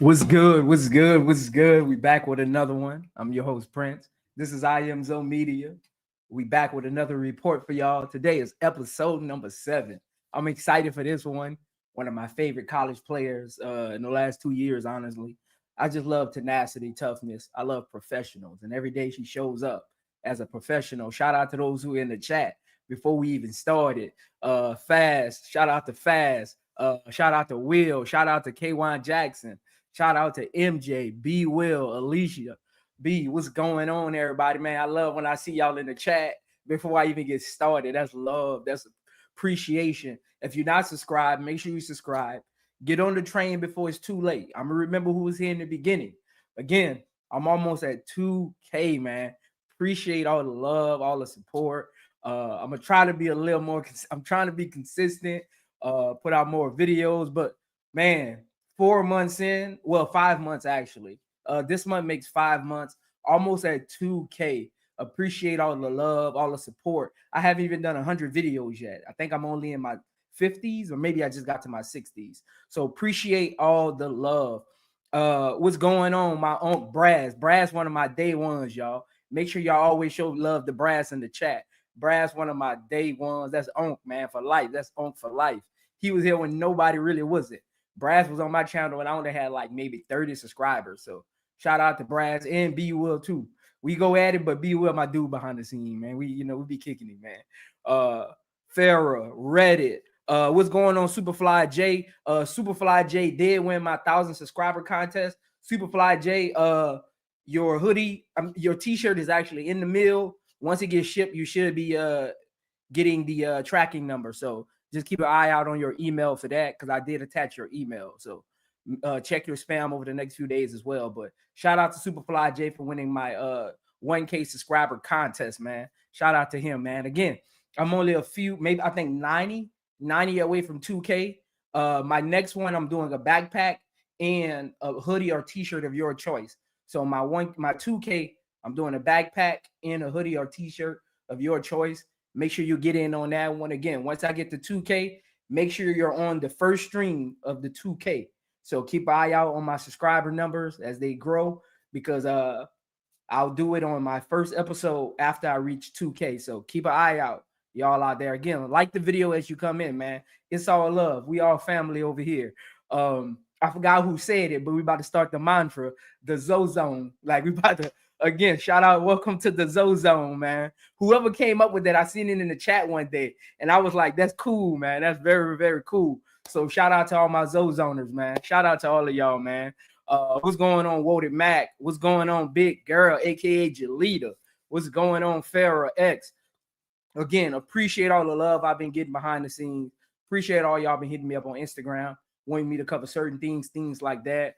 What's good? What's good? What's good? We back with another one. I'm your host, Prince. This is IMZO Media. We back with another report for y'all. Today is episode number 7. I'm excited for this one. One of my favorite college players in the last 2 years, honestly. I just love tenacity, toughness. I love professionals. And every day she shows up as a professional. Shout out to those who are in the chat before we even started. Fast. Shout out to Fast. Shout out to Will. Shout out to K1 Jackson. Shout out to MJ, B, Will, Alicia. B, what's going on, everybody, man? I love when I see y'all in the chat before I even get started. That's love. That's appreciation. If you're not subscribed, make sure you subscribe. Get on the train before it's too late. I'm going to remember who was here in the beginning. Again, I'm almost at 2K, man. Appreciate all the love, all the support. I'm going to try to be a little more, I'm trying to be consistent, put out more videos, but man, 4 months in, well, 5 months actually. This month makes 5 months, almost at 2K. Appreciate all the love, all the support. I haven't even done 100 videos yet. I think I'm only in my 50s, or maybe I just got to my 60s. So appreciate all the love. What's going on? My Unc Brass. Brass, one of my day ones, y'all. Make sure y'all always show love to Brass in the chat. Brass, one of my day ones. That's Unc, man, for life. That's Unc for life. He was here when nobody really was it. Brass was on my channel and I only had like maybe 30 subscribers. So shout out to Brass and B Will too. We go at it, but B Will, my dude behind the scene, man. We be kicking it, man. Farrah, Reddit. What's going on, Superfly J? Superfly J did win my 1,000 subscriber contest. Superfly J, your hoodie, your t-shirt is actually in the mail. Once it gets shipped, you should be getting the tracking number. So just keep an eye out on your email for that, because I did attach your email. So check your spam over the next few days as well. But shout out to Superfly J for winning my 1K subscriber contest, man. Shout out to him, man. Again, I'm only a few, maybe I think 90 away from 2K. My next one, I'm doing a backpack and a hoodie or t-shirt of your choice. So my 2K, I'm doing a backpack and a hoodie or t-shirt of your choice. Make sure you get in on that one. Again, once I get to 2K, make sure you're on the first stream of the 2K. So keep an eye out on my subscriber numbers as they grow, because I'll do it on my first episode after I reach 2K. So keep an eye out, y'all out there. Again, like the video as you come in, man. It's all love. We all family over here. I forgot who said it, but we about to start the mantra, the Zo Zone. Like we about to, again, shout out, welcome to the Zo Zone, man. Whoever came up with that, I seen it in the chat one day, and I was like, that's cool, man. That's very, very cool. So shout out to all my Zo Zoners, man. Shout out to all of y'all, man. What's going on, Woted Mac? What's going on, Big Girl, aka Jalita? What's going on, Farrah X? Again, appreciate all the love I've been getting behind the scenes. Appreciate all y'all been hitting me up on Instagram, wanting me to cover certain things like that.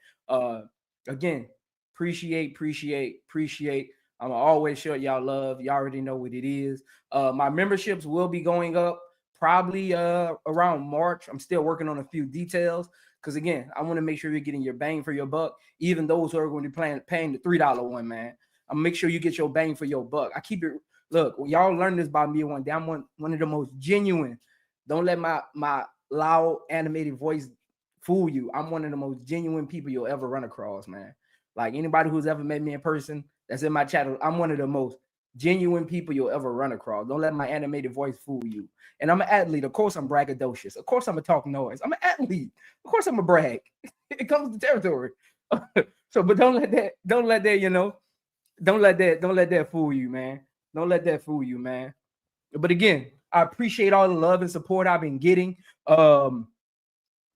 Again, appreciate. I'm gonna always show y'all love. Y'all already know what it is. My memberships will be going up probably around March. I'm still working on a few details because again, I want to make sure you're getting your bang for your buck. Even those who are going to be paying the $3 one, man. I'm gonna make sure you get your bang for your buck. I keep it. Look, y'all learned this by me one day. I'm one of the most genuine. Don't let my loud animated voice fool you. I'm one of the most genuine people you'll ever run across, man. Like anybody who's ever met me in person, that's in my channel. I'm one of the most genuine people you'll ever run across. Don't let my animated voice fool you. And I'm an athlete. Of course, I'm braggadocious. Of course, I'm a talk noise. I'm an athlete. Of course, I'm a brag. It comes with the territory. So, but don't let that, don't let that fool you, man. Don't let that fool you, man. But again, I appreciate all the love and support I've been getting.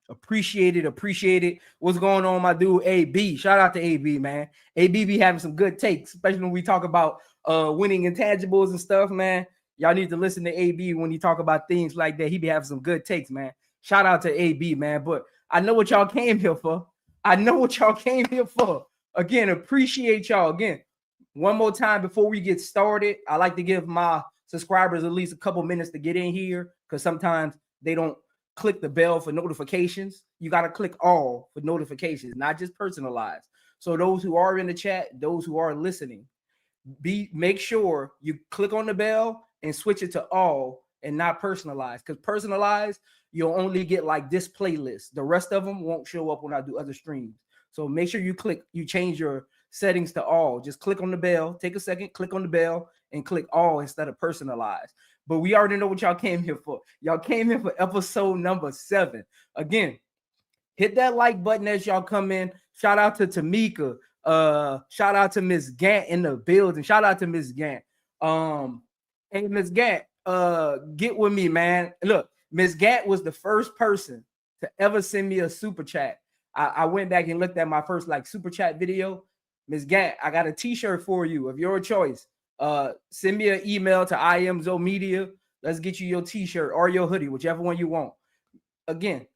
Appreciate it. What's going on, my dude AB? Shout out to AB, man. AB be having some good takes, especially when we talk about winning intangibles and stuff, man. Y'all need to listen to AB when he talk about things like that. He be having some good takes, man. Shout out to AB, man. But I know what y'all came here for. Again, appreciate y'all. Again, one more time before we get started, I like to give my subscribers at least a couple minutes to get in here because sometimes they don't click the bell for notifications. You got to click all for notifications, not just personalized. So those who are in the chat, those who are listening, make sure you click on the bell and switch it to all and not personalized, because personalized, you'll only get like this playlist. The rest of them won't show up when I do other streams. So make sure you change your settings to all. Just click on the bell, take a second, click on the bell and click all instead of personalized. But we already know what y'all came here for. Y'all came here for episode number 7. Again, hit that like button as y'all come in. Shout out to Tamika. Shout out to Miss Gant in the building. Shout out to Miss Gant. Hey, Miss Gant, get with me, man. Look, Miss Gant was the first person to ever send me a super chat. I went back and looked at my first like super chat video. Miss Gant, I got a t-shirt for you of your choice. Send me an email to @imzomedia. Let's get you your t-shirt or your hoodie, whichever one you want. Again,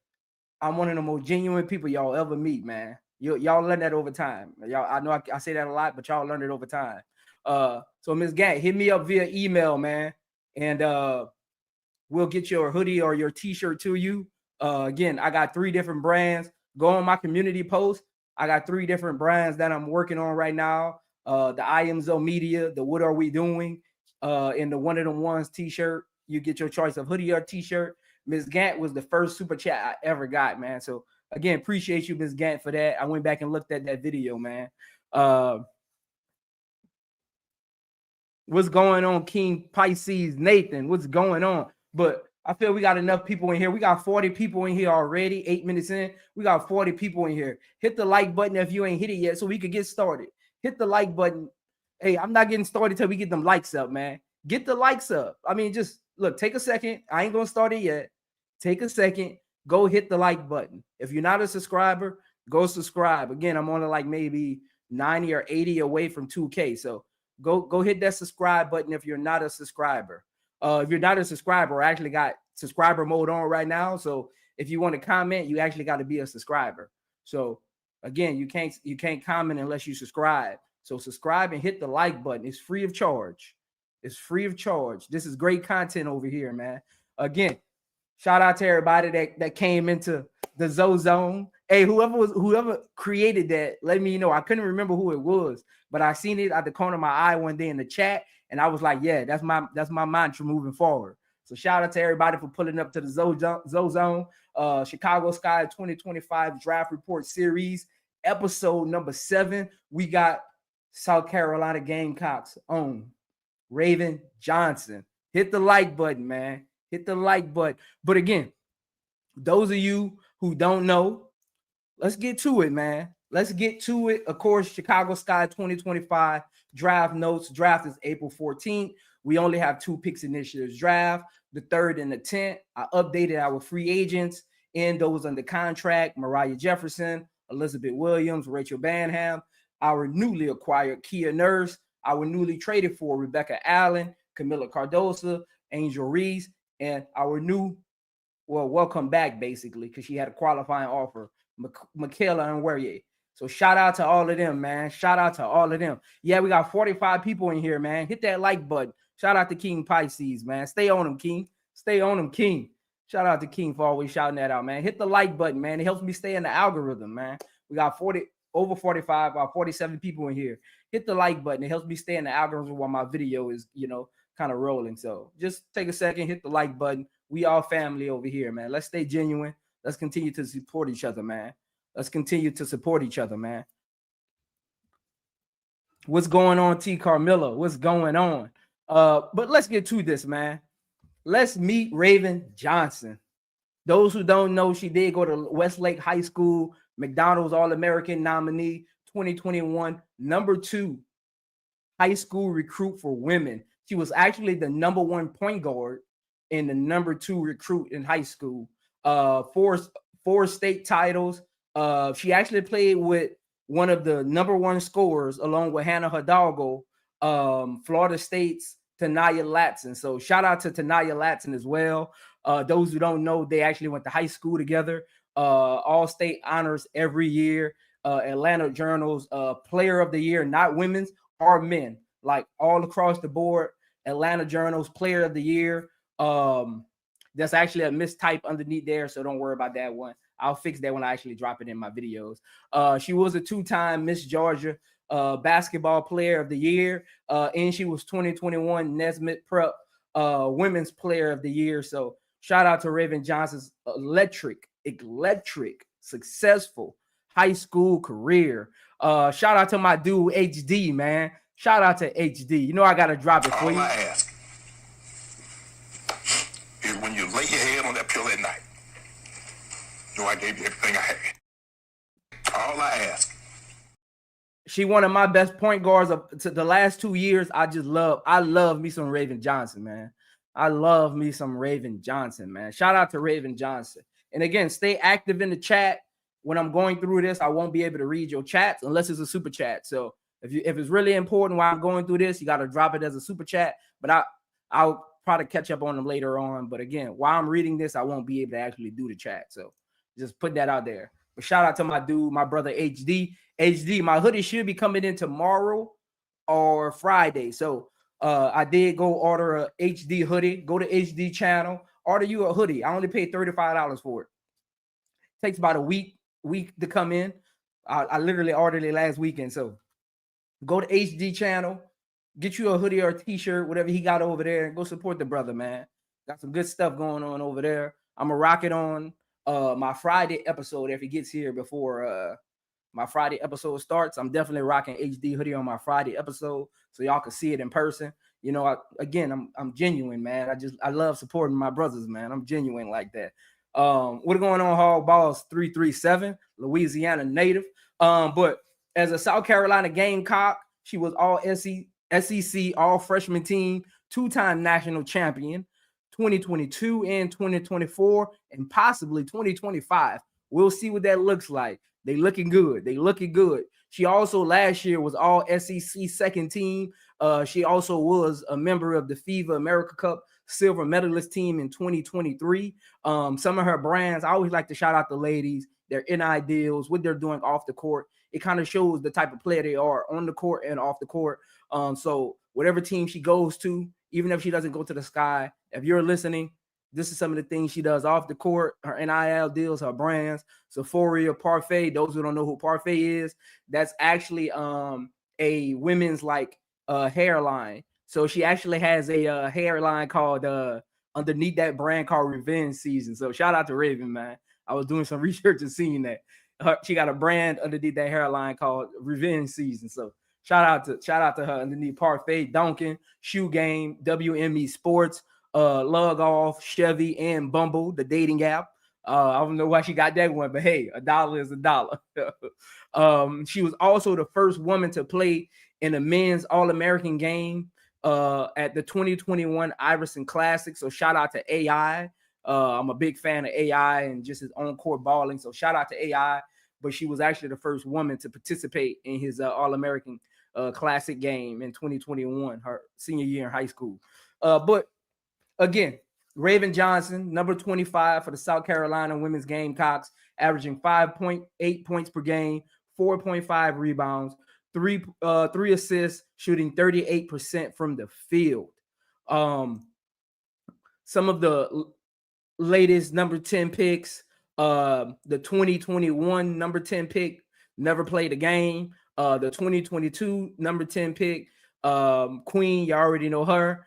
I'm one of the most genuine people y'all ever meet, man. Y'all learn that over time. Y'all, I know I say that a lot, but y'all learn it over time. So Miss Gant, hit me up via email, man, and we'll get your hoodie or your t-shirt to you. Again, I got 3 different brands. Go on my community post. I got 3 different brands that I'm working on right now. The IMZO Media, the What Are We Doing, and the One of Them Ones t-shirt. You get your choice of hoodie or t-shirt. Ms. Gant was the first super chat I ever got, man. So again, appreciate you, Ms. Gant, for that. I went back and looked at that video, man. What's going on, King Pisces Nathan? What's going on? But I feel we got enough people in here. We got 40 people in here already. 8 minutes in, we got 40 people in here. Hit the like button if you ain't hit it yet so we could get started. Hit the like button. Hey, I'm not getting started till we get them likes up, man. Get the likes up. I mean, just look, take a second. I ain't gonna start it yet. Take a second. Go hit the like button. If you're not a subscriber, go subscribe. Again, I'm on like maybe 90 or 80 away from 2K. So go hit that subscribe button if you're not a subscriber. If you're not a subscriber, I actually got subscriber mode on right now. So if you want to comment, you actually got to be a subscriber. So again, you can't comment unless you subscribe. So subscribe and hit the like button. It's free of charge. It's free of charge. This is great content over here, man. Again, shout out to everybody that came into the Zone. Hey, whoever created that, let me know. I couldn't remember who it was, but I seen it at the corner of my eye one day in the chat, and I was like, yeah, that's my mantra moving forward. So shout out to everybody for pulling up to the Zone. Chicago Sky 2025 Draft Report Series, episode number 7. We got South Carolina Gamecocks on Raven Johnson. Hit the like button, man. Hit the like button. But again, those of you who don't know, let's get to it, man. Let's get to it. Of course, Chicago Sky 2025 draft notes. Draft is April 14th. We only have 2 picks in this year's draft, the 3rd and the 10th. I updated our free agents and those under contract: Mariah Jefferson, Elizabeth Williams, Rachel Banham, our newly acquired Kia Nurse, our newly traded for Rebecca Allen, Kamilla Cardoso, Angelreese, and our new, well, welcome back basically, because she had a qualifying offer, Michaela and Warrior. So shout out to all of them, man. Shout out to all of them. Yeah, we got 45 people in here, man. Hit that like button. Shout out to King Pisces, man. Stay on them, King. Stay on them, King. Shout out to King for always shouting that out, man. Hit the like button, man. It helps me stay in the algorithm, man. We got over 45, about 47 people in here. Hit the like button. It helps me stay in the algorithm while my video is, kind of rolling. So just take a second, hit the like button. We all family over here, man. Let's stay genuine. Let's continue to support each other, man. Let's continue to support each other, man. What's going on, T. Carmilla? What's going on? But let's get to this, man. Let's meet Raven Johnson. Those who don't know, she did go to Westlake High School, McDonald's All-American nominee, 2021, number 2 high school recruit for women. She was actually the number 1 point guard and the number 2 recruit in high school. Four state titles. She actually played with one of the number 1 scorers along with Hannah Hidalgo, Florida State's Tanaya Latson. So shout out to Tanaya Latson as well. Those who don't know, they actually went to high school together. All state honors every year. Atlanta Journal's player of the year, not women's or men, like all across the board. Atlanta Journal's player of the year. That's actually a mistype underneath there, so don't worry about that one. I'll fix that when I actually drop it in my videos. She was a 2-time Miss Georgia basketball player of the year, and she was 2021 Nesmith Prep women's player of the year. So shout out to Raven Johnson's electric, successful high school career. Shout out to my dude HD, man. Shout out to HD. You know I gotta drop it for you. All I ask is when you lay your head on that pillow at night, know I gave you everything I had. All I ask. She one of my best point guards to the last 2 years. I love me some Raven Johnson, man. I love me some Raven Johnson, man. Shout out to Raven Johnson. And again, stay active in the chat. When I'm going through this, I won't be able to read your chats unless it's a super chat. So if it's really important while I'm going through this, you got to drop it as a super chat. But I'll probably catch up on them later on. But again, while I'm reading this, I won't be able to actually do the chat. So just put that out there. But shout out to my dude, my brother HD. HD, my hoodie should be coming in tomorrow or Friday. So I did go order a HD hoodie. Go to HD channel, order you a hoodie. I only paid $35 for it. Takes about a week to come in. I literally ordered it last weekend. So go to HD channel, get you a hoodie or a t-shirt, whatever he got over there, and go support the brother, man. Got some good stuff going on over there. I'm gonna rock it on my Friday episode if he gets here before my Friday episode starts. I'm definitely rocking HD hoodie on my Friday episode so y'all can see it in person. You know, I'm genuine, man. I love supporting my brothers, man. I'm genuine like that. What's going on, Hog Balls 337, Louisiana native. But as a South Carolina Gamecock, she was all SEC, all freshman team, 2-time national champion, 2022 and 2024, and possibly 2025. We'll see what that looks like. They looking good. She also last year was all SEC second team. She also was a member of the FIBA America Cup silver medalist team in 2023. Some of her brands, I always like to shout out the ladies, their NI deals, what they're doing off the court. It kind of shows the type of player they are on the court and off the court. So whatever team she goes to, even if she doesn't go to the Sky, if you're listening, this is some of the things she does off the court, her NIL deals, her brands. Sephora, Parfait, those who don't know who Parfait is, that's actually a women's hairline. So she actually has a hairline called underneath that brand called Revenge Season. So shout out to Raven, man. I was doing some research and seeing that she got a brand underneath that hairline called Revenge Season. So shout out to her underneath Parfait, Duncan, Shoe Game, wmsports, Lug Off, Chevy, and Bumble, the dating app. I don't know why she got that one, but hey, $1 is $1. She was also the first woman to play in a men's All-American game at the 2021 Iverson Classic. So shout out to AI. I'm a big fan of AI and just his on-court balling. So shout out to AI. But she was actually the first woman to participate in his All-American Classic game in 2021, her senior year in high school. But again, Raven Johnson, number 25 for the South Carolina women's Gamecocks, averaging 5.8 points per game, 4.5 rebounds, three assists, shooting 38% from the field. Some of the latest number 10 picks, the 2021 number 10 pick never played a game. The 2022 number 10 pick, Queen, you already know her.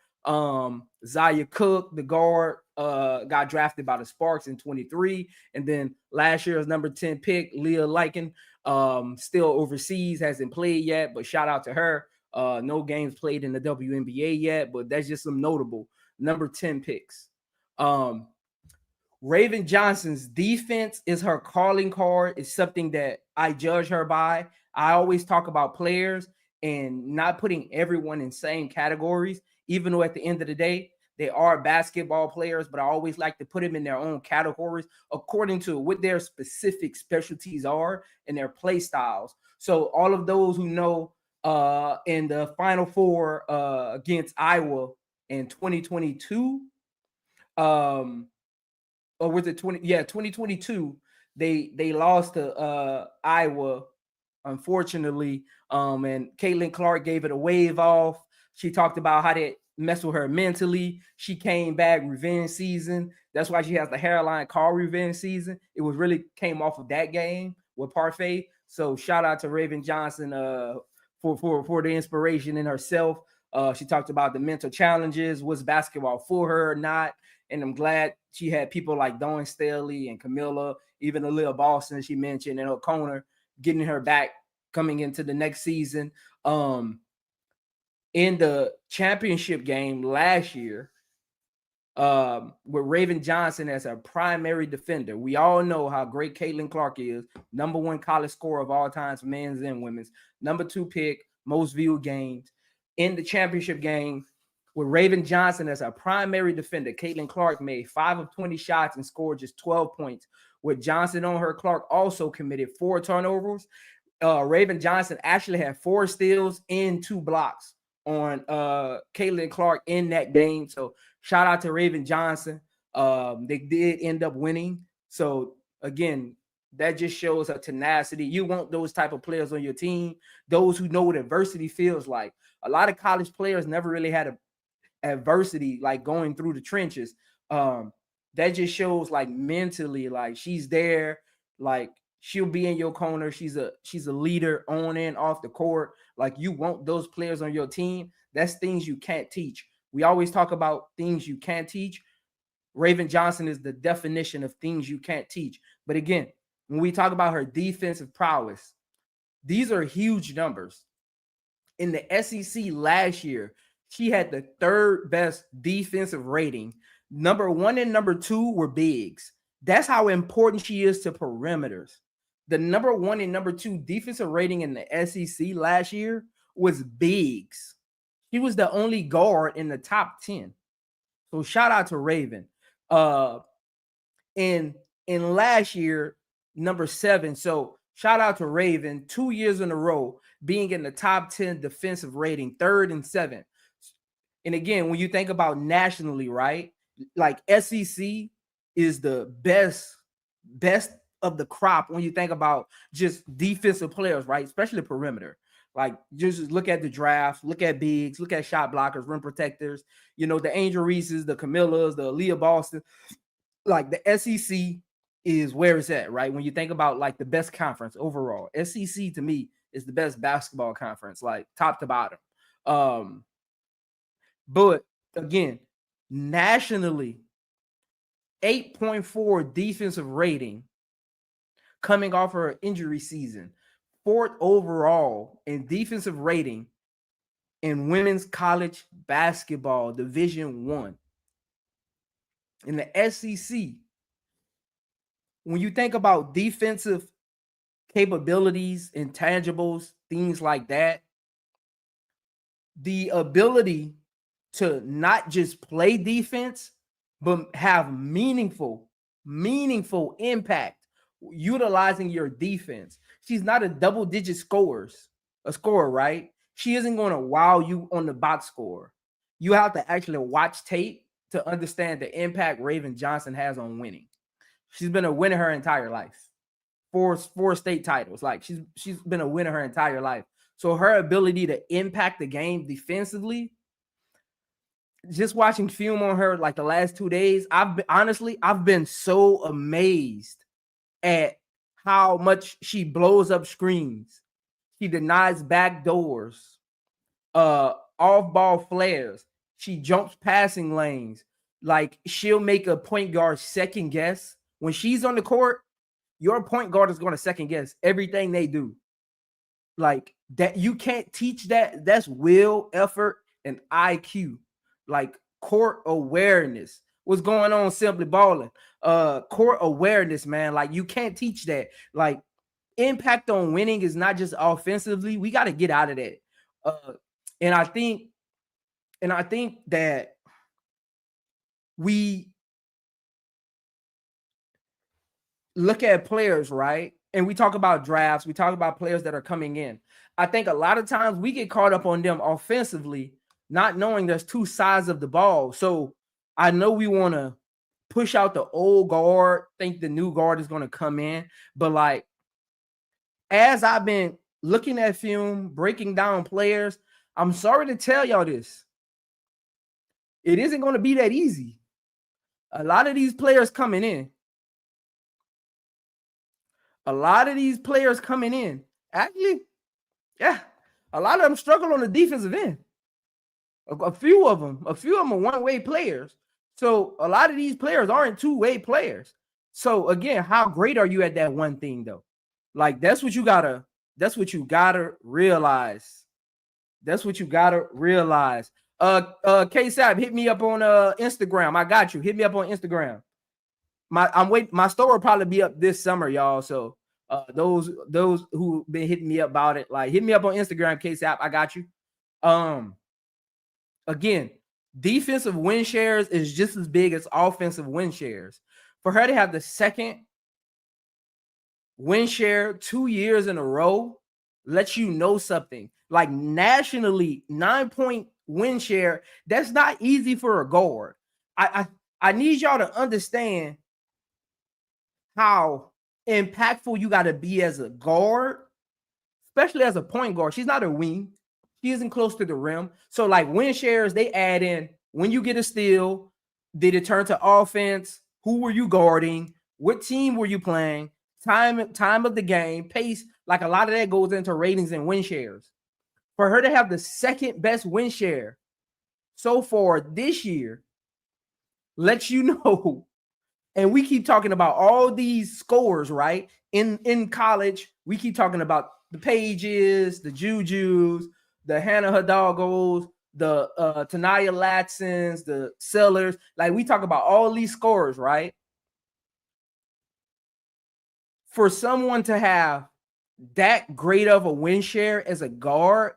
Zaya Cook, the guard, got drafted by the Sparks in 23. And then last year's number 10 pick, Leah Lycan, still overseas, hasn't played yet, but shout out to her. No games played in the WNBA yet, but that's just some notable number 10 picks. Raven Johnson's defense is her calling card. It's something that I judge her by. I always talk about players and not putting everyone in same categories, even though at the end of the day, they are basketball players, but I always like to put them in their own categories according to what their specific specialties are and their play styles. So all of those who know in the Final Four against Iowa in 2022, or was it 2022? They lost to Iowa, unfortunately. And Caitlin Clark gave it a wave off. She talked about how that messed with her mentally. She came back revenge season. That's why she has the hairline called revenge season. It was really came off of that game with Parfait. So shout out to Raven Johnson for the inspiration in herself. She talked about the mental challenges. Was basketball for her or not? And I'm glad she had people like Dawn Staley and Camilla, even Aaliyah Boston she mentioned, and O'Connor getting her back coming into the next season. In the championship game last year, with Raven Johnson as a primary defender. We all know how great Caitlin Clark is, number 1 college scorer of all time for men's and women's, number 2 pick, most viewed games. In the championship game, with Raven Johnson as a primary defender, Caitlin Clark made 5 of 20 shots and scored just 12 points. With Johnson on her, Clark also committed 4 turnovers. Raven Johnson actually had 4 steals and 2 blocks on Caitlin Clark in that game. So shout out to Raven Johnson. They did end up winning. So again, that just shows her tenacity. You want those type of players on your team, those who know what adversity feels like. A lot of college players never really had adversity, like going through the trenches. That just shows like mentally, like she's there, like she'll be in your corner. She's a leader on and off the court. Like you want those players on your team. That's things you can't teach. We always talk about things you can't teach. Raven Johnson is the definition of things you can't teach. But again, when we talk about her defensive prowess, these are huge numbers. In the SEC last year, she had the 3rd best defensive rating. Number 1 and number 2 were bigs. That's how important she is to perimeters. The number 1 and number 2 defensive rating in the SEC last year was bigs. She was the only guard in the top 10. So shout out to Raven. In last year, number 7. So shout out to Raven, 2 years in a row being in the top 10 defensive rating, 3rd and 7th. And again, when you think about nationally, right? Like SEC is the best of the crop when you think about just defensive players, right? Especially perimeter. Like just look at the draft, look at bigs, look at shot blockers, rim protectors, the angelreeses, the Camillas, the Aaliyah Boston. Like the SEC is where it's at, right? When you think about like the best conference overall, SEC to me is the best basketball conference, like top to bottom. But again, nationally, 8.4 defensive rating coming off her injury season, 4th overall in defensive rating in women's college basketball, Division I. In the SEC, when you think about defensive capabilities, intangibles, things like that, the ability to not just play defense, but have meaningful impact utilizing your defense. She's not a double-digit scorer, right? She isn't going to wow you on the box score. You have to actually watch tape to understand the impact Raven Johnson has on winning. She's been a winner her entire life. Four state titles. Like she's been a winner her entire life. So her ability to impact the game defensively, just watching film on her like the last 2 days, I've been so amazed at how much she blows up screens. She denies back doors, off-ball flares. She jumps passing lanes. Like she'll make a point guard second guess. When she's on the court, your point guard is going to second guess everything they do. Like that, you can't teach that. That's will, effort, and IQ. Like court awareness. What's going on, Simply Balling? Court awareness, man. Like you can't teach that. Like impact on winning is not just offensively. We got to get out of that. And I think that we look at players, right? And we talk about drafts. We talk about players that are coming in. I think a lot of times we get caught up on them offensively, not knowing there's two sides of the ball. So I know we want to push out the old guard, think the new guard is going to come in. But like, as I've been looking at film, breaking down players, I'm sorry to tell y'all this. It isn't going to be that easy. A lot of these players coming in, actually, yeah, a lot of them struggle on the defensive end. A few of them are one-way players. So a lot of these players aren't two-way players. So again, how great are you at that one thing though? Like that's what you gotta realize. K-Sab, hit me up on Instagram. I got you. Hit me up on Instagram. My store will probably be up this summer, y'all. So those who been hitting me up about it, like hit me up on Instagram, K-Sab. I got you. Again, defensive win shares is just as big as offensive win shares. For her to have the second win share 2 years in a row lets you know something. Like nationally, 9-point win share, that's not easy for a guard. I need y'all to understand how impactful you got to be as a guard, especially as a point guard. She's not a wing. She isn't close to the rim. So like win shares, they add in when you get a steal, did it turn to offense? Who were you guarding? What team were you playing? Time of the game, pace. Like a lot of that goes into ratings and win shares. For her to have the second best win share so far this year lets you know. And we keep talking about all these scores, right? In college, we keep talking about the Pages, the Jujus, the Hannah Hidalgos, the Tanaya Latsons, the Sellers. Like we talk about all these scores, right? For someone to have that great of a win share as a guard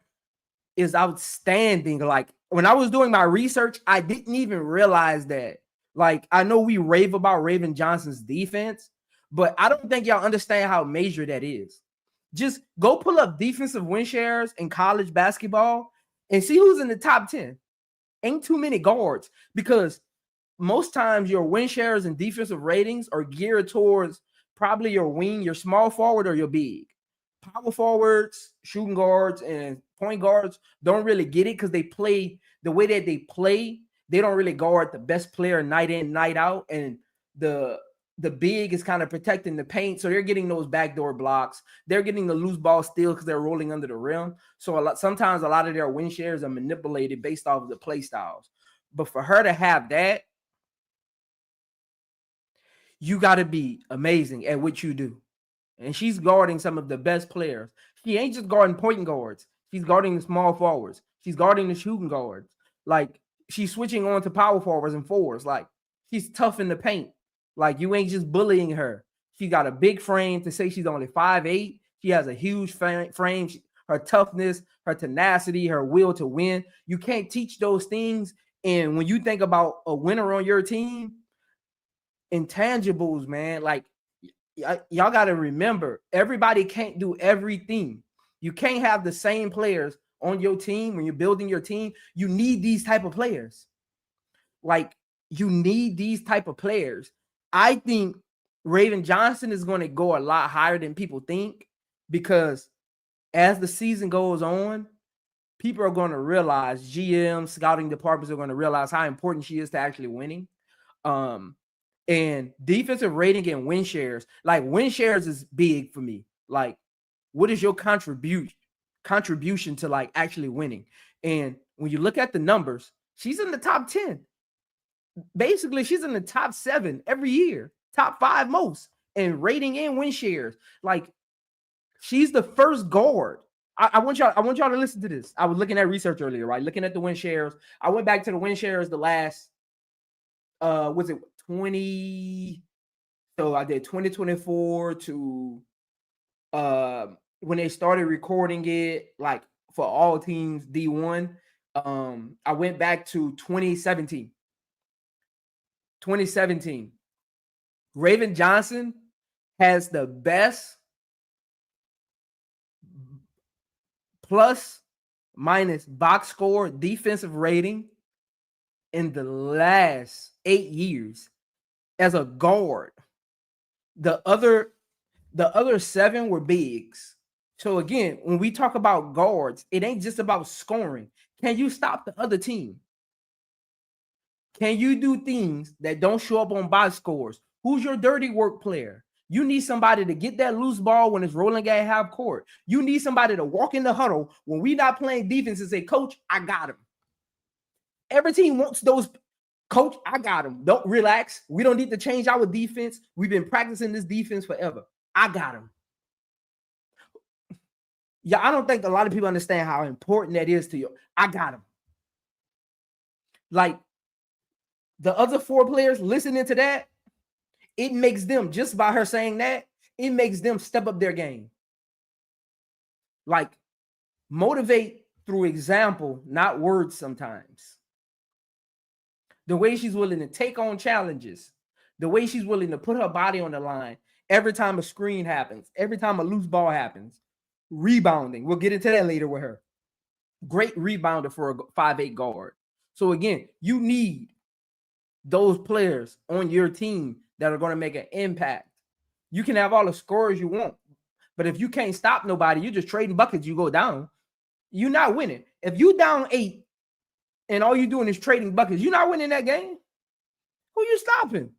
is outstanding. Like when I was doing my research, I didn't even realize that. Like I know we rave about Raven Johnson's defense, but I don't think y'all understand how major that is. Just go pull up defensive win shares in college basketball and see who's in the top 10. Ain't too many guards because most times your win shares and defensive ratings are geared towards probably your wing, your small forward, or your big. Power forwards, shooting guards, and point guards don't really get it because they play the way that they play. They don't really guard the best player night in, night out, and the big is kind of protecting the paint, so they're getting those backdoor blocks. They're getting the loose ball steal because they're rolling under the rim. So sometimes a lot of their win shares are manipulated based off of the play styles. But for her to have that, you got to be amazing at what you do. And she's guarding some of the best players. She ain't just guarding point guards. She's guarding the small forwards. She's guarding the shooting guards. Like she's switching on to power forwards and forwards. Like she's tough in the paint. Like you ain't just bullying her. She got a big frame. To say she's only 5'8", she has a huge frame. Her toughness, her tenacity, her will to win. You can't teach those things. And when you think about a winner on your team, intangibles, man, like y'all got to remember, everybody can't do everything. You can't have the same players on your team when you're building your team. You need these type of players. Like you need these type of players. I think Raven Johnson is going to go a lot higher than people think, because as the season goes on, people are going to realize, GM, scouting departments are going to realize how important she is to actually winning. And defensive rating and win shares, like win shares is big for me. Like, what is your contribution to like actually winning? And when you look at the numbers, she's in the top 10. Basically, she's in the top 7 every year, top 5 most, and rating and win shares. Like, she's the first guard. I want y'all to listen to this. I was looking at research earlier, right? Looking at the win shares. I went back to the win shares the last was it 20? So I did 2024 to when they started recording it, like for all teams D1. I went back to 2017. 2017. Raven Johnson has the best plus minus box score defensive rating in the last 8 years as a guard. The other 7 were bigs. So again, when we talk about guards, it ain't just about scoring. Can you stop the other team? Can you do things that don't show up on box scores? Who's your dirty work player? You need somebody to get that loose ball when it's rolling at half court. You need somebody to walk in the huddle when we're not playing defense and say, Coach, I got him. Every team wants those. Coach, I got him. Don't relax. We don't need to change our defense. We've been practicing this defense forever. I got him. Yeah, I don't think a lot of people understand how important that is to you. I got him. Like, the other 4 players listening to that, it makes them, just by her saying that, it makes them step up their game. Like, motivate through example, not words sometimes. The way she's willing to take on challenges, the way she's willing to put her body on the line every time a screen happens, every time a loose ball happens. Rebounding, we'll get into that later with her. Great rebounder for a 5'8" guard. So again, you need those players on your team that are going to make an impact. You can have all the scorers you want, but if you can't stop nobody, you're just trading buckets, you go down, you're not winning. If you down 8 and all you're doing is trading buckets, you're not winning that game. Who you stopping?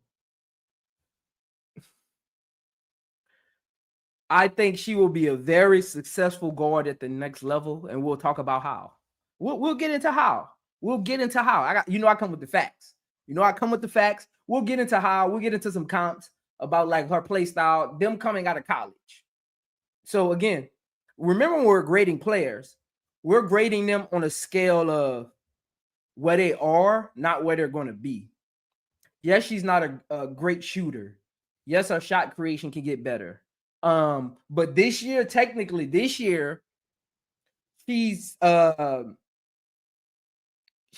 I think she will be a very successful guard at the next level, and we'll talk about how. We'll get into how. We'll get into how. I come with the facts. I come with the facts. We'll get into how. We'll get into some comps about like her play style, them coming out of college. So again, remember when we're grading players, we're grading them on a scale of where they are, not where they're going to be. Yes, she's not a great shooter. Yes, her shot creation can get better. But this year, she's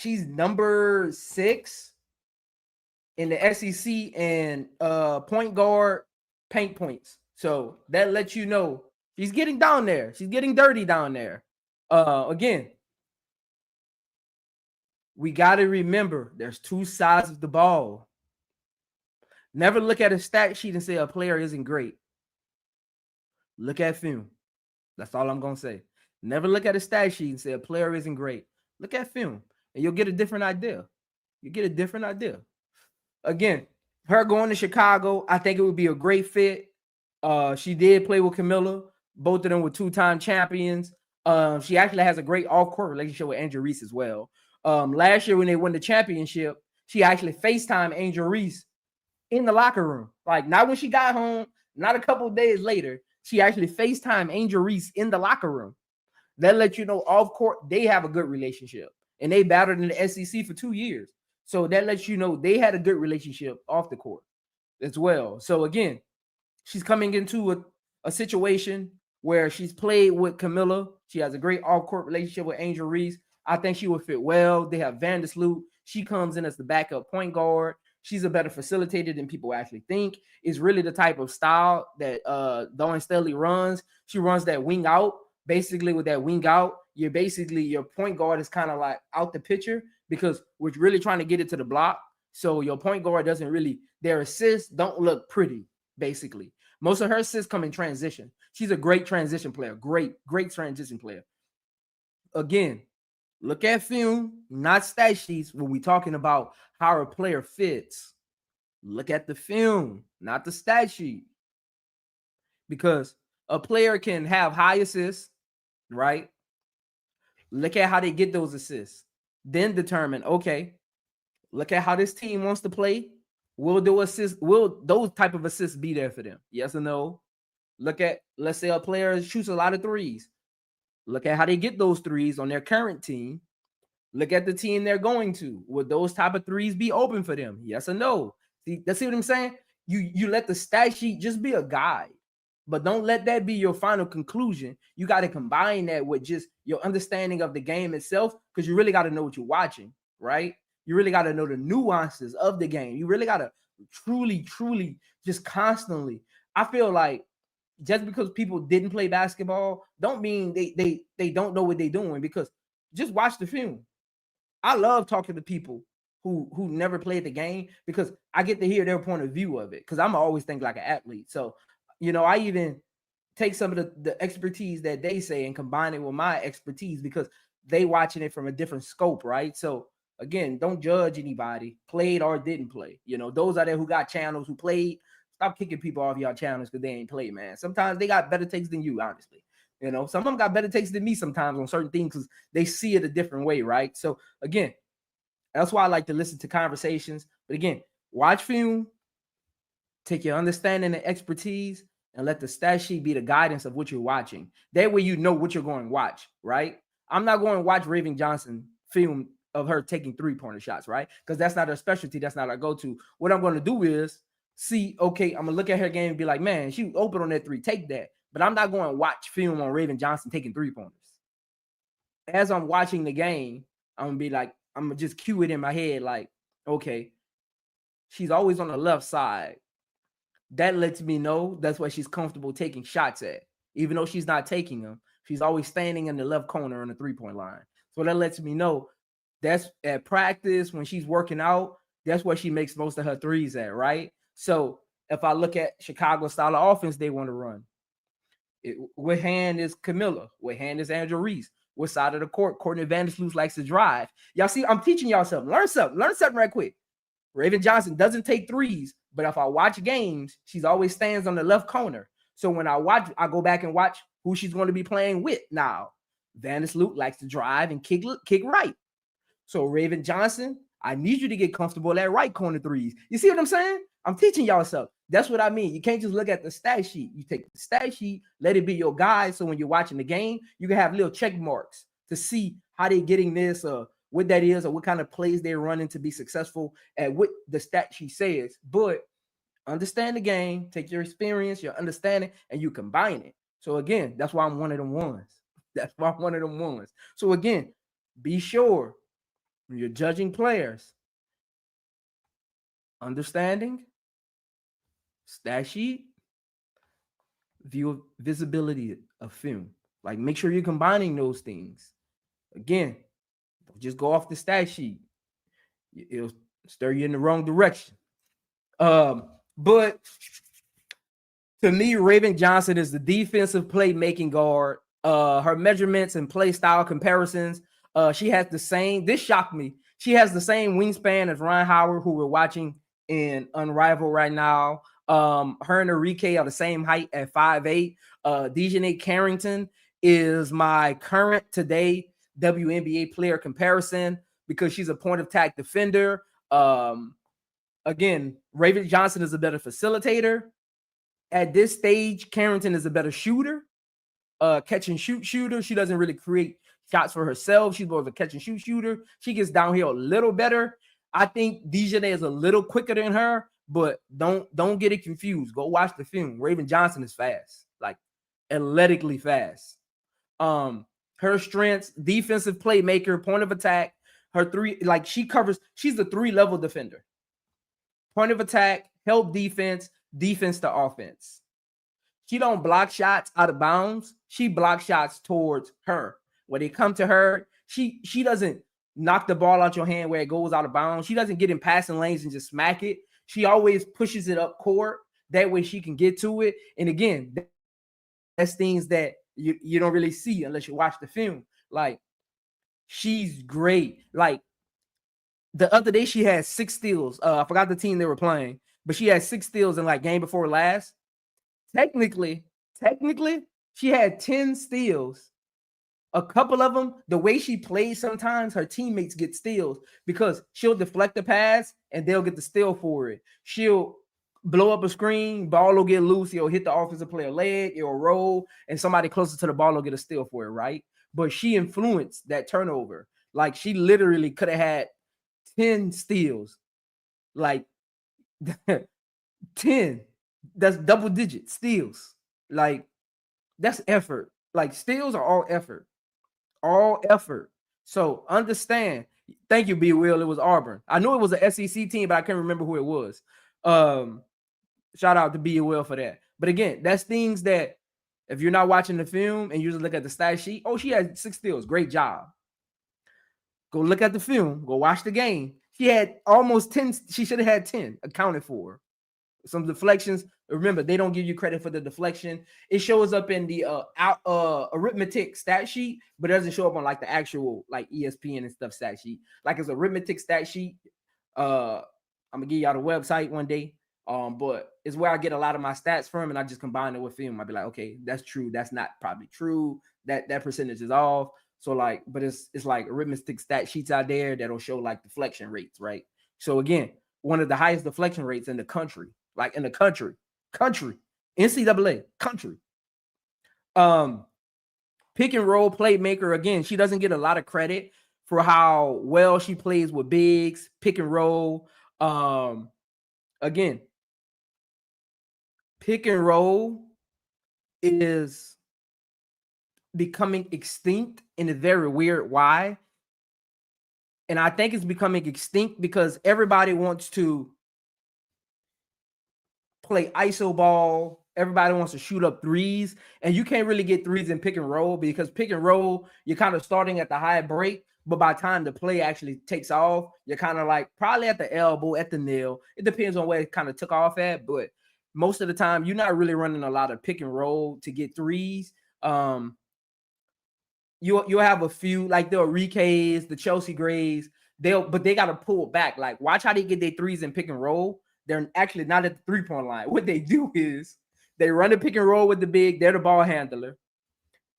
number 6 in the SEC and point guard paint points. So that lets you know she's getting down there. She's getting dirty down there. Again, we got to remember there's 2 sides of the ball. Never look at a stat sheet and say a player isn't great. Look at film. That's all I'm going to say. Never look at a stat sheet and say a player isn't great. Look at film, and you'll get a different idea. Again, her going to Chicago, I think it would be a great fit. She did play with Camilla. Both of them were 2-time champions. She actually has a great off-court relationship with Angelreese as well. Last year when they won the championship, she actually FaceTimed Angelreese in the locker room. Like, not when she got home, not a couple of days later. She actually FaceTimed Angelreese in the locker room. That lets you know off court, they have a good relationship. And they battled in the SEC for 2 years. So that lets you know they had a good relationship off the court as well. So again, she's coming into a situation where she's played with Camilla. She has a great off-court relationship with Angelreese. I think she would fit well. They have Vandersloot. She comes in as the backup point guard. She's a better facilitator than people actually think. It's really the type of style that Dawn Staley runs. She runs that wing out. Basically, with that wing out, your point guard is kind of like out the picture because we're really trying to get it to the block. So your point guard doesn't really, their assists don't look pretty, basically. Most of her assists come in transition. She's a great transition player. Great transition player. Again, look at film, not stat sheets when we're talking about how a player fits. Look at the film, not the stat sheet. Because a player can have high assists, right? Look at how they get those assists. Then determine, okay, look at how this team wants to play. Will those type of assists be there for them? Yes or no? Look at, let's say a player shoots a lot of threes. Look at how they get those threes on their current team. Look at the team they're going to. Would those type of threes be open for them? Yes or no? See what I'm saying? You let the stat sheet just be a guide, but don't let that be your final conclusion. You got to combine that with just your understanding of the game itself, because you really got to know what you're watching, right? You really got to know the nuances of the game. You really got to truly just constantly. I feel like just because people didn't play basketball don't mean they don't know what they're doing, because just watch the film. I love talking to people who never played the game, because I get to hear their point of view of it, because I'm always think like an athlete. So, I even take some of the expertise that they say and combine it with my expertise, because they watching it from a different scope, right? So again, don't judge anybody, played or didn't play. Those out there who got channels who played, stop kicking people off your channels because they ain't played, man. Sometimes they got better takes than you, honestly. Some of them got better takes than me sometimes on certain things because they see it a different way, right? So again, that's why I like to listen to conversations. But again, watch film, take your understanding and expertise, and let the stat sheet be the guidance of what you're watching. That way you know what you're going to watch, right? I'm not going to watch Raven Johnson film of her taking three-pointer shots, right? Because that's not her specialty. That's not our go-to. What I'm going to do is see, okay, I'm going to look at her game and be like, man, she open on that three, take that. But I'm not going to watch film on Raven Johnson taking three-pointers. As I'm watching the game, I'm going to be like, I'm going to just cue it in my head like, okay, she's always on the left side. That lets me know that's where she's comfortable taking shots at. Even though she's not taking them, she's always standing in the left corner on the three-point line. So that lets me know that's at practice when she's working out, that's where she makes most of her threes at, right? So if I look at Chicago style of offense they want to run, what hand is Camilla? What hand is angelreese? What side of the court Courtney Vandersloot likes to drive? Y'all see, I'm teaching y'all something. Learn something right quick. Raven Johnson doesn't take threes, but if I watch games, she's always stands on the left corner. So when I go back and watch who she's going to be playing with now. Vandersloot likes to drive and kick right. So Raven Johnson, I need you to get comfortable at right corner threes. You see what I'm saying? I'm teaching y'all something. That's what I mean. You can't just look at the stat sheet. You take the stat sheet, let it be your guide. So when you're watching the game, you can have little check marks to see how they're getting this, or what that is, or what kind of plays they're running to be successful at what the stat sheet says. But understand the game, take your experience, your understanding, and you combine it. So again, that's why I'm one of them ones. So again, be sure when you're judging players, understanding, stat sheet, visibility of film. Like, make sure you're combining those things. Again, don't just go off the stat sheet. It'll stir you in the wrong direction. But to me, Raven Johnson is the defensive playmaking guard. Her measurements and play style comparisons, she has the same, this shocked me, she has the same wingspan as Ryan Howard, who we're watching in Unrivaled right now. Her and Enrique are the same height at 5'8". Dejanay Carrington is my current today WNBA player comparison because she's a point of attack defender. Again, Raven Johnson is a better facilitator. At this stage, Carrington is a better shooter, catch and shoot shooter. She doesn't really create shots for herself. She's more of a catch and shoot shooter. She gets downhill a little better. I think Dejanay is a little quicker than her, but don't get it confused. Go watch the film. Raven Johnson is fast, like athletically fast. Her strengths: defensive playmaker, point of attack. Her three, like she's the 3-level defender. Point of attack, help defense, defense to offense. She don't block shots out of bounds. She blocks shots towards her. When they come to her, she doesn't knock the ball out your hand where it goes out of bounds. She doesn't get in passing lanes and just smack it. She always pushes it up court. That way she can get to it. And again, that's things that you don't really see unless you watch the film. Like, she's great. Like, the other day she had 6 steals. I forgot the team they were playing, but she had 6 steals in like game before last. Technically, she had 10 steals. A couple of them, the way she plays, sometimes her teammates get steals because she'll deflect the pass and they'll get the steal for it. She'll blow up a screen, ball will get loose, it'll hit the offensive player leg, it'll roll, and somebody closer to the ball will get a steal for it, right? But she influenced that turnover. Like, she literally could have had 10 steals. Like, 10. That's double digit steals. Like, that's effort. Like, steals are all effort. All effort. So understand. Thank you, B. Will. It was Auburn. I knew it was an SEC team, but I can't remember who it was. Shout out to B. Will for that. But again, that's things that if you're not watching the film and you just look at the stat sheet, oh, she had 6 steals. Great job. Go look at the film. Go watch the game. She had almost 10. She should have had 10 accounted for. Some deflections. Remember, they don't give you credit for the deflection. It shows up in the arithmetic stat sheet, but it doesn't show up on like the actual like ESPN and stuff stat sheet. Like, it's arithmetic stat sheet. I'm gonna give y'all the website one day. But it's where I get a lot of my stats from, and I just combine it with film. I'd be like, okay, that's true. That's not probably true. That percentage is off. So like, but it's like arithmetic stat sheets out there that'll show like deflection rates, right? So again, one of the highest deflection rates in the country. Like, in the country, NCAA country. Pick and roll playmaker. Again, she doesn't get a lot of credit for how well she plays with bigs, pick and roll. Again, pick and roll is becoming extinct in a very weird way. And I think it's becoming extinct because everybody wants to play iso ball. Everybody wants to shoot up threes, and you can't really get threes in pick and roll because pick and roll, you're kind of starting at the high break, but by the time the play actually takes off, you're kind of like probably at the elbow, at the nail. It depends on where it kind of took off at, but most of the time you're not really running a lot of pick and roll to get threes. You'll have a few like the Enrique's, the Chelsea Grays, but they got to pull back. Like, watch how they get their threes in pick and roll. They're actually not at the 3-point line. What they do is they run the pick and roll with the big. They're the ball handler.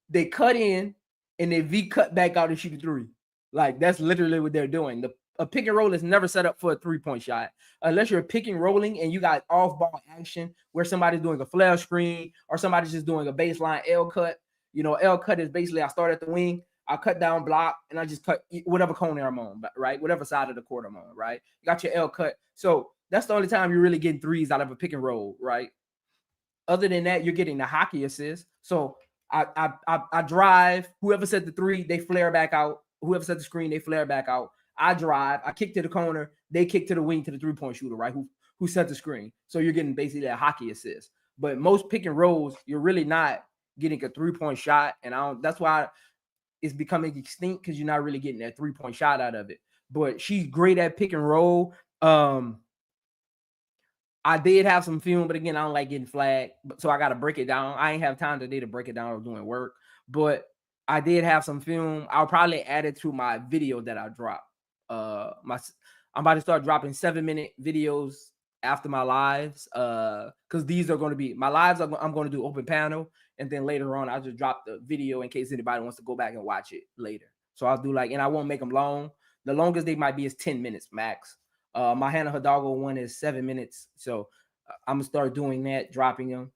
They cut in and they V cut back out and shoot a 3. Like, that's literally what they're doing. A pick and roll is never set up for a 3-point shot unless you're pick and rolling and you got off ball action where somebody's doing a flare screen or somebody's just doing a baseline L cut. You know, L cut is basically I start at the wing, I cut down block, and I just cut whatever corner I'm on, right? Whatever side of the court I'm on, right? You got your L cut. So that's the only time you're really getting threes out of a pick and roll, right? Other than that, you're getting the hockey assist. So I drive. Whoever set the 3, they flare back out. Whoever set the screen, they flare back out. I drive. I kick to the corner. They kick to the wing to the 3-point shooter, right? Who set the screen. So you're getting basically a hockey assist. But most pick and rolls, you're really not getting a 3-point shot. And that's why it's becoming extinct, because you're not really getting that 3-point shot out of it. But she's great at pick and roll. I did have some film, but again, I don't like getting flagged, so I got to break it down. I ain't have time today to break it down. I was doing work, but I did have some film. I'll probably add it to my video that I dropped. I'm about to start dropping 7-minute videos after my lives, because these are going to be my lives. I'm going to do open panel, and then later on, I'll just drop the video in case anybody wants to go back and watch it later. So I'll do and I won't make them long. The longest they might be is 10 minutes max. My Hannah Hidalgo one is 7 minutes. So I'm going to start doing that, dropping them.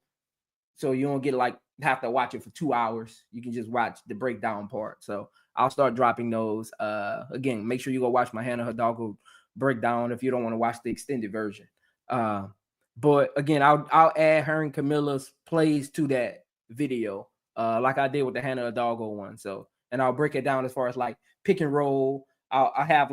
So you don't get have to watch it for 2 hours. You can just watch the breakdown part. So I'll start dropping those. Again, make sure you go watch my Hannah Hidalgo breakdown if you don't want to watch the extended version. But again, I'll add her and Camilla's plays to that video, like I did with the Hannah Hidalgo one. So, and I'll break it down as far as pick and roll. I have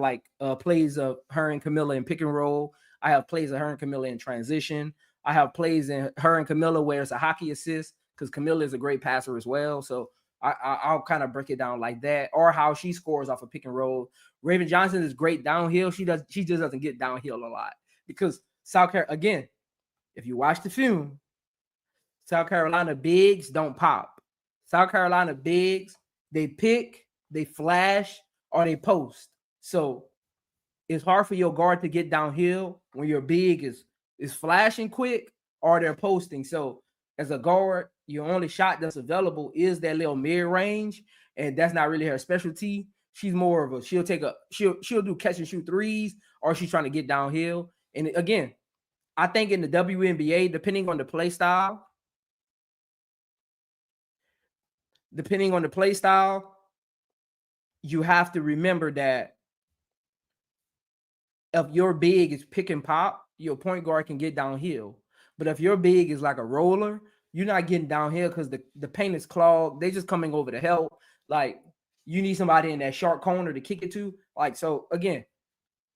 plays of her and Camilla in pick and roll. I have plays of her and Camilla in transition. I have plays in her and Camilla where it's a hockey assist, because Camilla is a great passer as well. So I'll kind of break it down like that, or how she scores off a pick and roll. Raven Johnson is great downhill. She just doesn't get downhill a lot because South Carolina, again, if you watch the film, South Carolina bigs don't pop. South Carolina bigs, they pick, they flash, or they post. So it's hard for your guard to get downhill when your big is flashing quick or they're posting. So as a guard, your only shot that's available is that little mid range, and that's not really her specialty. She's more of a she'll do catch and shoot threes, or she's trying to get downhill. And again, I think in the WNBA, depending on the play style, you have to remember that if your big is pick and pop, your point guard can get downhill. But if your big is like a roller, you're not getting downhill because the paint is clogged. They're just coming over to help. Like, you need somebody in that short corner to kick it to. Like, so again,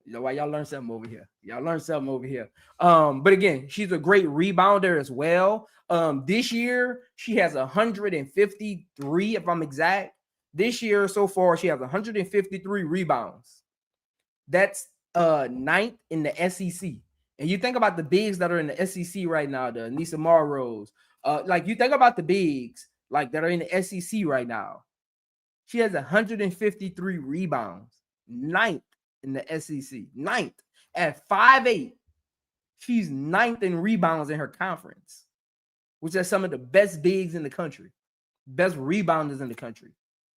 you know why y'all learn something over here. But again, she's a great rebounder as well. This year, she has 153, if I'm exact. This year so far, she has 153 rebounds. That's ninth in the SEC. And you think about the bigs that are in the SEC right now, the Nisa Morrows. Like, you think about the bigs like that are in the SEC right now. She has 153 rebounds, ninth in the SEC, ninth at 5'8". She's ninth in rebounds in her conference, which are some of the best bigs in the country, best rebounders in the country.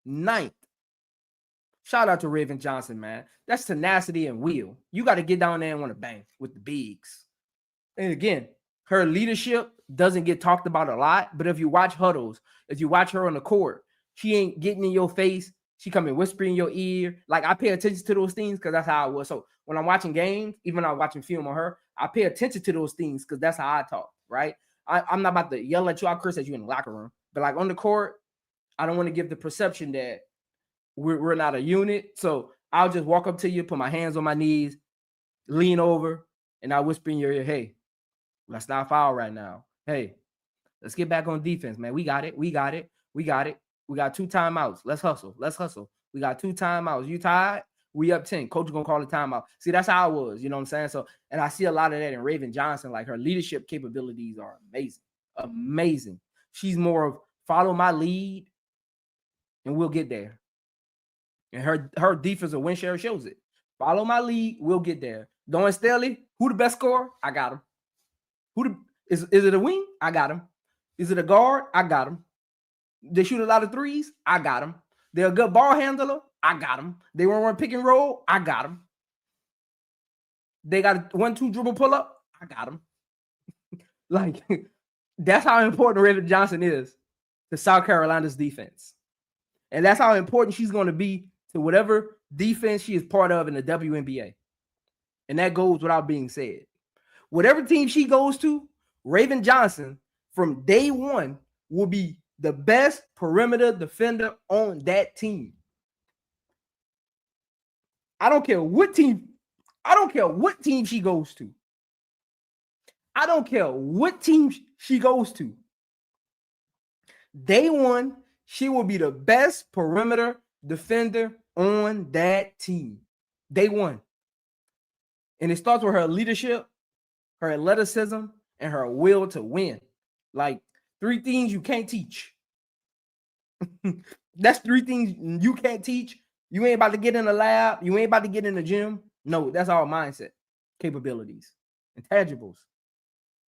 Ninth. Shout out to Raven Johnson, man. That's tenacity and will. You got to get down there and want to bang with the bigs. And again, her leadership doesn't get talked about a lot, but if you watch huddles, if you watch her on the court, she ain't getting in your face. She coming whispering in your ear. Like, I pay attention to those things because that's how I was. So when I'm watching games, even when I'm watching film on her, I pay attention to those things because that's how I talk, right? I'm not about to yell at you. I'll curse at you in the locker room. But like on the court, I don't want to give the perception that we're not a unit. So I'll just walk up to you, put my hands on my knees, lean over, and I'll whisper in your ear, hey, let's not foul right now. Hey, let's get back on defense, man. We got it. We got 2 timeouts. Let's hustle. We got 2 timeouts. You tired? We up 10. Coach is going to call a timeout. See, that's how I was. You know what I'm saying? So, and I see a lot of that in Raven Johnson. Like, her leadership capabilities are amazing. Amazing. She's more of follow my lead and we'll get there. And her defensive win share shows it. Follow my lead, we'll get there. Dawn Staley, who the best scorer? I got him. Is it a wing? I got him. Is it a guard? I got him. They shoot a lot of threes? I got him. They're a good ball handler? I got him. They want to run pick and roll? I got him. They got a 1-2 dribble pull up? I got him. Like, that's how important Raven Johnson is to South Carolina's defense. And that's how important she's going to be to whatever defense she is part of in the WNBA. And that goes without being said. Whatever team she goes to, Raven Johnson, from day one, will be the best perimeter defender on that team. I don't care what team she goes to. I don't care what team she goes to. Day one, she will be the best perimeter defender on that team. Day one. And it starts with her leadership, her athleticism, and her will to win. Like, 3 things you can't teach. That's 3 things you can't teach. You ain't about to get in the lab. You ain't about to get in the gym. No, that's all mindset, capabilities, intangibles.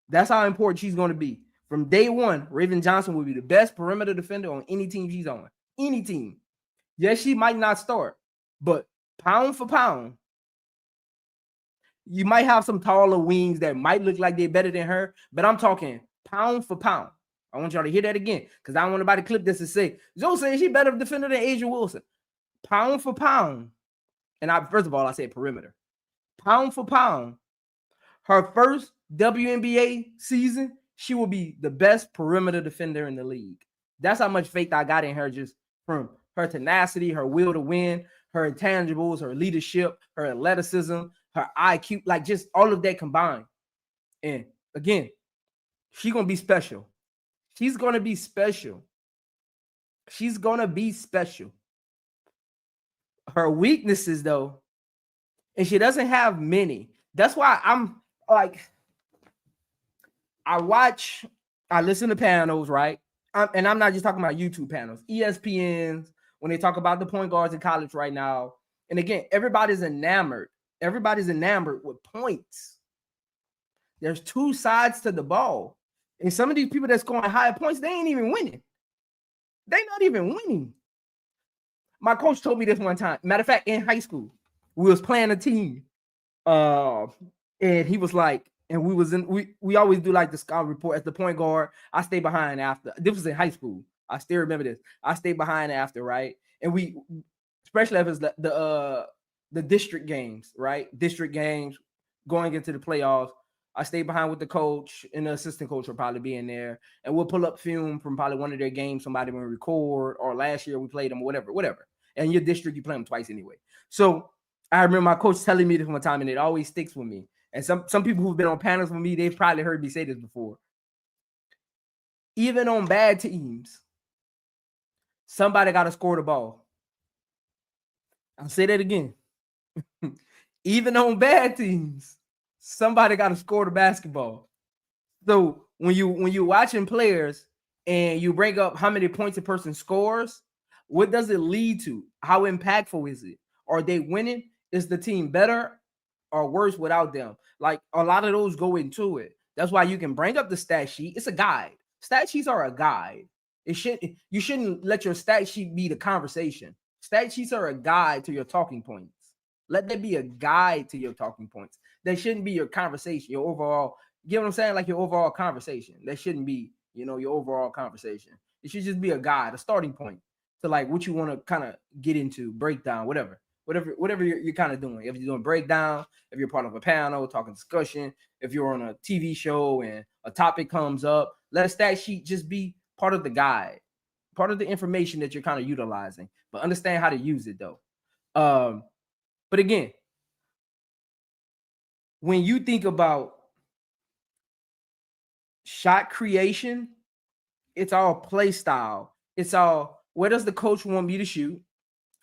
That's how important she's going to be. From day one, Raven Johnson will be the best perimeter defender on any team she's on. Any team. Yes, she might not start, but pound for pound, you might have some taller wings that might look like they're better than her, but I'm talking pound for pound. I want y'all to hear that again because I don't want anybody to clip this and say, Joe says she's better defender than Asia Wilson. Pound for pound. And first of all, I said perimeter. Pound for pound. Her first WNBA season, she will be the best perimeter defender in the league. That's how much faith I got in her, just from her tenacity, her will to win, her intangibles, her leadership, her athleticism, her IQ, like just all of that combined. And again, she's going to be special. She's going to be special. She's gonna be special. Her weaknesses, though, and she doesn't have many. That's why I'm like, I listen to panels, right? And I'm not just talking about YouTube panels, ESPN's, when they talk about the point guards in college right now. And again, everybody's enamored. Everybody's enamored with points. There's two sides to the ball. And some of these people that's scoring high points, they ain't even winning. They're not even winning. My coach told me this one time. Matter of fact, in high school, we was playing a team. And he was like, and we always do like the scout report as the point guard. I stay behind after. This was in high school. I still remember this. I stay behind after, right? And we, especially if it's the district games, right? District games going into the playoffs. I stay behind with the coach, and the assistant coach will probably be in there, and we'll pull up film from probably one of their games. Somebody will record, or last year we played them, or whatever. And your district, you play them twice anyway. So I remember my coach telling me this one time, and it always sticks with me. And some people who've been on panels with me, they've probably heard me say this before. Even on bad teams, somebody got to score the ball. I'll say that again. Even on bad teams, somebody got to score the basketball. So when you're watching players and you bring up how many points a person scores, what does it lead to? How impactful is it? Are they winning? Is the team better or worse without them? Like, a lot of those go into it. That's why you can bring up the stat sheet. It's a guide. Stat sheets are a guide. You shouldn't let your stat sheet be the conversation. Stat sheets are a guide to your talking points. Let that be a guide to your talking points. They shouldn't be your conversation, your overall, you know what I'm saying? Like your overall conversation. That shouldn't be, your overall conversation. It should just be a guide, a starting point to like what you want to kind of get into, breakdown, whatever you're kind of doing. If you're doing breakdown, if you're part of a panel, talking discussion, if you're on a TV show and a topic comes up, let a stat sheet just be part of the guide, part of the information that you're kind of utilizing, but understand how to use it though. But again, when you think about shot creation, it's all play style. It's all, where does the coach want me to shoot?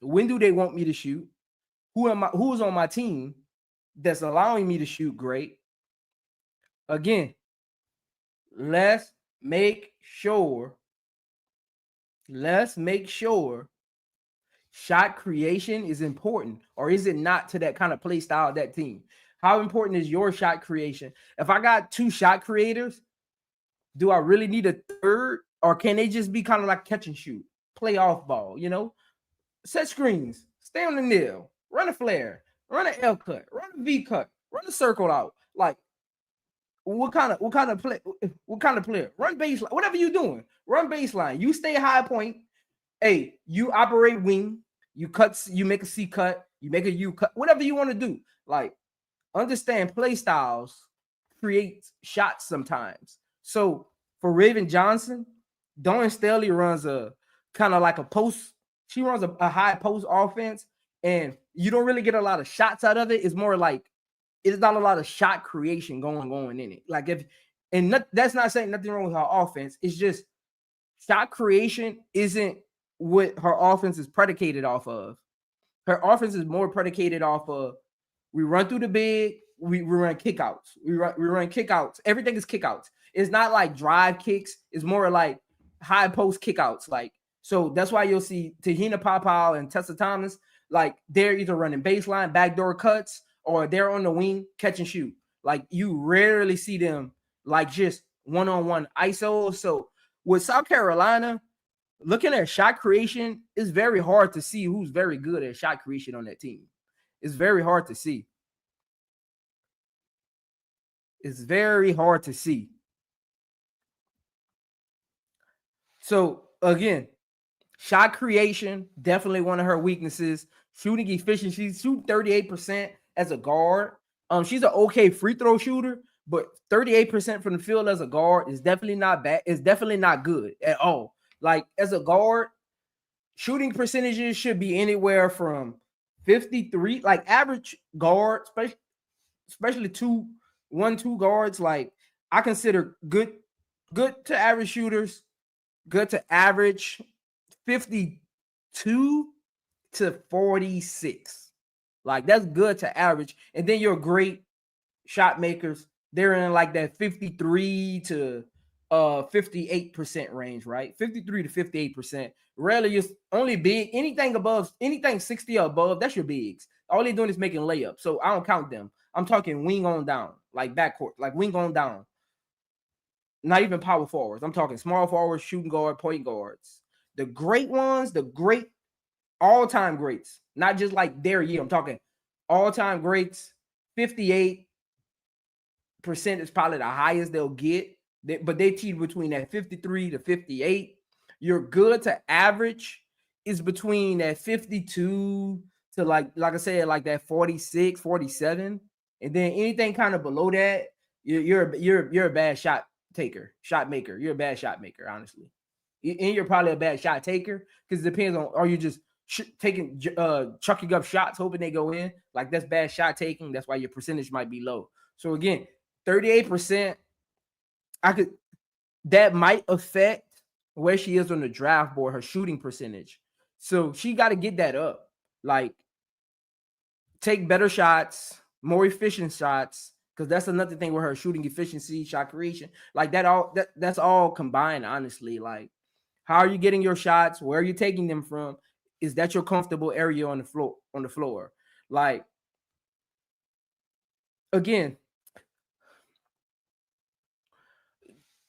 When do they want me to shoot? Who's on my team that's allowing me to shoot great? Again, let's make sure shot creation is important, or is it not, to that kind of play style of that team? How important is your shot creation? If I got two shot creators, do I really need a third, or can they just be kind of like catch and shoot, play off ball, set screens, stay on the nail, run a flare, run an L cut, run a V cut, run a circle out? Like, what kind of player? Run baseline, whatever you're doing, run baseline. You stay high point. Hey, you operate wing, you make a C cut, you make a U cut, whatever you want to do. Like, understand play styles create shots sometimes. So for Raven Johnson, Dawn Staley runs a kind of like a post. She runs a high post offense, and you don't really get a lot of shots out of it. It's more like, it's not a lot of shot creation going in it. Like, that's not saying nothing wrong with her offense. It's just shot creation isn't what her offense is predicated off of. Her offense is more predicated off of, we run through the big, we run kickouts. We run kickouts. Everything is kickouts. It's not like drive kicks. It's more like high post kickouts. Like, so that's why you'll see Tahina Papal and Tessa Thomas, like, they're either running baseline, backdoor cuts, or they're on the wing, catch and shoot. Like, you rarely see them like just one-on-one ISO. So with South Carolina, looking at shot creation, it's very hard to see who's very good at shot creation on that team. It's very hard to see. It's very hard to see. So again, shot creation, definitely one of her weaknesses. Shooting efficiency, shoot 38% as a guard. She's an okay free throw shooter, but 38% from the field as a guard is definitely not bad. It's definitely not good at all. Like, as a guard, shooting percentages should be anywhere from 53, like average guard, especially 1-2 guards. Like, I consider good to average shooters, good to average 52 to 46. Like that's good to average. And then your great shot makers, they're in like that 53 to 58% range, right? 53 to 58%. Rarely is only big. Anything 60 or above, that's your bigs. All they're doing is making layups. So I don't count them. I'm talking wing on down, like backcourt, like wing on down. Not even power forwards. I'm talking small forwards, shooting guard, point guards. The great ones, the great all-time greats, not just like their year. I'm talking all-time greats, 58% is probably the highest they'll get. But they teeter between that 53 to 58. You're good to average is between that 52 to like I said, like that 46, 47. And then anything kind of below that, you're a bad shot maker. You're a bad shot maker, honestly. And you're probably a bad shot taker because it depends on, are you just chucking up shots hoping they go in? Like that's bad shot taking. That's why your percentage might be low. So again, 38%, that might affect where she is on the draft board, her shooting percentage. So she got to get that up. Like take better shots, more efficient shots, because that's another thing with her shooting efficiency, shot creation, like that's all combined, honestly. Like, how are you getting your shots? Where are you taking them from? Is that your comfortable area on the floor? Like, again,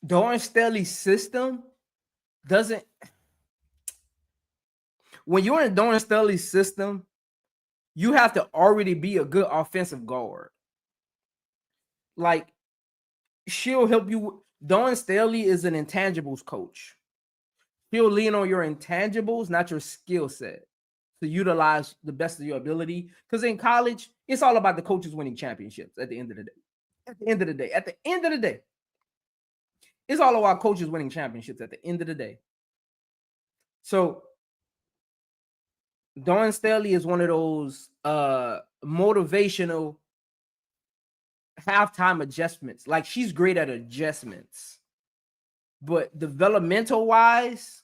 Dawn Staley's system doesn't. When you're in Dawn Staley's system, you have to already be a good offensive guard. Like, she'll help you. Dawn Staley is an intangibles coach. She'll lean on your intangibles, not your skill set, to utilize the best of your ability. Because in college, it's all about the coaches winning championships at the end of the day. At the end of the day, it's all about coaches winning championships at the end of the day. So Dawn Staley is one of those motivational halftime adjustments. Like, she's great at adjustments. But developmental wise,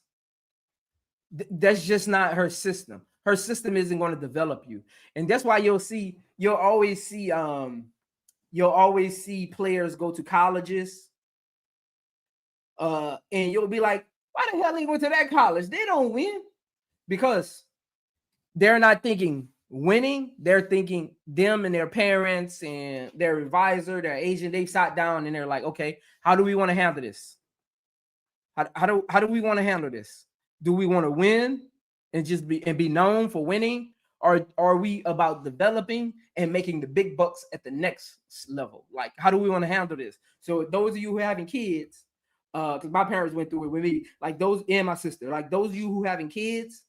that's just not her system. Her system isn't going to develop you. And that's why you'll always see players go to colleges. And you'll be like, why the hell they went to that college? They don't win. Because they're not thinking winning. They're thinking them and their parents and their advisor, their agent, they sat down and they're like, okay, how do we want to handle this? How do we want to handle this? Do we want to win and just be known for winning? Or are we about developing and making the big bucks at the next level? Like, how do we want to handle this? So those of you who are having kids, because my parents went through it with me, like those and my sister, like those of you who are having kids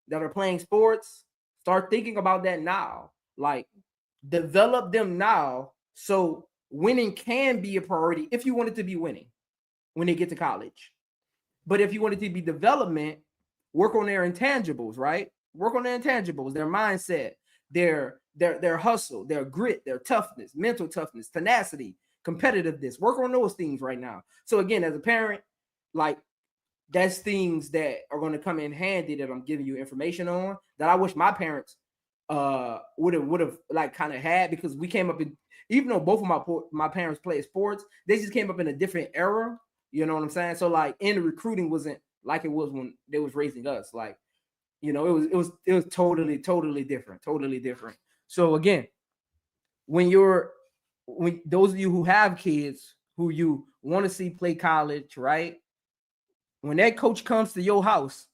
that are playing sports, start thinking about that now. Like, develop them now so winning can be a priority if you want it to be winning when they get to college. But if you want it to be development, work on their intangibles, right? Work on their intangibles, their mindset, their hustle, their grit, their toughness, mental toughness, tenacity, competitiveness. Work on those things right now. So again, as a parent, like, that's things that are going to come in handy that I'm giving you information on that I wish my parents would have like kind of had, because we came up in, even though both of my parents played sports, they just came up in a different era. You know what I'm saying? So like, in the recruiting wasn't like it was when they was raising us. Like, you know, it was totally different. So again, when those of you who have kids who you want to see play college, right? When that coach comes to your house,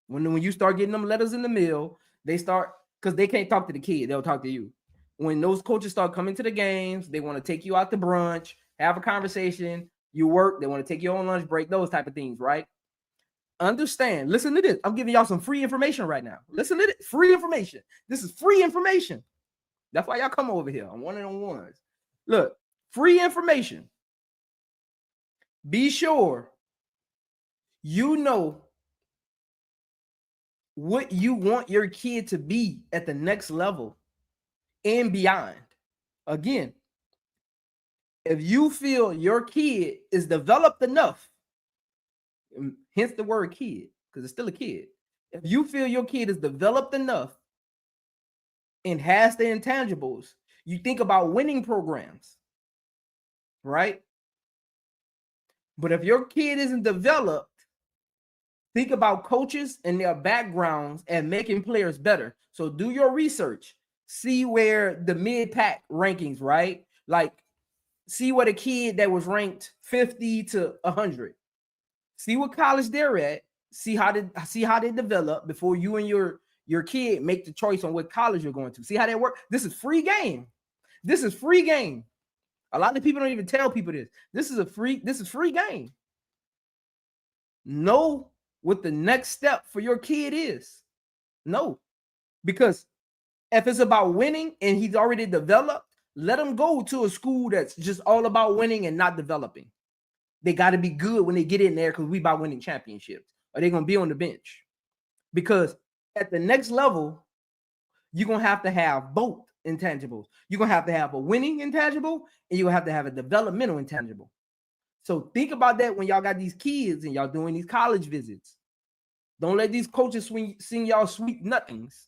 when you start getting them letters in the mail, they start, because they can't talk to the kid, they'll talk to you. When those coaches start coming to the games, they want to take you out to brunch, have a conversation. You work, they want to take you on lunch break, those type of things, right? Understand, listen to this. I'm giving y'all some free information right now. Listen to this, free information. This is free information. That's why y'all come over here on one-on-ones. Look, free information. Be sure you know what you want your kid to be at the next level and beyond. Again, if you feel your kid is developed enough, hence the word kid, because it's still a kid, If you feel your kid is developed enough and has the intangibles, you think about winning programs, right? But if your kid isn't developed, think about coaches and their backgrounds and making players better. So do your research. See where the mid-pack rankings, right? Like, see what a kid that was ranked 50 to 100. See what college they're at. See how they develop before you and your kid make the choice on what college you're going to. See how that works. This is free game. This is free game. A lot of people don't even tell people this. This is free game. Know what the next step for your kid is. No, because if it's about winning and he's already developed, let him go to a school that's just all about winning and not developing. They got to be good when they get in there because we about winning championships, or they're going to be on the bench. Because at the next level, you're going to have both intangibles. You're going to have a winning intangible, and you're going to have a developmental intangible. So think about that when y'all got these kids and y'all doing these college visits. Don't let these coaches sing y'all sweet nothings.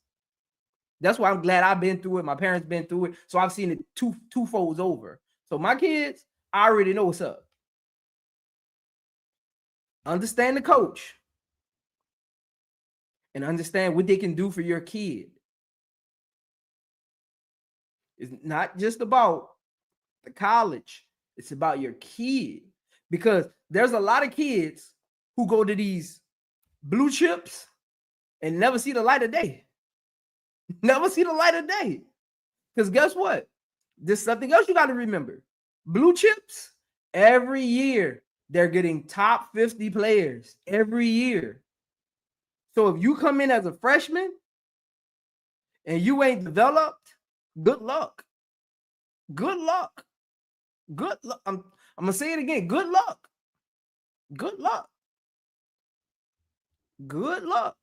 That's why I'm glad I've been through it. My parents been through it. So I've seen it two folds over. So my kids, I already know what's up. Understand the coach and understand what they can do for your kid. It's not just about the college. It's about your kid. Because there's a lot of kids who go to these blue chips and never see the light of day. Never see the light of day. Because guess what? There's something else you got to remember. Blue chips, every year, they're getting top 50 players every year. So if you come in as a freshman and you ain't developed, good luck. Good luck. Good luck. I'm going to say it again. Good luck. Good luck. Good luck.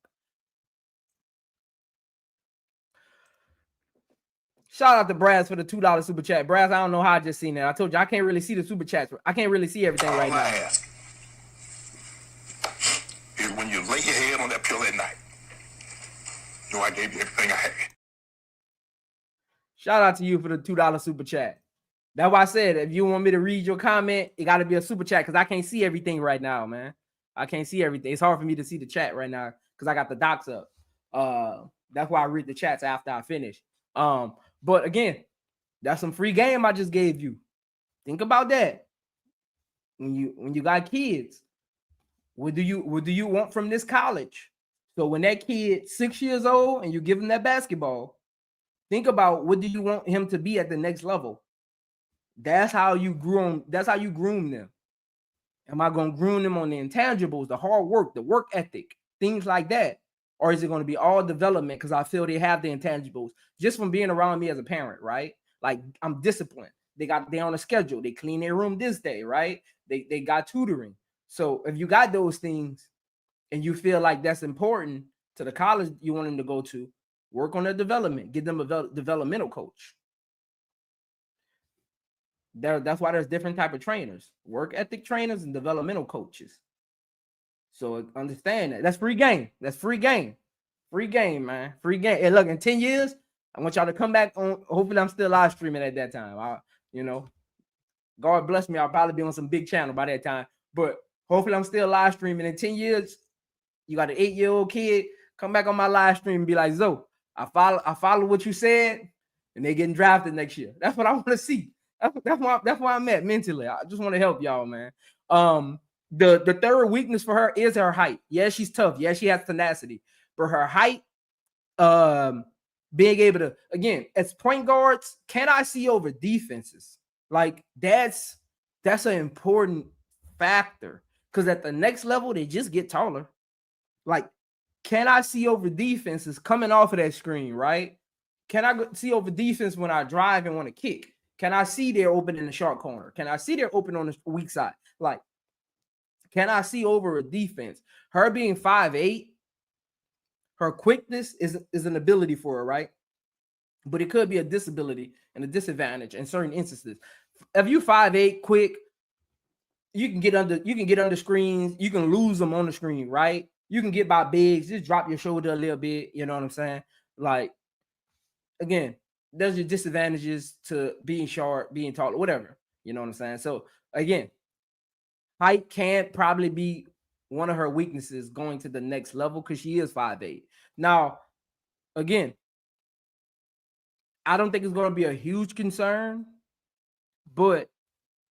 Shout out to Braz for the $2 super chat. Braz, I don't know how I just seen that. I told you I can't really see the super chats. I can't really see everything right now. All I ask is when you lay your head on that pillow at night, know I gave you everything I had. Shout out to you for the $2 super chat. That's why I said, if you want me to read your comment, it got to be a super chat because I can't see everything right now, man. I can't see everything. It's hard for me to see the chat right now because I got the docs up. That's why I read the chats after I finish. But again, that's some free game I just gave you. Think about that. When you got kids, what do you want from this college? So when that kid 6 years old and you give him that basketball, think about what do you want him to be at the next level. That's how you groom. That's how you groom them. Am I going to groom them on the intangibles, the hard work, the work ethic, things like that? Or is it going to be all development because I feel they have the intangibles just from being around me as a parent, right? Like I'm disciplined. They on a schedule. They clean their room this day, right? They got tutoring. So if you got those things and you feel like that's important to the college you want them to go to, work on their development. Give them a developmental coach. That's why there's different type of trainers, work ethic trainers and developmental coaches. So understand that. That's free game. That's free game. Free game, man. Free game. And look, in 10 years, I want y'all to come back on. Hopefully, I'm still live streaming at that time. God bless me. I'll probably be on some big channel by that time. But hopefully, I'm still live streaming. In 10 years, you got an 8-year-old kid, come back on my live stream and be like, Zoe, I follow what you said, and they getting drafted next year. That's what I want to see. That's why I'm at mentally. I just want to help y'all, man. The third weakness for her is her height. Yeah, she's tough. Yeah, she has tenacity. But her height, being able to, again, as point guards, can I see over defenses? Like that's an important factor because at the next level, they just get taller. Like, can I see over defenses coming off of that screen, right? Can I see over defense when I drive and want to kick? Can I see they're open in the short corner? Can I see they're open on the weak side? Like, can I see over a defense? Her being 5'8", her quickness is an ability for her, right? But it could be a disability and a disadvantage in certain instances. If you 5'8", quick, you can get under screens. You can lose them on the screen, right? You can get by bigs, just drop your shoulder a little bit. You know what I'm saying? Like, again, there's your disadvantages to being short, being tall, whatever. You know what I'm saying? So again, height can probably be one of her weaknesses going to the next level because she is 5'8". Now, again, I don't think it's going to be a huge concern, but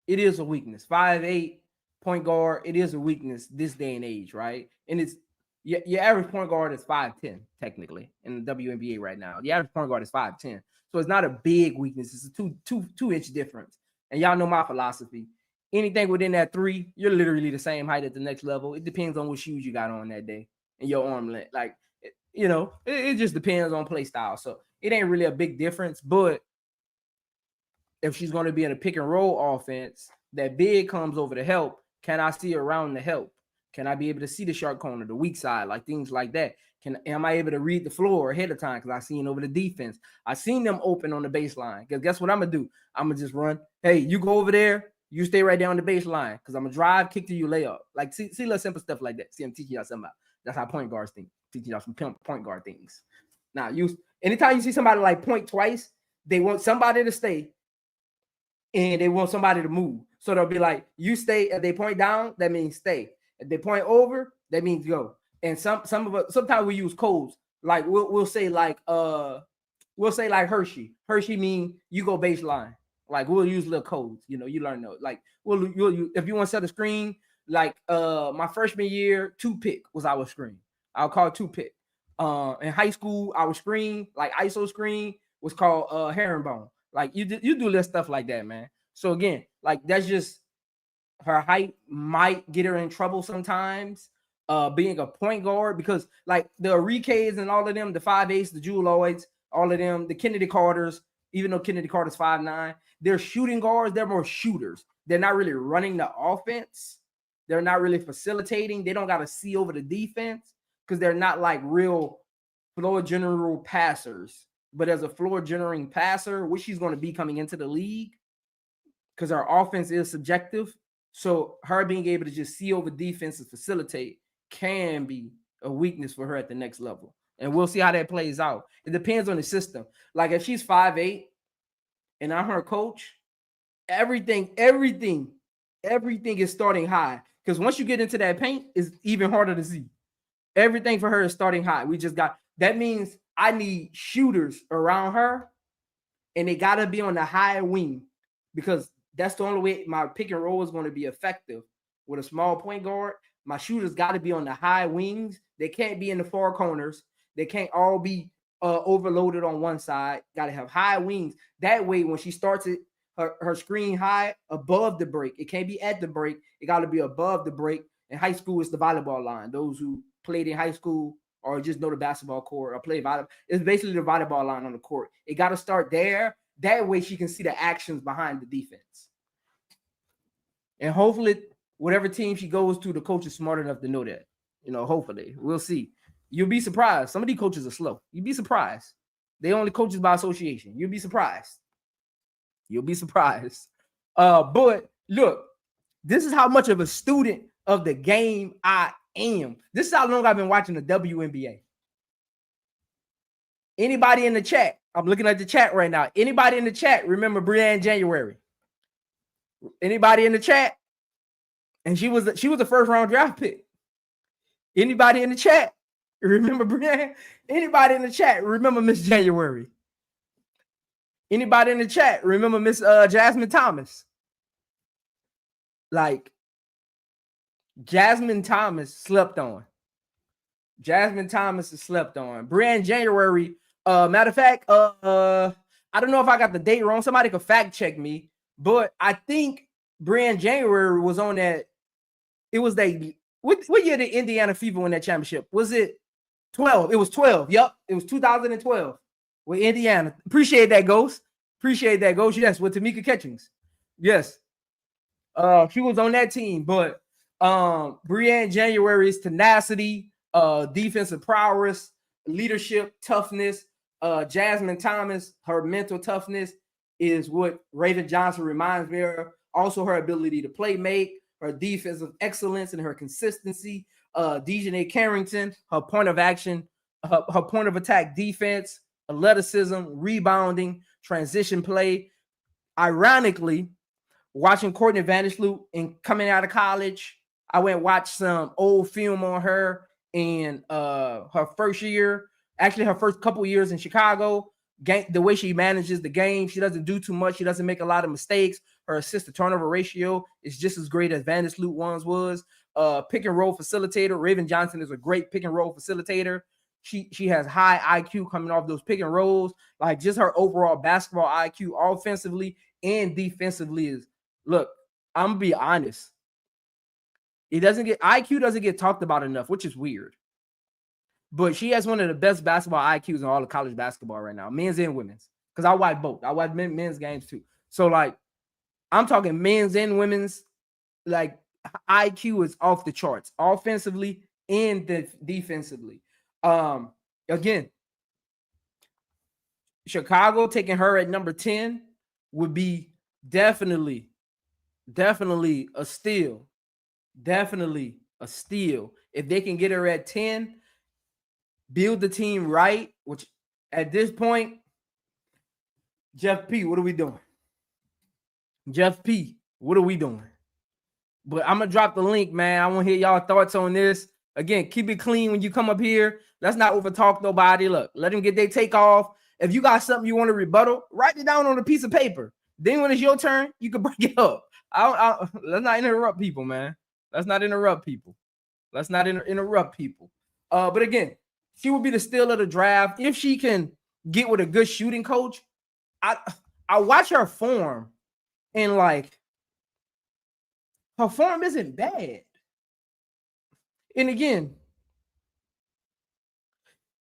it is a weakness. 5'8" point guard, it is a weakness this day and age, right? And it's your average point guard is 5'10", technically, in the WNBA right now. The average point guard is 5'10". So it's not a big weakness. It's a two-inch difference. And y'all know my philosophy. Anything within that 3, you're literally the same height at the next level. It depends on what shoes you got on that day and your arm length. Like, you know, it just depends on play style. So it ain't really a big difference. But if she's going to be in a pick and roll offense, that big comes over to help. Can I see around the help? Can I be able to see the sharp corner, the weak side, like things like that? Am I able to read the floor ahead of time? Because I seen over the defense. I seen them open on the baseline. Because guess what I'm going to do? I'm going to just run. Hey, you go over there. You stay right down the baseline. Because I'm going to drive, kick to you, layup. Like, see little simple stuff like that. See, I'm teaching y'all something about. That's how point guards think. Teaching y'all some point guard things. Now, anytime you see somebody like point twice, they want somebody to stay. And they want somebody to move. So they'll be like, you stay. If they point down, that means stay. If they point over, that means go. And some of us, sometimes we use codes. Like we'll say like Hershey. Hershey mean you go baseline. Like we'll use little codes. You know, you learn those. Like if you want to set a screen, like my freshman year, 2-pick was our screen. I'll call it 2-pick. In high school, our screen, like ISO screen, was called herringbone. Like you do little stuff like that, man. So again, like that's just her height might get her in trouble sometimes. Being a point guard, because like the Enriquez and all of them, the 5'8", the Jewel Lloyds, all of them, the Kennedy Carters, even though Kennedy Carter's 5'9", they're shooting guards. They're more shooters. They're not really running the offense. They're not really facilitating. They don't got to see over the defense because they're not like real floor general passers. But as a floor generating passer, which she's going to be coming into the league, because our offense is subjective. So her being able to just see over defense and facilitate can be a weakness for her at the next level. And we'll see how that plays out. It depends on the system. Like if she's 5'8" and I'm her coach, everything is starting high. Because once you get into that paint, it's even harder to see. Everything for her is starting high. That means I need shooters around her, and they got to be on the high wing, because that's the only way my pick and roll is going to be effective. With a small point guard, my shooters got to be on the high wings. They can't be in the far corners. They can't all be overloaded on one side. Got to have high wings. That way, when she starts it, her screen high above the break. It can't be at the break. It got to be above the break. In high school, it's the volleyball line. Those who played in high school or just know the basketball court or play volleyball, it's basically the volleyball line on the court. It got to start there. That way she can see the actions behind the defense. And hopefully, whatever team she goes to, the coach is smart enough to know that. You know, hopefully. We'll see. You'll be surprised. Some of these coaches are slow. You'll be surprised. They only coaches by association. You'll be surprised. You'll be surprised. But look, this is how much of a student of the game I am. This is how long I've been watching the WNBA. Anybody in the chat? I'm looking at the chat right now. Anybody in the chat remember Brianne January? Anybody in the chat? And she was a first round draft pick. Anybody in the chat remember Brianne? Anybody in the chat remember Miss January? Anybody in the chat remember Miss Jasmine Thomas? Like, Jasmine Thomas slept on. Jasmine Thomas is slept on. Brianne January. Matter of fact, I don't know if I got the date wrong. Somebody could fact check me, but I think Brianne January was on that. It was what year did Indiana Fever win that championship? Was it 12? It was 12. Yep, it was 2012 with Indiana. Appreciate that, Ghost. Appreciate that, Ghost. Yes, with Tamika Catchings. Yes, she was on that team. But Brianne January's tenacity, defensive prowess, leadership, toughness. Jasmine Thomas, her mental toughness is what Raven Johnson reminds me of. Also, her ability to play make, her defensive excellence and her consistency. Dejanay Carrington, her point of action, her point of attack defense, athleticism, rebounding, transition play. Ironically, watching Courtney Vandersloot and coming out of college, I went and watched some old film on her in her first year, actually her first couple years in Chicago. The way she manages the game, she doesn't do too much. She doesn't make a lot of mistakes. Her assist to turnover ratio is just as great as Vandersloot once was. Pick and roll facilitator. Raven Johnson is a great pick and roll facilitator. She has high IQ coming off those pick and rolls. Like just her overall basketball IQ offensively and defensively is, look, I'm gonna be honest. IQ doesn't get talked about enough, which is weird. But she has one of the best basketball IQs in all of college basketball right now, men's and women's. Because I watch both. I watch men's games too. So like, I'm talking men's and women's. Like IQ is off the charts, offensively and defensively. Again, Chicago taking her at number 10 would be definitely a steal. Definitely a steal. If they can get her at 10, build the team right, which at this point, Jeff P., what are we doing? Jeff P., what are we doing? But I'm going to drop the link, man. I want to hear y'all thoughts on this. Again, keep it clean when you come up here. Let's not overtalk nobody. Look, let them get their take off. If you got something you want to rebuttal, write it down on a piece of paper. Then when it's your turn, you can bring it up. Let's not interrupt people, man. Let's not interrupt people. Let's not interrupt people. But again, she will be the steal of the draft. If she can get with a good shooting coach, I watch her form and like her form isn't bad. And again,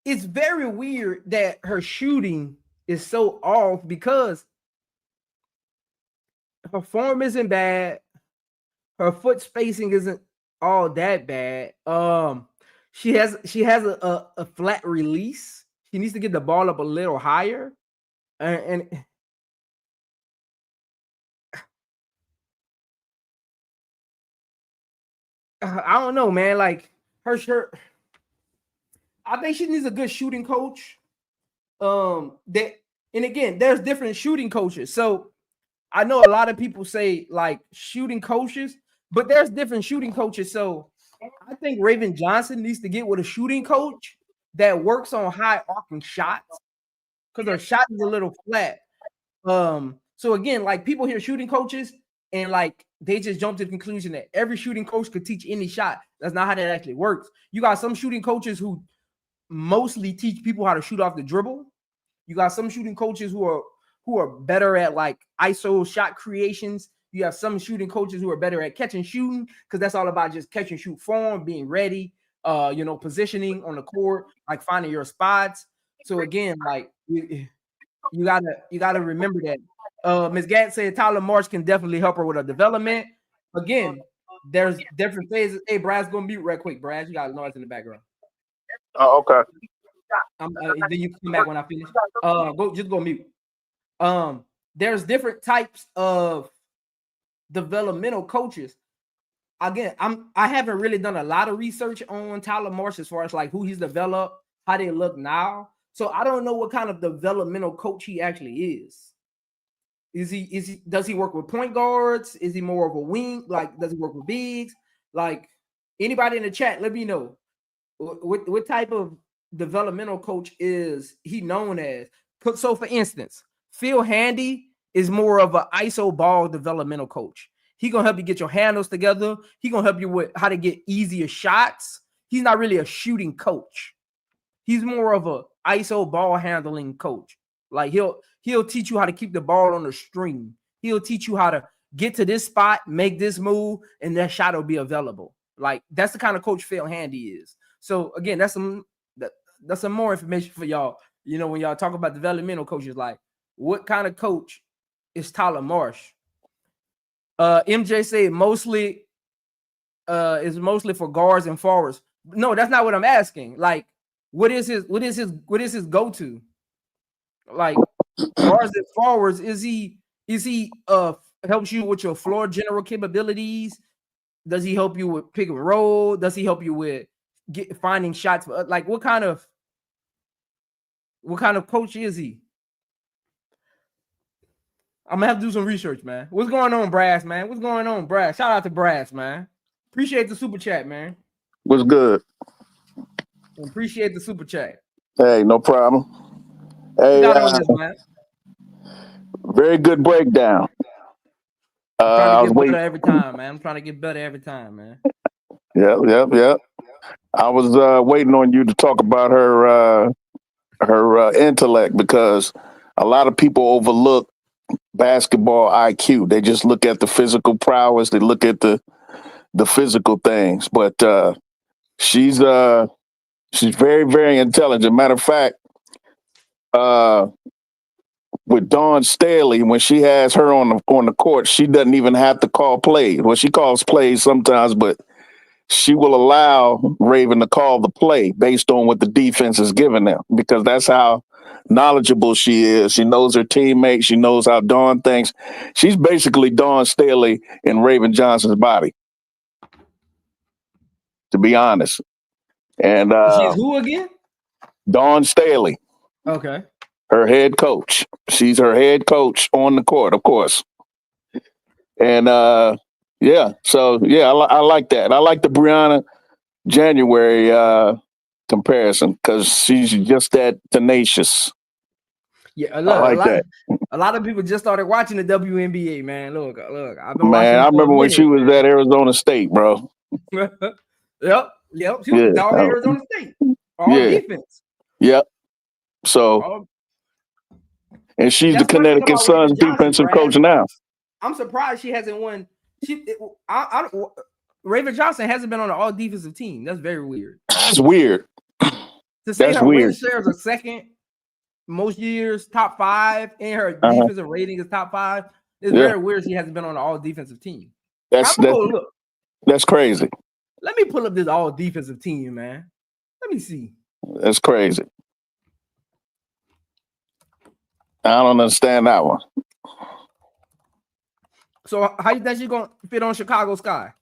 it's very weird that her shooting is so off because her form isn't bad. Her foot spacing isn't all that bad. She has a flat release. She needs to get the ball up a little higher. And I don't know, man. Like her shirt, I think she needs a good shooting coach. And again, there's different shooting coaches. So I know a lot of people say like shooting coaches, but there's different shooting coaches. So I think Raven Johnson needs to get with a shooting coach that works on high arcing shots because her shot is a little flat. So again, like people hear shooting coaches and like they just jump to the conclusion that every shooting coach could teach any shot. That's not how that actually works. You got some shooting coaches who mostly teach people how to shoot off the dribble. You got some shooting coaches who are better at like ISO shot creations. You have some shooting coaches who are better at catch and shooting because that's all about just catch and shoot form, being ready, positioning on the court, like finding your spots. So again, like you gotta remember that. Ms. Gatt said Tyler Marsh can definitely help her with her development. Again, there's different phases. Hey, Brad's gonna mute right quick. Brad, you got noise in the background. Oh, okay. Then you come back when I finish. Go mute. There's different types of developmental coaches. Again, I haven't really done a lot of research on Tyler Marsh as far as like who he's developed, how they look now. So I don't know what kind of developmental coach he actually is. Does he work with point guards? Is he more of a wing? Like, does he work with bigs? Like, anybody in the chat, let me know. What type of developmental coach is he known as? So for instance, Phil Handy is more of an ISO ball developmental coach. He gonna help you get your handles together. He gonna help you with how to get easier shots. He's not really a shooting coach. He's more of a ISO ball handling coach. Like he'll teach you how to keep the ball on the string. He'll teach you how to get to this spot, make this move, and that shot will be available. Like that's the kind of coach Phil Handy is. So again, that's some more information for y'all. You know, when y'all talk about developmental coaches, like what kind of coach is Tyler Marsh? MJ said mostly is mostly for guards and forwards. No, that's not what I'm asking. Like, what is his go-to? Like guards and forwards, is he helps you with your floor general capabilities? Does he help you with pick and roll? Does he help you with finding shots? Like what kind of coach is he? I'm gonna have to do some research, man. What's going on, Brass, man? What's going on, Brass? Shout out to Brass, man. Appreciate the super chat, man. What's good? Appreciate the super chat. Hey, no problem. Hey, Hey, got on this, man. Very good breakdown. I'm trying to I was get waiting. better every time, man. I'm trying to get better every time, man. Yep. I was waiting on you to talk about her intellect, because a lot of people overlook basketball IQ. They just look at the physical prowess. They look at the physical things. But she's very, very intelligent. Matter of fact, with Dawn Staley, when she has her on the court, she doesn't even have to call plays. Well, she calls plays sometimes, but she will allow Raven to call the play based on what the defense is giving them, because that's how knowledgeable she is. She knows her teammates. She knows how Dawn thinks. She's basically Dawn Staley in Raven Johnson's body, to be honest. And She's who again? Dawn Staley, Okay. her head coach. She's her head coach on the court, of course. And yeah, so yeah, I like that. I like the Brianna January comparison, because she's just that tenacious. Yeah, I like that. A lot of people just started watching the WNBA, man. Look, I've been Man, watching I it for a remember when minute, she was man. at Arizona State, bro. Yep. She was Yeah. dog at Arizona State. All Yeah. defense. Yep. So, and she's the That's one thing Connecticut about Raven Suns Johnson, defensive Brad. coach now. I'm surprised she hasn't won. Raven Johnson hasn't been on an all defensive team. That's very weird. That's weird. To say That's her win weird. shares are second most years, top 5, and her defensive rating is top 5. It's very weird she hasn't been on an all defensive team. That's crazy. Let me pull up this all defensive team, man. Let me see. That's crazy. I don't understand that one. So how you think she's gonna fit on Chicago Sky?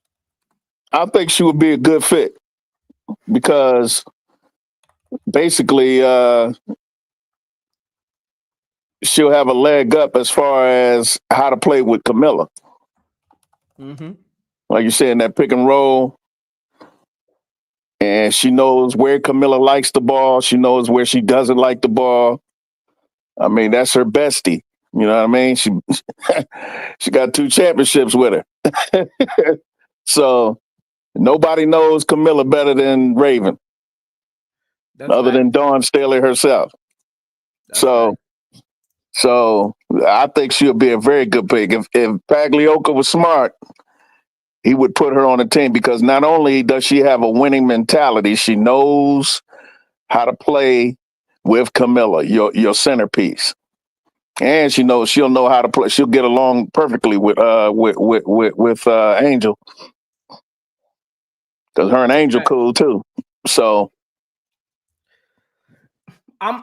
I think she would be a good fit, because basically she'll have a leg up as far as how to play with Camilla. Mm-hmm. Like you said, in that pick and roll. And she knows where Camilla likes the ball. She knows where she doesn't like the ball. I mean, that's her bestie. You know what I mean? She got 2 championships with her. So nobody knows Camilla better than Raven, other than Dawn Staley herself. So I think she'll be a very good pick. If Pagliocca was smart, he would put her on the team, because not only does she have a winning mentality, she knows how to play with Camilla, your centerpiece. And she'll know how to play. She'll get along perfectly with Angel, because her and Angel cool too. So I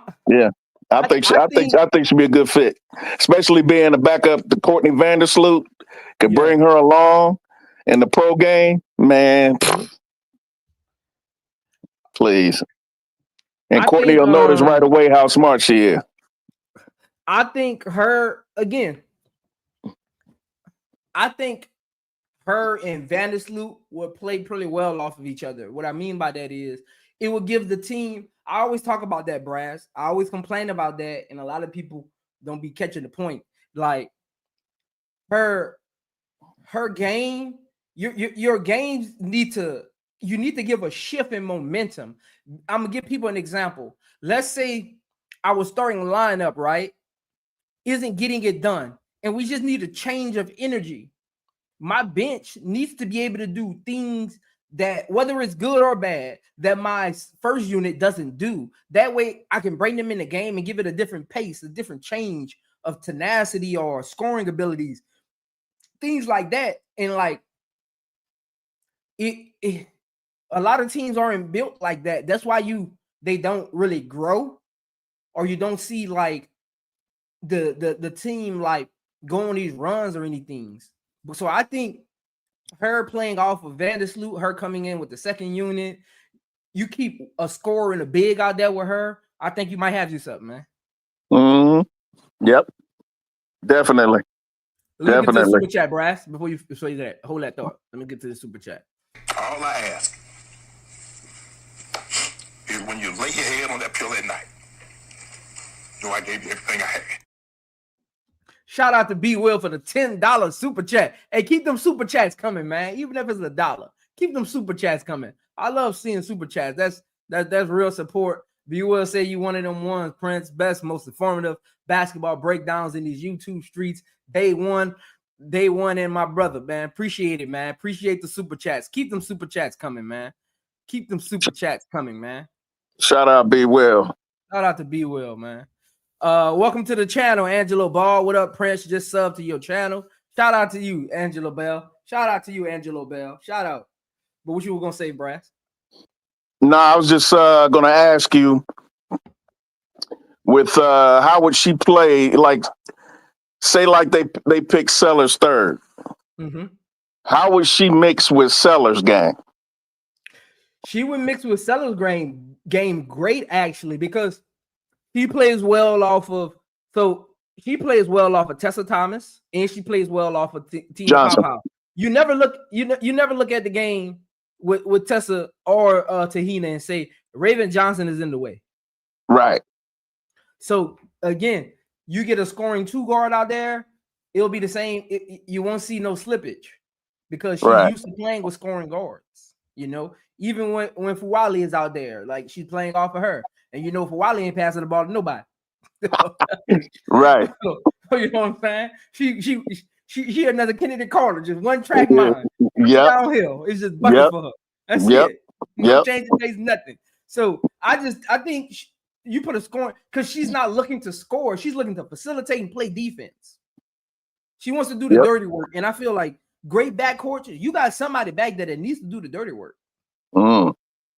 think she'll be a good fit, especially being a backup to Courtney Vandersloot. Could bring her along in the pro game, man. Please. And Courtney will notice right away how smart she is. I think her and Vandersloot would play pretty well off of each other. What I mean by that is it would give the team. I always talk about that, Brass. I always complain about that, and a lot of people don't be catching the point. Like her game, your games need to give a shift in momentum. I'm gonna give people an example. Let's say our starting lineup, right, isn't getting it done, and we just need a change of energy. My bench needs to be able to do things that, whether it's good or bad, that my first unit doesn't do. That way I can bring them in the game and give it a different pace, a different change of tenacity or scoring abilities, things like that. And like it a lot of teams aren't built like that. That's why they don't really grow, or you don't see like the team like go on these runs or anything. So I think her playing off of Vandersloot, her coming in with the second unit. You keep a scorer and a big out there with her. I think you might have you something, man. Yep. Definitely. Let me get to the super chat, Brass. Before you say that, hold that thought. Let me get to the super chat. All I ask is when you lay your head on that pillow at night, know I gave you everything I had. Shout out to B Will for the $10 super chat. Hey, keep them super chats coming, man. Even if it's $1, keep them super chats coming. I love seeing super chats. That's real support. B Will say you one of them ones, Prince. Best, most informative basketball breakdowns in these YouTube streets. Day one, and my brother, man. Appreciate it, man. Appreciate the super chats. Keep them super chats coming, man. Keep them super chats coming, man. Shout out B Will. Shout out to B Will, man. Welcome to the channel, Angelo Ball. What up, Prince? Just sub to your channel. Shout out to you, Angelo Bell. Shout out to you, Angelo Bell. Shout out. But what you were gonna say, Brass? No, I was just gonna ask you with how would she play? Like, say, like they pick Sellers third. Mm-hmm. How would she mix with Sellers' game? She would mix with Sellers' game great, actually, because he plays well off of. So she plays well off of Tessa Thomas, and she plays well off of Team Johnson. Pow. You never look. You never look at the game with Tessa or Tahina and say Raven Johnson is in the way. Right. So again, you get a scoring 2 guard out there, it'll be the same. You won't see no slippage because she's used to playing with scoring guards. You know, even when Fuwali is out there, like she's playing off of her, and you know Fuwali ain't passing the ball to nobody. Right. So, you know what I'm saying? She another Kennedy Carter, just one track mind. Yeah. Downhill. It's just bucket for her. That's it. No change of pace, nothing. So I think you put a scoring because she's not looking to score. She's looking to facilitate and play defense. She wants to do the dirty work. And I feel like great backcourt, you got somebody back there that needs to do the dirty work.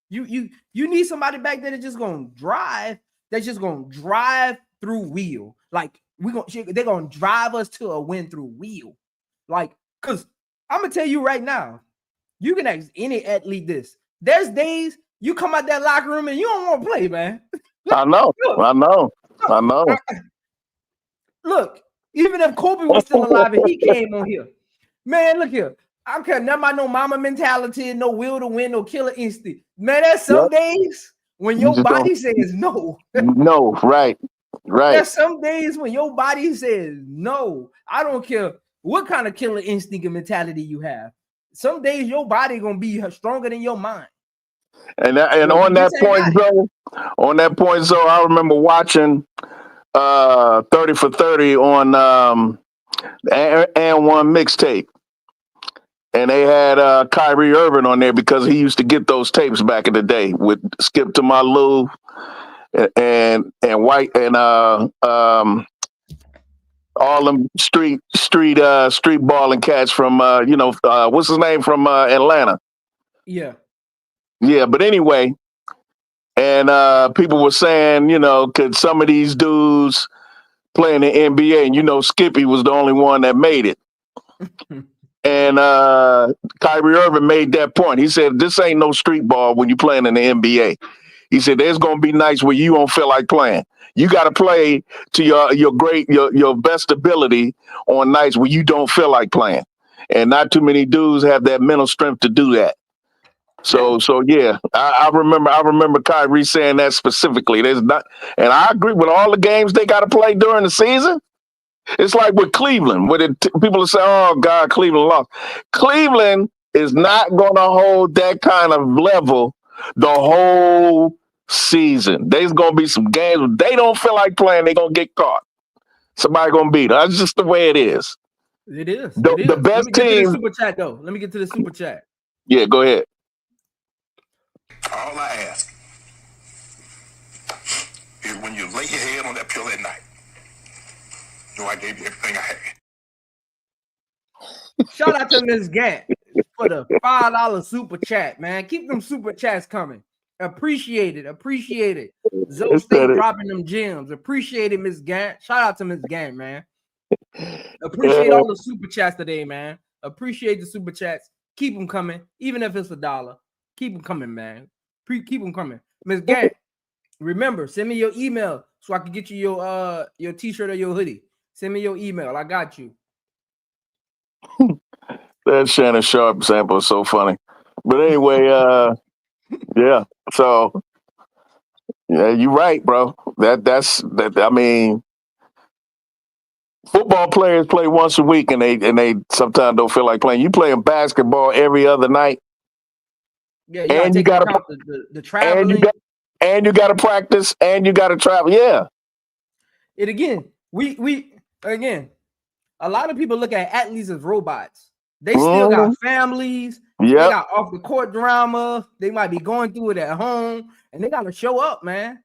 You need somebody back there that's just gonna drive. That's just gonna drive through wheel. Like they're gonna drive us to a win through wheel. Like, cause I'm gonna tell you right now, you can ask any athlete this. There's days you come out that locker room and you don't want to play, man. I know. Look, even if Kobe was still alive and he came on here, man, look here. I don't care nothing about no mama mentality, no will to win, no killer instinct. Man, there's some days when your body says no. No, right. There's some days when your body says no. I don't care what kind of killer instinct and mentality you have. Some days your body gonna be stronger than your mind. And on that point, so I remember watching 30 for 30 on and one mixtape. And they had Kyrie Irving on there because he used to get those tapes back in the day with Skip to My Lou and White and all them street balling cats from what's his name from Atlanta. Yeah, but anyway, and people were saying, could some of these dudes play in the NBA? And Skippy was the only one that made it. And Kyrie Irving made that point. He said, this ain't no street ball when you're playing in the NBA. He said, there's going to be nights where you don't feel like playing. You got to play to your best ability on nights where you don't feel like playing. And not too many dudes have that mental strength to do that. So I remember Kyrie saying that specifically. There's not, and I agree with all the games they got to play during the season. It's like with Cleveland, where people say, "Oh God, Cleveland lost." Cleveland is not going to hold that kind of level the whole season. There's going to be some games where they don't feel like playing. They're going to get caught. Somebody going to beat them. That's just the way it is. It is. The best team. To the super chat though. Let me get to the super chat. Yeah, go ahead. All I ask is when you lay your head on that pillow at night, know I gave you everything I had. Shout out to Ms. Gant for the $5 super chat, man. Keep them super chats coming. Appreciate it. Zoe stay dropping them gems. Appreciate it, Ms. Gant. Shout out to Ms. Gant, man. Appreciate all the super chats today, man. Appreciate the super chats. Keep them coming, even if it's $1. Keep them coming, man. Keep them coming. Miss Gant, remember, send me your email so I can get you your t-shirt or your hoodie. Send me your email. I got you. That Shannon Sharp sample is so funny. But anyway, yeah. So yeah, you're right, bro. That's I mean, football players play once a week and they sometimes don't feel like playing. You playing basketball every other night. Yeah, you gotta take into account the traveling. And you gotta practice and you gotta travel. Yeah. And again, we a lot of people look at athletes as robots. They still got families. They got off the court drama. They might be going through it at home, and they gotta show up, man.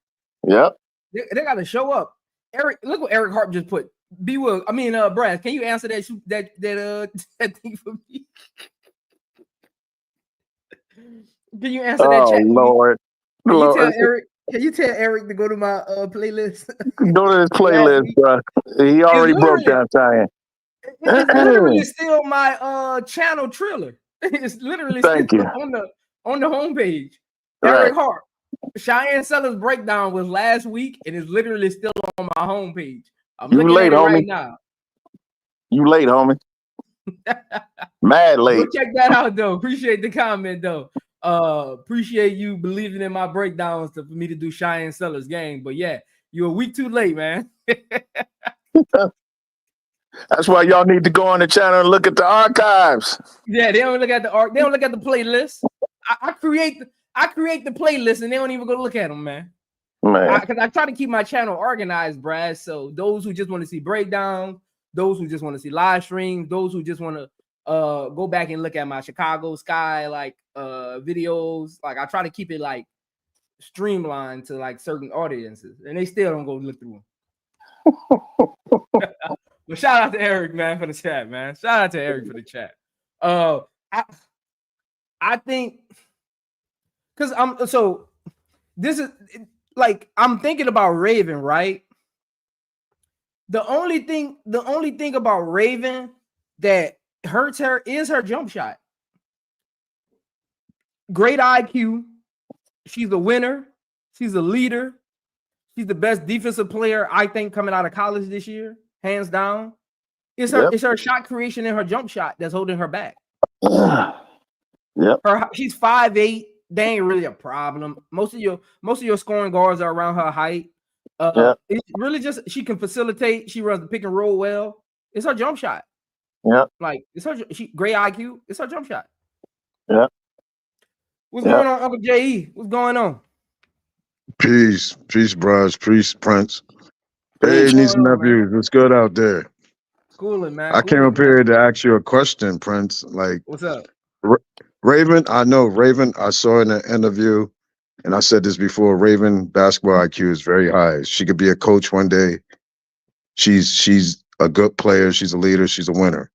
Yep. They gotta show up. Eric, look what Eric Harp just put. Brad, can you answer that thing for me? Can you answer that chat? Lord. Can you tell Eric to go to my playlist? Go to his playlist, bro. He already broke down time. It's literally still my channel trailer. It's literally still on the homepage. Right. Eric Hart. Cheyenne Sellers breakdown was last week, and it's literally still on my homepage. I'm looking at it right now. You late, homie. Mad late. Go check that out, though. Appreciate the comment, though. Appreciate you believing in my breakdowns for me to do Cheyenne Sellers game. But yeah, you're a week too late, man. That's why y'all need to go on the channel and look at the archives. Yeah, they don't look at the They don't look at the playlist. I create the playlist and they don't even go look at them, man. Because I try to keep my channel organized, Brad. So those who just want to see breakdowns, those who just want to see live streams, those who just want to go back and look at my Chicago Sky videos. Like I try to keep it like streamlined to like certain audiences, and they still don't go look through them. But shout out to Eric, man, for the chat, man. Shout out to Eric for the chat. I think because I'm thinking about Raven, right? The only thing about Raven that hurts her is her jump shot. Great IQ. She's a winner. She's a leader. She's the best defensive player, I think, coming out of college this year, hands down. It's her shot creation and her jump shot that's holding her back. Yep. She's 5'8". They ain't really a problem. Most of your scoring guards are around her height. It's really just she can facilitate. She runs the pick and roll well. It's her jump shot. Yeah. Like it's her great IQ. It's her jump shot. Yeah. What's going on, Uncle J.E.? What's going on? Peace, bros. Peace, Prince. Hey, niece and nephews. What's good out there? Cooling, man. I came up here to ask you a question, Prince. Like, what's up? Raven, I saw in an interview, and I said this before, Raven basketball IQ is very high. She could be a coach one day. She's a good player. She's a leader. She's a winner.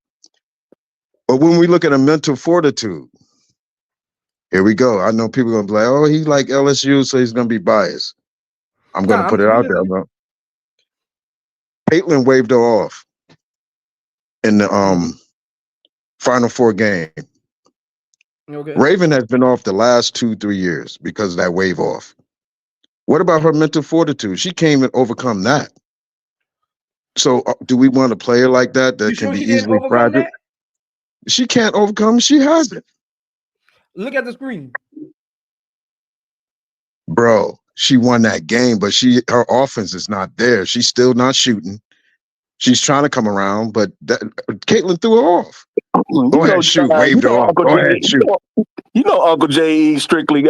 But when we look at a mental fortitude, here we go. I know people are going to be like, oh, he's like LSU, so he's going to be biased. I'm going to put it out there, bro. Caitlin waved her off in the Final Four game. Okay. Raven has been off the last 2-3 years because of that wave off. What about her mental fortitude? She came and overcome that. So do we want a player like that can be easily fragile? She can't overcome. She hasn't. Look at the screen. Bro, she won that game, but her offense is not there. She's still not shooting. She's trying to come around, but Caitlin threw her off. Go ahead, shoot. Waved her off. Go ahead, shoot. You know Uncle J.E. strictly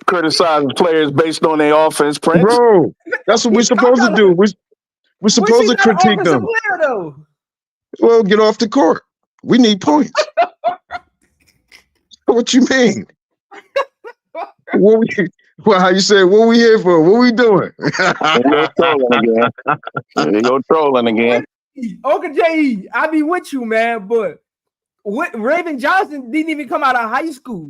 criticizing players based on their offense, Prince. Bro, that's what we're supposed to do. We're supposed to critique them. Player, though. Well, get off the court. We need points. What you mean? How you say? What we here for? What we doing? They go trolling again. Uncle J.E., I be with you, man, but Raven Johnson didn't even come out of high school.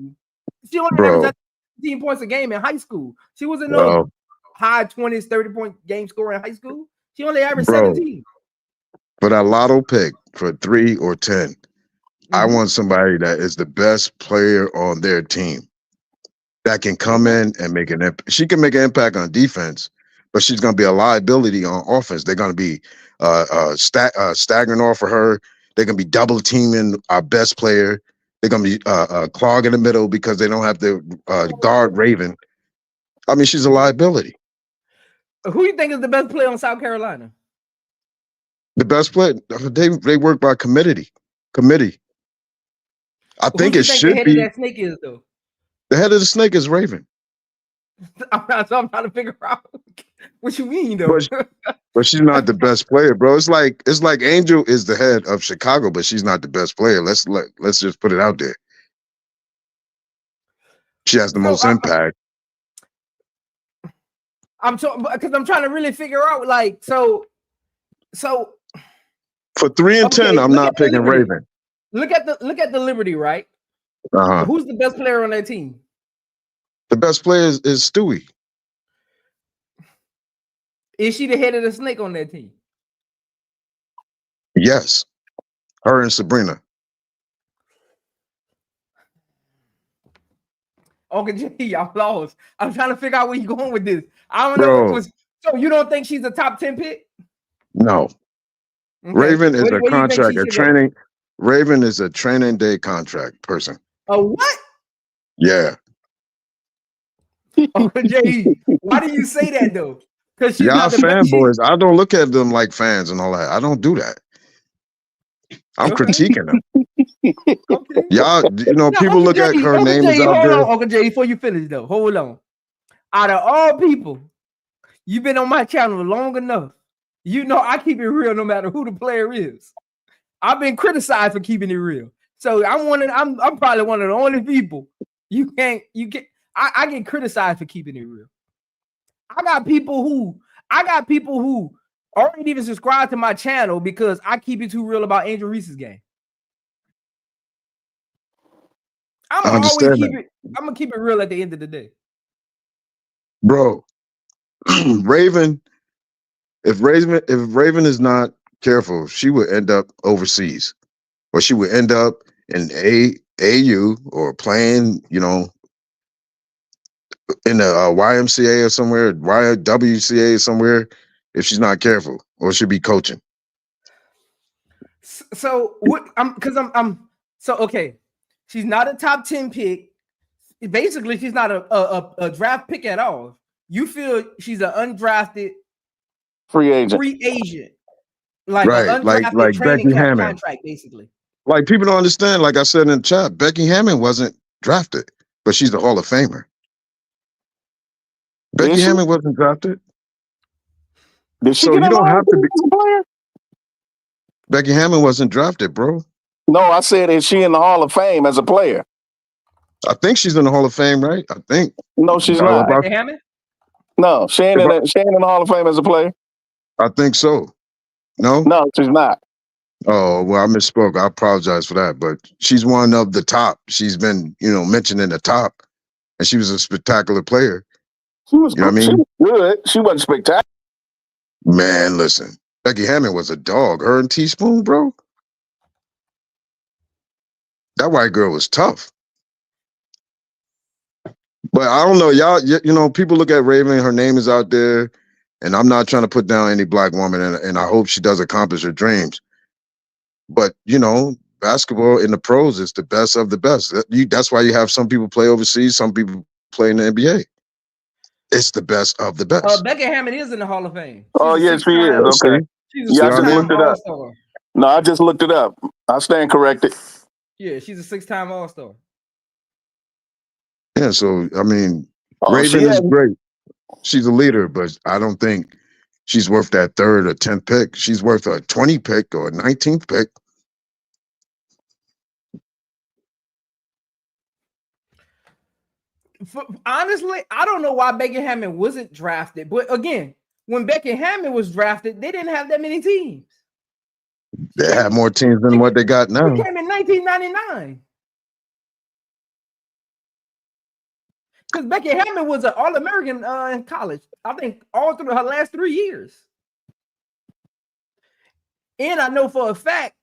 She only averaged 15 points a game in high school. She wasn't no high 20s, 30-point game scorer in high school. She only averaged 17. For that lotto pick for 3 or 10, I Mhm. want somebody that is the best player on their team that can come in and make an impact. She can make an impact on defense, but she's going to be a liability on offense. They're going to be staggering off for her. They're going to be double teaming our best player. They're going to be clogging the middle because they don't have to guard Raven. I mean, she's a liability. Who do you think is the best player on South Carolina? The best player. They work by committee. I Who think do it you think the should head of be that snake is, though? the head of the snake is Raven, I'm trying to figure out what you mean, though. but she's not the best player, bro. It's like Angel is the head of Chicago, but she's not the best player. Let's just put it out there. She has the So, most impact. because I'm trying to really figure out, like, so For 3 and 10, I'm look not at the picking Liberty. Raven. Look at the Liberty, right? Uh-huh. Who's the best player on that team? The best player is Stewie. Is she the head of the snake on that team? Yes, her and Sabrina. Okay, G, y'all lost. I'm trying to figure out where you're going with this. I don't Bro. know. So you don't think she's a top 10 pick? No. Okay. Raven is Where a do you think contract, she a should training. Raven is a training day contract person. go? A what? Yeah. Oh, Jay, why do you say that though? Because she's Y'all not the best. fanboys. I don't look at them like fans and all that. I don't do that. I'm critiquing them. Okay. Y'all, people Uncle look at Jay, her Uncle name Jay, is out hold there. on, Uncle Jay, before you finish though. Hold on. Out of all people, you've been on my channel long enough. You know I keep it real no matter who the player is. I've been criticized for keeping it real. So I'm probably one of the only people I get criticized for keeping it real. I got people who aren't even subscribed to my channel because I keep it too real about angelreese's game. I'm gonna keep it real at the end of the day. Bro, Raven, if Raven is not careful, she would end up overseas. Or she would end up in AU or playing, in the YMCA or somewhere, YWCA or somewhere, if she's not careful, or she'll be coaching. So what? So okay. She's not a top 10 pick. Basically, she's not a draft pick at all. You feel she's an undrafted Free agent. Like right, an undrafted like training Becky camp Hammond. contract, basically. Like people don't understand. Like I said in the chat, Becky Hammond wasn't drafted, but she's a Hall of Famer. Becky Hammond wasn't drafted. Did she So get you don't have to be. as a player? Becky Hammond wasn't drafted, bro. No, I said, is she in the Hall of Fame as a player? I think she's in the Hall of Fame, right? I think. No, she's not. Becky Hammond? No, she ain't in the Hall of Fame as a player. I think so. No? No, she's not. Oh, well, I misspoke. I apologize for that. But she's one of the top. She's been, mentioned in the top. And she was a spectacular player. She was good. She was good. She wasn't spectacular. Man, listen. Becky Hammond was a dog. Her and Teaspoon, bro. That white girl was tough. But I don't know. Y'all, people look at Raven. Her name is out there. And I'm not trying to put down any black woman. And I hope she does accomplish her dreams. But, basketball in the pros is the best of the best. That's why you have some people play overseas, some people play in the NBA. It's the best of the best. Becky Hammond is in the Hall of Fame. Yes, she is. Okay. She's a six-time All-Star. No, I just looked it up. I stand corrected. Yeah, she's a 6-time All-Star. Yeah, so, I mean, Raven is great. She's a leader, but I don't think she's worth that 3rd or 10th pick. She's worth a 20 pick or a 19th pick. Honestly, I don't know why Becky Hammond wasn't drafted. But again, when Becky Hammond was drafted, they didn't have that many teams. They have more teams than what they got now. She came in 1999. Because Becky Hammond was an All-American in college. I think all through her last 3 years. And I know for a fact,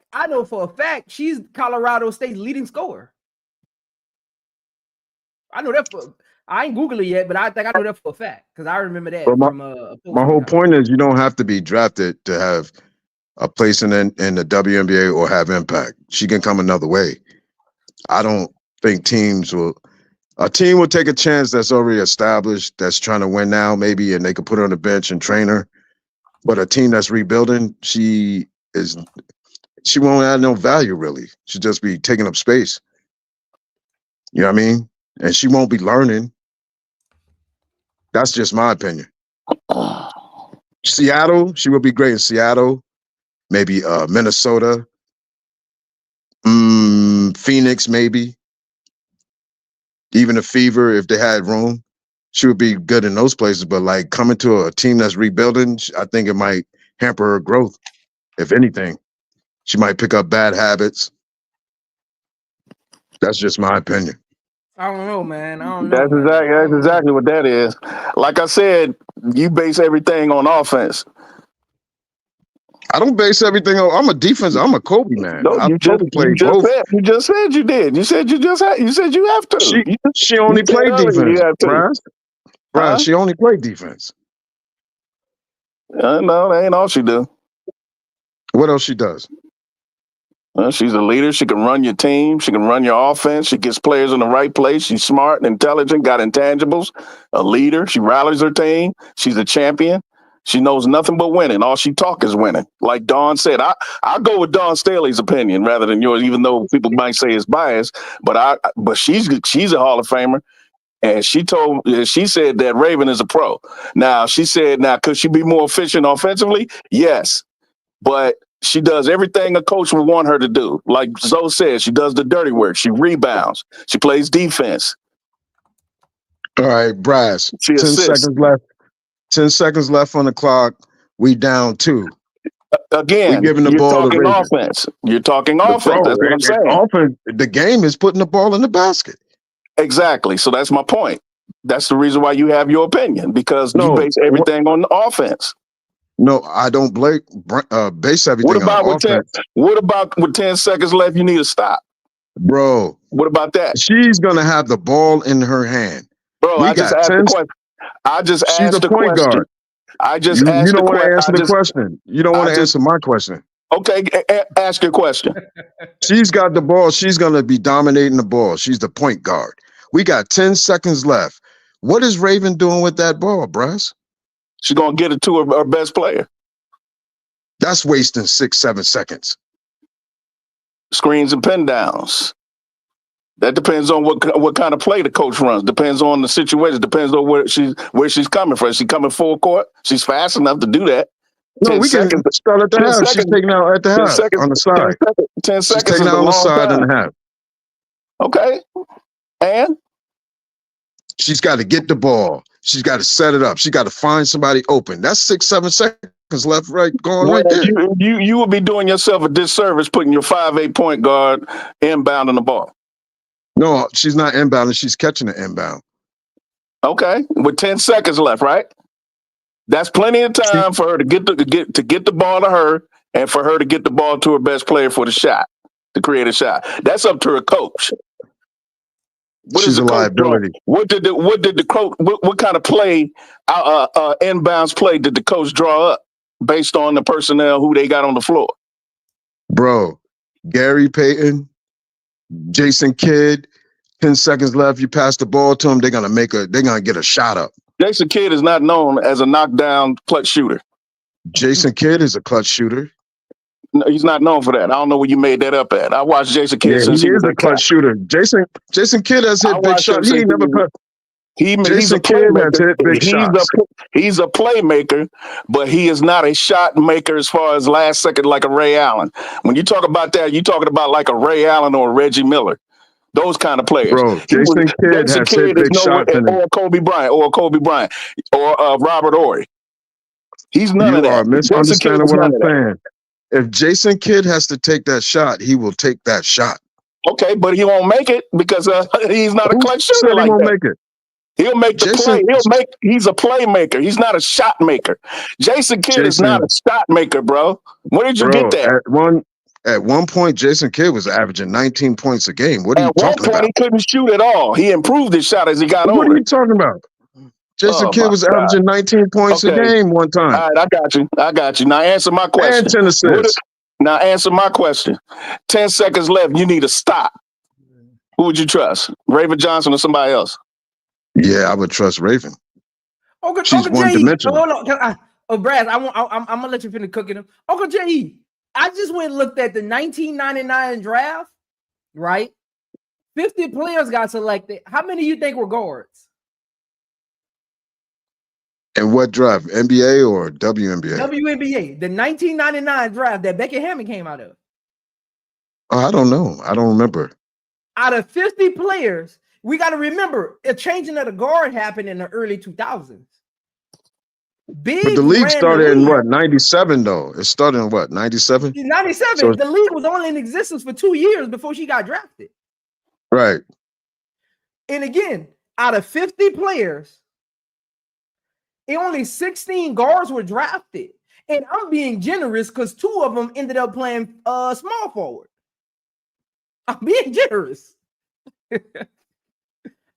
she's Colorado State's leading scorer. I know that I ain't Google it yet, but I think I know that for a fact because I remember that from a post. My whole point is you don't have to be drafted to have a place in the WNBA or have impact. She can come another way. I don't think a team will take a chance that's already established, that's trying to win now, maybe, and they could put her on the bench and train her. But a team that's rebuilding, she won't add no value really. She'll just be taking up space. You know what I mean? And she won't be learning. That's just my opinion. Seattle, she will be great in Seattle. Maybe Minnesota. Phoenix, maybe. Even the Fever, if they had room, she would be good in those places. But like coming to a team that's rebuilding, I think it might hamper her growth. If anything, she might pick up bad habits. That's just my opinion. I don't know, man. I don't know. That's exactly what that is. Like I said, you base everything on offense. I don't base everything on. I'm a defense. I'm a Kobe man. No, you just said you did. You said you have to. She only played defense. Brian, she only played defense. No, that ain't all she do. What else she does? She's a leader. She can run your team. She can run your offense. She gets players in the right place. She's smart and intelligent, got intangibles, a leader. She rallies her team. She's a champion. She knows nothing but winning. All she talk is winning. Like Dawn said, I'll go with Dawn Staley's opinion rather than yours, even though people might say it's biased. But she's a Hall of Famer. And she said that Raven is a pro. Now, she said, could she be more efficient offensively? Yes. But she does everything a coach would want her to do. Like Zoe said, she does the dirty work. She rebounds. She plays defense. All right, Brass. 10 seconds left. 10 seconds left on the clock. We down 2. Again, you're talking offense. You're talking offense. That's what I'm saying. Offense, the game is putting the ball in the basket. Exactly. So that's my point. That's the reason why you have your opinion, because you base everything on the offense. No, I don't base everything on offense. What about with 10 seconds left, you need to stop? Bro. What about that? She's going to have the ball in her hand. Bro, I just asked the question. She's a point guard. I just asked the question. You don't want to answer the question. You don't want to answer my question. Okay, ask your question. She's got the ball. She's going to be dominating the ball. She's the point guard. We got 10 seconds left. What is Raven doing with that ball, Brass? She's going to get it to her best player. That's wasting 6-7 seconds. Screens and pin downs. That depends on what kind of play the coach runs. Depends on the situation. Depends on where she's coming from. Is she coming full court? She's fast enough to do that. No, we can start at the half. She's taking out at the half on the side. 10 seconds. She's taking out on the side and the half. Okay. And? She's got to get the ball. She's got to set it up. She got to find somebody open. That's 6-7 seconds left right there. You would be doing yourself a disservice putting your 5'8" point guard inbounding the ball. No, she's not inbounding. She's catching the inbound. Okay. With 10 seconds left, right? That's plenty of time for her to get the ball to her and for her to get the ball to her best player for the shot, to create a shot. That's up to her coach. She's a liability. What kind of play, inbounds play did the coach draw up based on the personnel who they got on the floor? Bro, Gary Payton, Jason Kidd, 10 seconds left. You pass the ball to them, they're gonna get a shot up. Jason Kidd is not known as a knockdown clutch shooter. Jason Kidd is a clutch shooter. No, he's not known for that. I don't know where you made that up at. I watched Jason Kidd since he was a clutch shooter. Jason Kidd has hit big shots. He ain't never put. He's a playmaker, but he is not a shot maker as far as last second like a Ray Allen. When you talk about that, you're talking about like a Ray Allen or a Reggie Miller. Those kind of players. Bro, Jason Kidd has hit big shots. Or Kobe Bryant or Robert Horry. He's none of that. You are misunderstanding what I'm saying. If Jason Kidd has to take that shot, he will take that shot. Okay, but he won't make it because he's not a clutch shooter like that. Make it. He'll make the Jason- play. He's a playmaker. He's not a shot maker. Jason Kidd is not a shot maker, bro. Where did you get that? At one point, Jason Kidd was averaging 19 points a game. What are you At one talking about? point, he couldn't shoot at all. He improved his shot as he got What older. are you talking about? Jason Kidd was averaging 19 points a game one time. All right, I got you. Now answer my question. And 10 assists. Now answer my question. 10 seconds left. You need to stop. Who would you trust? Raven Johnson or somebody else? Yeah, I would trust Raven. Uncle She's one-dimensional. Hold on. Brad, I'm gonna let you finish cooking them. Uncle J, I just went and looked at the 1999 draft, right? 50 players got selected. How many you think were guards? And what draft? NBA or WNBA? WNBA, the 1999 draft that Becky Hammond came out of. Oh, I don't know. I don't remember. Out of 50 players, we got to remember a changing of the guard happened in the early 2000s. But the league started in what, 97 though? It started in what, 97? 97. So the league was only in existence for 2 years before she got drafted. Right. And again, out of 50 players, only 16 guards were drafted. And I'm being generous because 2 of them ended up playing small forward. I'm being generous.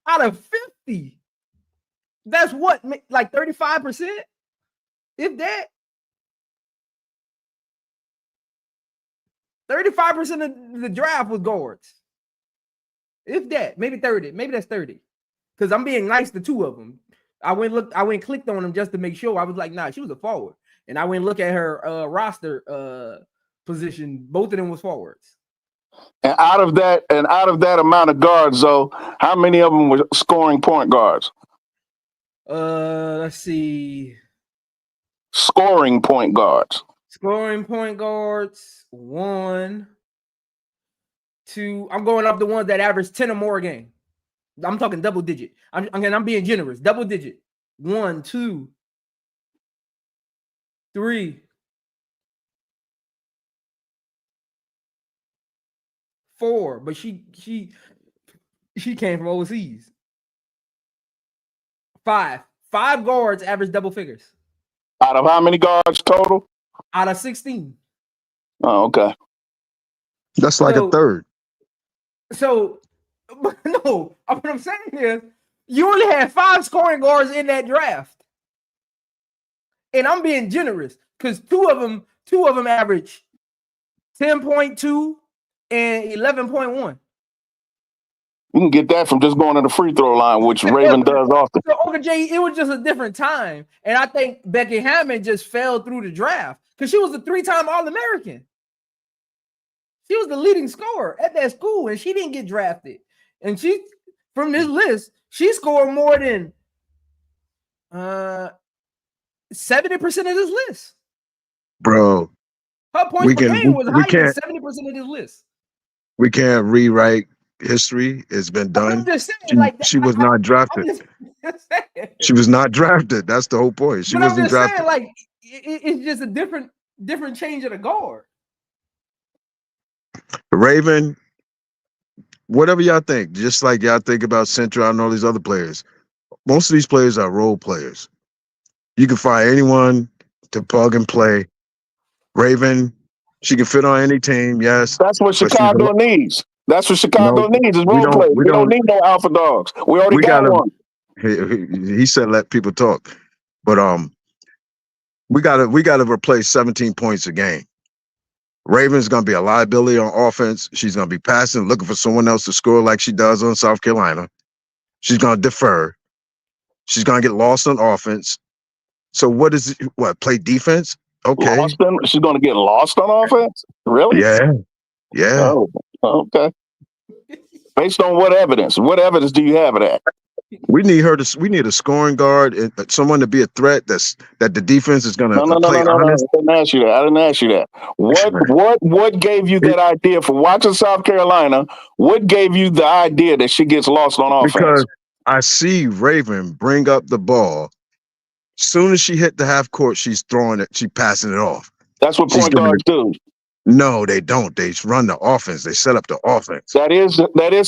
Out of 50, that's what, like 35%? If that. 35% of the draft was guards. If that, maybe 30. Maybe that's 30. Because I'm being nice to 2 of them. I went clicked on them just to make sure. I was like, nah, she was a forward. And I went look at her roster position. Both of them was forwards. And out of that amount of guards, though, how many of them were scoring point guards? Let's see. Scoring point guards. Scoring point guards. 1, 2. I'm going up the ones that average 10 or more a game. I'm talking double digit. I'm being generous. Double digit. 1, 2, 3, 4. But she came from overseas. 5 guards average double figures. Out of how many guards total? Out of 16. Oh, okay. That's like a third. So, but no, what I'm saying is you only had 5 scoring guards in that draft. And I'm being generous because two of them average 10.2 and 11.1. You can get that from just going to the free throw line, which Raven does often. So, Uncle Jay, it was just a different time. And I think Becky Hammond just fell through the draft because she was a 3-time All-American. She was the leading scorer at that school, and she didn't get drafted. And she, from this list, she scored more than 70% of this list. Bro. Her points per game was higher than 70% of this list. We can't rewrite history. It's been done. I'm just saying, she was not drafted. She was not drafted. That's the whole point. She wasn't drafted. Saying, like, it's just a different change of the guard. Raven, whatever y'all think, just like y'all think about Central and all these other players, most of these players are role players. You can find anyone to plug and play. Raven, she can fit on any team, yes. That's what Chicago needs. That's what Chicago needs is role players. We don't need no alpha dogs. We already got one. He said let people talk. But we gotta replace 17 points a game. Raven's gonna be a liability on offense. She's gonna be passing, looking for someone else to score like she does on South Carolina. She's gonna defer. She's gonna get lost on offense. So play defense? Okay. She's gonna get lost on offense? Really? Yeah. Yeah. Oh, okay. Based on what evidence? What evidence do you have of that? We need a scoring guard and someone to be a threat that the defense is gonna play honest. I didn't ask you that. What gave you that idea for watching South Carolina? What gave you the idea that she gets lost on offense? Because I see Raven bring up the ball. Soon as she hit the half court, she's throwing it, she's passing it off. That's what point guards do. No, they don't. They run the offense. They set up the offense. That is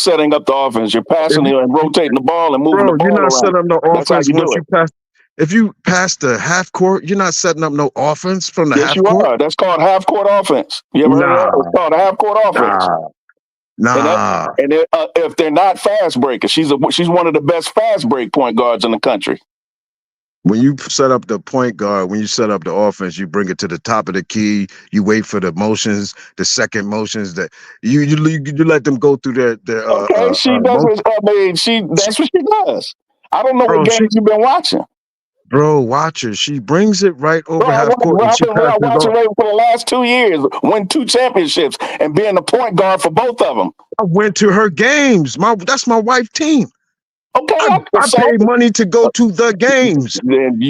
setting up the offense. You're passing it and rotating the ball and moving Bro, the you're ball not around. setting up no That's how offense you once do you it. pass. If you pass the half court, you're not setting up no offense from the Yes, half you court. are. That's called half court offense. You ever heard of that? It's called a half court offense. Nah. And if they're not fast breakers, she's one of the best fast break point guards in the country. When you set up the point guard, when you set up the offense, you bring it to the top of the key. You wait for the motions, the second motions that you let them go through their Okay, she does. That's what she does. I don't know what games you've been watching. Bro, watch her. She brings it right over Bro, half court and she passes I've been watching off. Raven for the last 2 years, win 2 championships, and being the point guard for both of them. I went to her games. That's my wife's team. Okay, I paid money to go to the games. Then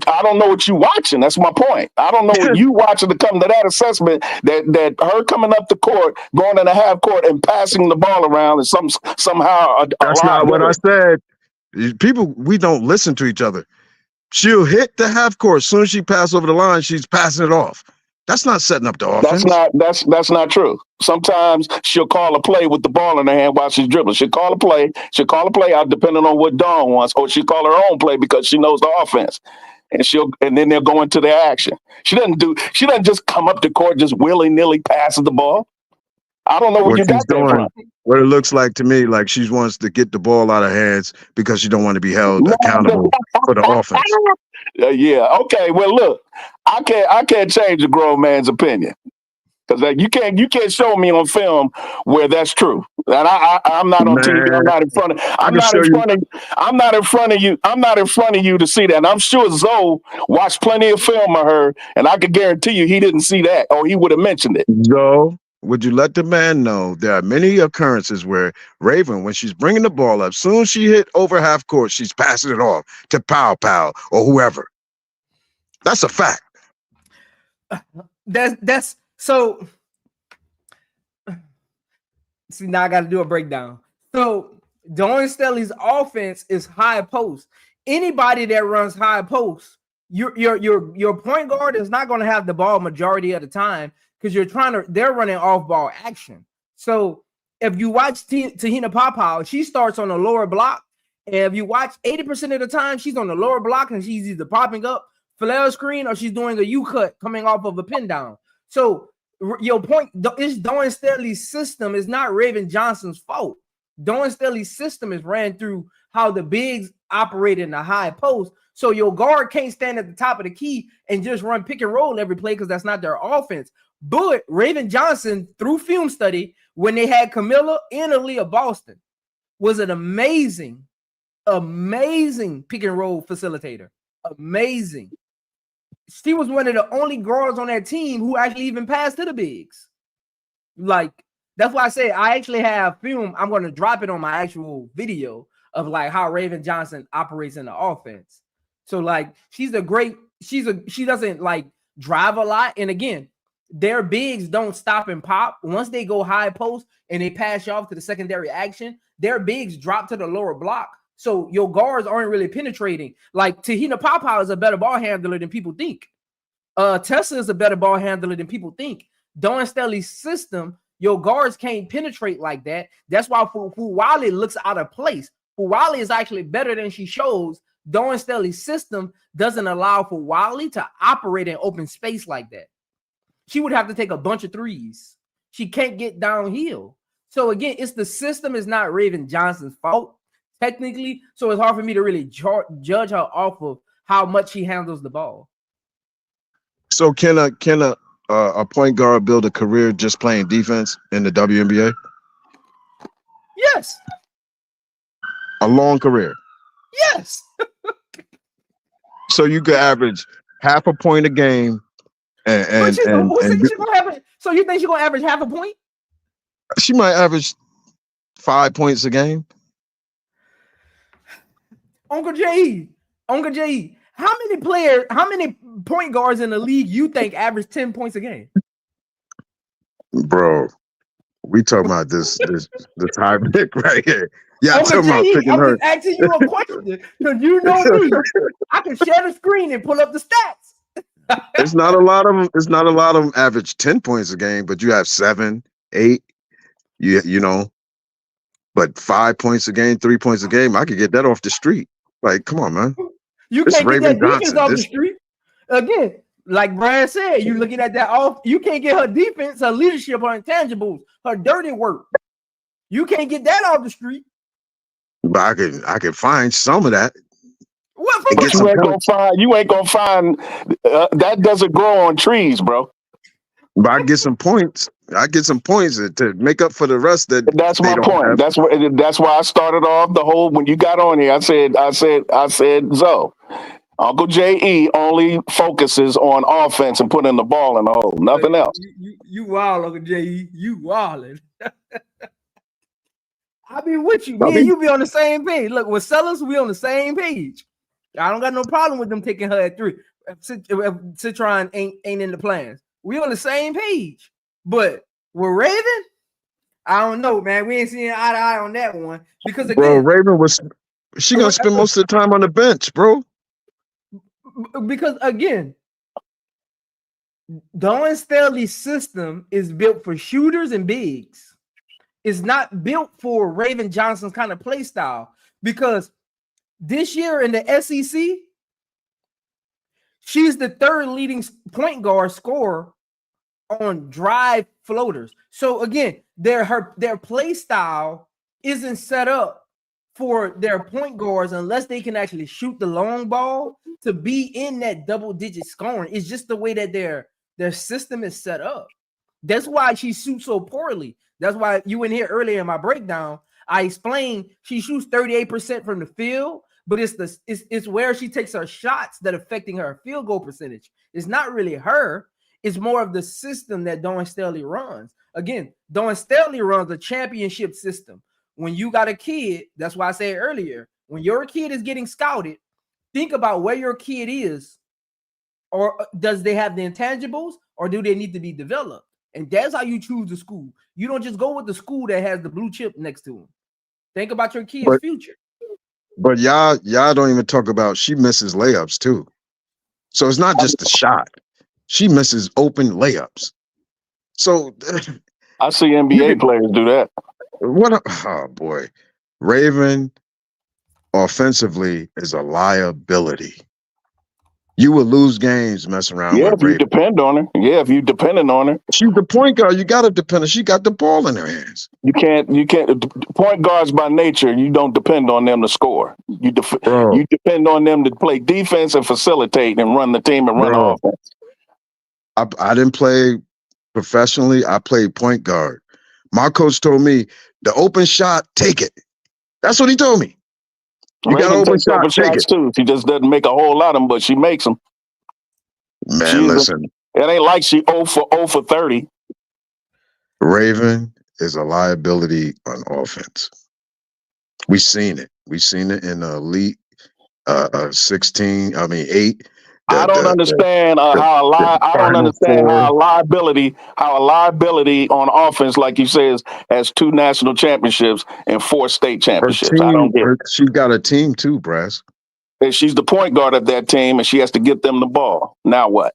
I don't know what you watching. That's my point. I don't know what you watching to come to that assessment that her coming up the court, going in the half court and passing the ball around is somehow That's not what I said. People, we don't listen to each other. She'll hit the half court. As soon as she passes over the line, she's passing it off. That's not setting up the offense. That's not true. Sometimes she'll call a play with the ball in her hand while she's dribbling. She'll call a play out depending on what Dawn wants, or she'll call her own play because she knows the offense. And then they'll go into their action. She doesn't just come up the court just willy-nilly passes the ball. I don't know where you got that from. What it looks like to me, like she wants to get the ball out of hands because she don't want to be held accountable for the offense. Yeah. Okay. Well, look, I can't change a grown man's opinion because you can't show me on film where that's true. And I'm not on TV. I'm not in front of. I'm not in front of you to see that. And I'm sure Zoe watched plenty of film of her, and I can guarantee you he didn't see that, or he would have mentioned it. Zoe, would you let the man know there are many occurrences where Raven, when she's bringing the ball up, soon as she hit over half court, she's passing it off to Pow or whoever. That's a fact. That's so. See, now I got to do a breakdown. So Dawn Staley's offense is high post. Anybody that runs high post, your point guard is not going to have the ball majority of the time because they're running off ball action. So if you watch Tahina Paopao, she starts on the lower block. And if you watch 80% of the time, she's on the lower block and she's either popping up flare screen or she's doing a U-cut coming off of a pin down. So your point is Dawn Staley's system is not Raven Johnson's fault. Dawn Staley's system is ran through how the bigs operate in the high post. So your guard can't stand at the top of the key and just run pick and roll every play because that's not their offense. But Raven Johnson, through film study, when they had Camilla and Aaliyah Boston, was an amazing pick and roll facilitator. Amazing. She was one of the only girls on that team who actually even passed to the bigs. Like, that's why I say I actually have film. I'm going to drop it on my actual video of like how Raven Johnson operates in the offense. So like, she doesn't like drive a lot. And again, their bigs don't stop and pop. Once they go high post and they pass you off to the secondary action, their bigs drop to the lower block. So your guards aren't really penetrating. Like Tahina Paopao is a better ball handler than people think. Tessa is a better ball handler than people think. Dawn Staley's system, your guards can't penetrate like that. That's why Fuwale looks out of place. Fuwale is actually better than she shows. Dawn Staley's system doesn't allow Fuwale to operate in open space like that. She would have to take a bunch of threes. She can't get downhill. So again, it's the system is not Raven Johnson's fault. Technically, so it's hard for me to really judge her off of how much she handles the ball. So can a point guard build a career just playing defense in the WNBA? Yes. A long career. Yes. So you could average half a point a game, so you think she's gonna average half a point? She might average 5 points a game. Uncle J, how many point guards in the league you think average 10 points a game? Bro, we talking about this high pick right here. Yeah, Uncle J, I'm just asking you a question because you know me. I can share the screen and pull up the stats. It's not a lot of them. It's not a lot of them average 10 points a game, but you have 7, 8. You know, but 5 points a game, 3 points a game, I could get that off the street. Like, come on, man. You It's can't get Raven that defense Johnson. off the street. Again, like Brian said, you looking at that off. You can't get her defense, her leadership, her intangibles, her dirty work. You can't get that off the street. But I can find some of that. What And for get You some ain't gonna points. find. You ain't gonna find. That doesn't grow on trees, bro. But I get some points. I get some points to make up for the rest that That's they my don't point. have. That's why I started off the whole. When you got on here, I said, Zoe, Uncle J.E. only focuses on offense and putting the ball in the hole. Nothing else. You wild, Uncle J.E. You wildin'. I be with you. Me and you be on the same page. Look, with Sellers, we on the same page. I don't got no problem with them taking her at 3. Citron ain't in the plans. We on the same page. But with Raven, I don't know, man. We ain't seeing eye to eye on that one. Because again, Bro, Raven she gonna spend most of the time on the bench, bro. Because again, Dawn Staley's system is built for shooters and bigs. It's not built for Raven Johnson's kind of play style. Because this year in the SEC, she's the 3rd leading point guard scorer on drive floaters. So again, their play style isn't set up for their point guards unless they can actually shoot the long ball to be in that double-digit scoring. It's just the way that their system is set up. That's why she shoots so poorly. That's why you in here earlier in my breakdown, I explained she shoots 38% from the field, but it's where she takes her shots that affecting her field goal percentage. It's not really her. It's more of the system that Dawn Staley runs. Again, Dawn Staley runs a championship system. When you got a kid, that's why I said earlier, when your kid is getting scouted, think about where your kid is, or does they have the intangibles, or do they need to be developed? And that's how you choose the school. You don't just go with the school that has the blue chip next to them. Think about your kid's future. But y'all don't even talk about she misses layups too. So it's not just the shot. She misses open layups. So I see NBA players do that. oh boy. Raven offensively is a liability. You will lose games messing around with If you Raven. depend on her. Yeah, if you depending on her. She's the point guard. You got to depend on. She got the ball in her hands. You can't. Point guards by nature, you don't depend on them to score. You depend on them to play defense and facilitate and run the team and run offense. I didn't play professionally. I played point guard. My coach told me the open shot, take it. That's what he told me. You got an open shot, take it. Too. She just doesn't make a whole lot of them, but she makes them. Man, listen. It ain't like she 0 for 30. Raven is a liability on offense. We seen it. We seen it in the elite 8. I don't understand how a liability on offense, like you says, has 2 national championships and 4 state championships. I don't get it. She's got a team too, Brass. And she's the point guard of that team, and she has to get them the ball. Now what?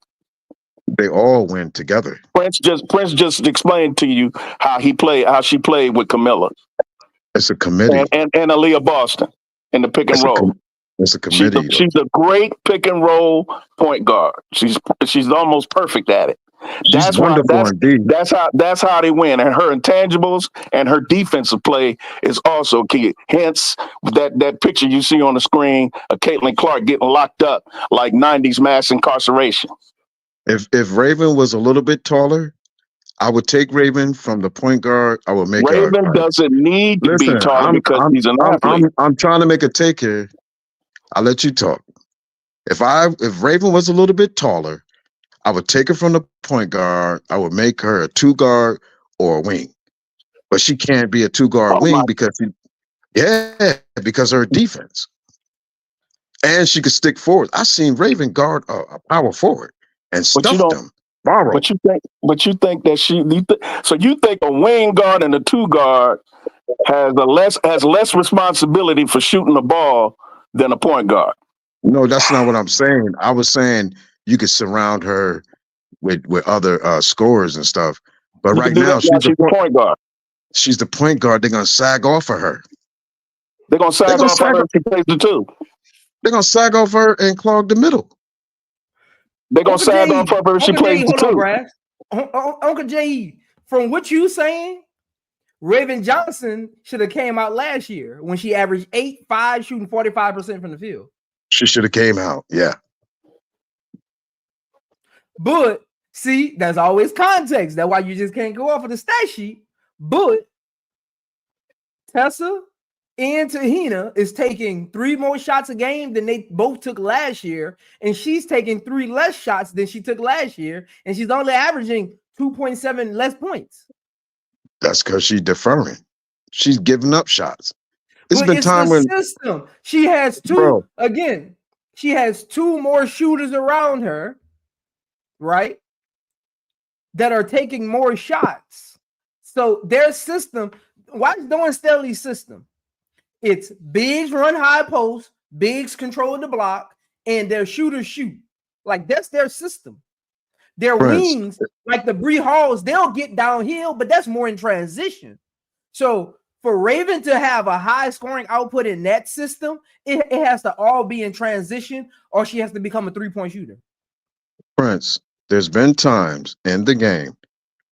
They all win together. Prince just explained to you how she played with Camilla. It's a committee. And Aaliyah Boston in the pick and roll. It's a committee. She's a great pick and roll point guard. She's almost perfect at it. She's wonderful indeed. That's how they win. And her intangibles and her defensive play is also key. Hence that picture you see on the screen of Caitlin Clark getting locked up like 90s mass incarceration. If Raven was a little bit taller, I would take Raven from the point guard. I would make Raven doesn't need to be taller because he's an athlete. I'm trying to make a take here. I'll let you talk. If Raven was a little bit taller, I would take her from the point guard. I would make her a 2-guard or a wing. But she can't be a 2-guard wing because of her defense. And she could stick forward. I've seen Raven guard a power forward and stuff them. Borrow. But you think that so you think a wing guard and a 2-guard has less responsibility for shooting the ball than a point guard? No, that's not what I'm saying. I was saying you could surround her with other scorers and stuff. But You right can do now, that now. She's the point guard. she's the point guard. They're gonna sag off of her. They're gonna They're sag gonna off sag, her if she plays the two. they're gonna sag off her and clog the middle. They're gonna Uncle sag J, off her if she Uncle plays J, the hold on, two. Brad. Uncle J, from what you saying, Raven Johnson should have came out last year when she averaged 8-5, shooting 45% from the field. She should have came out. Yeah. But see, there's always context. That's why you just can't go off of the stat sheet. But Tessa and Tahina is taking 3 more shots a game than they both took last year, and she's taking 3 less shots than she took last year, and she's only averaging 2.7 less points. That's because she's deferring. She's giving up shots. It's been It's time the when system. She has two, again, she has 2 more shooters around her, right? That are taking more shots. So their system, watch Dawn Staley's system. It's bigs run high post, bigs control the block, and their shooters shoot. Like that's their system. Their wings, like the Bree Halls, they'll get downhill, but that's more in transition. So for Raven to have a high scoring output in that system, it has to all be in transition, or she has to become a 3-point shooter. Prince, there's been times in the game,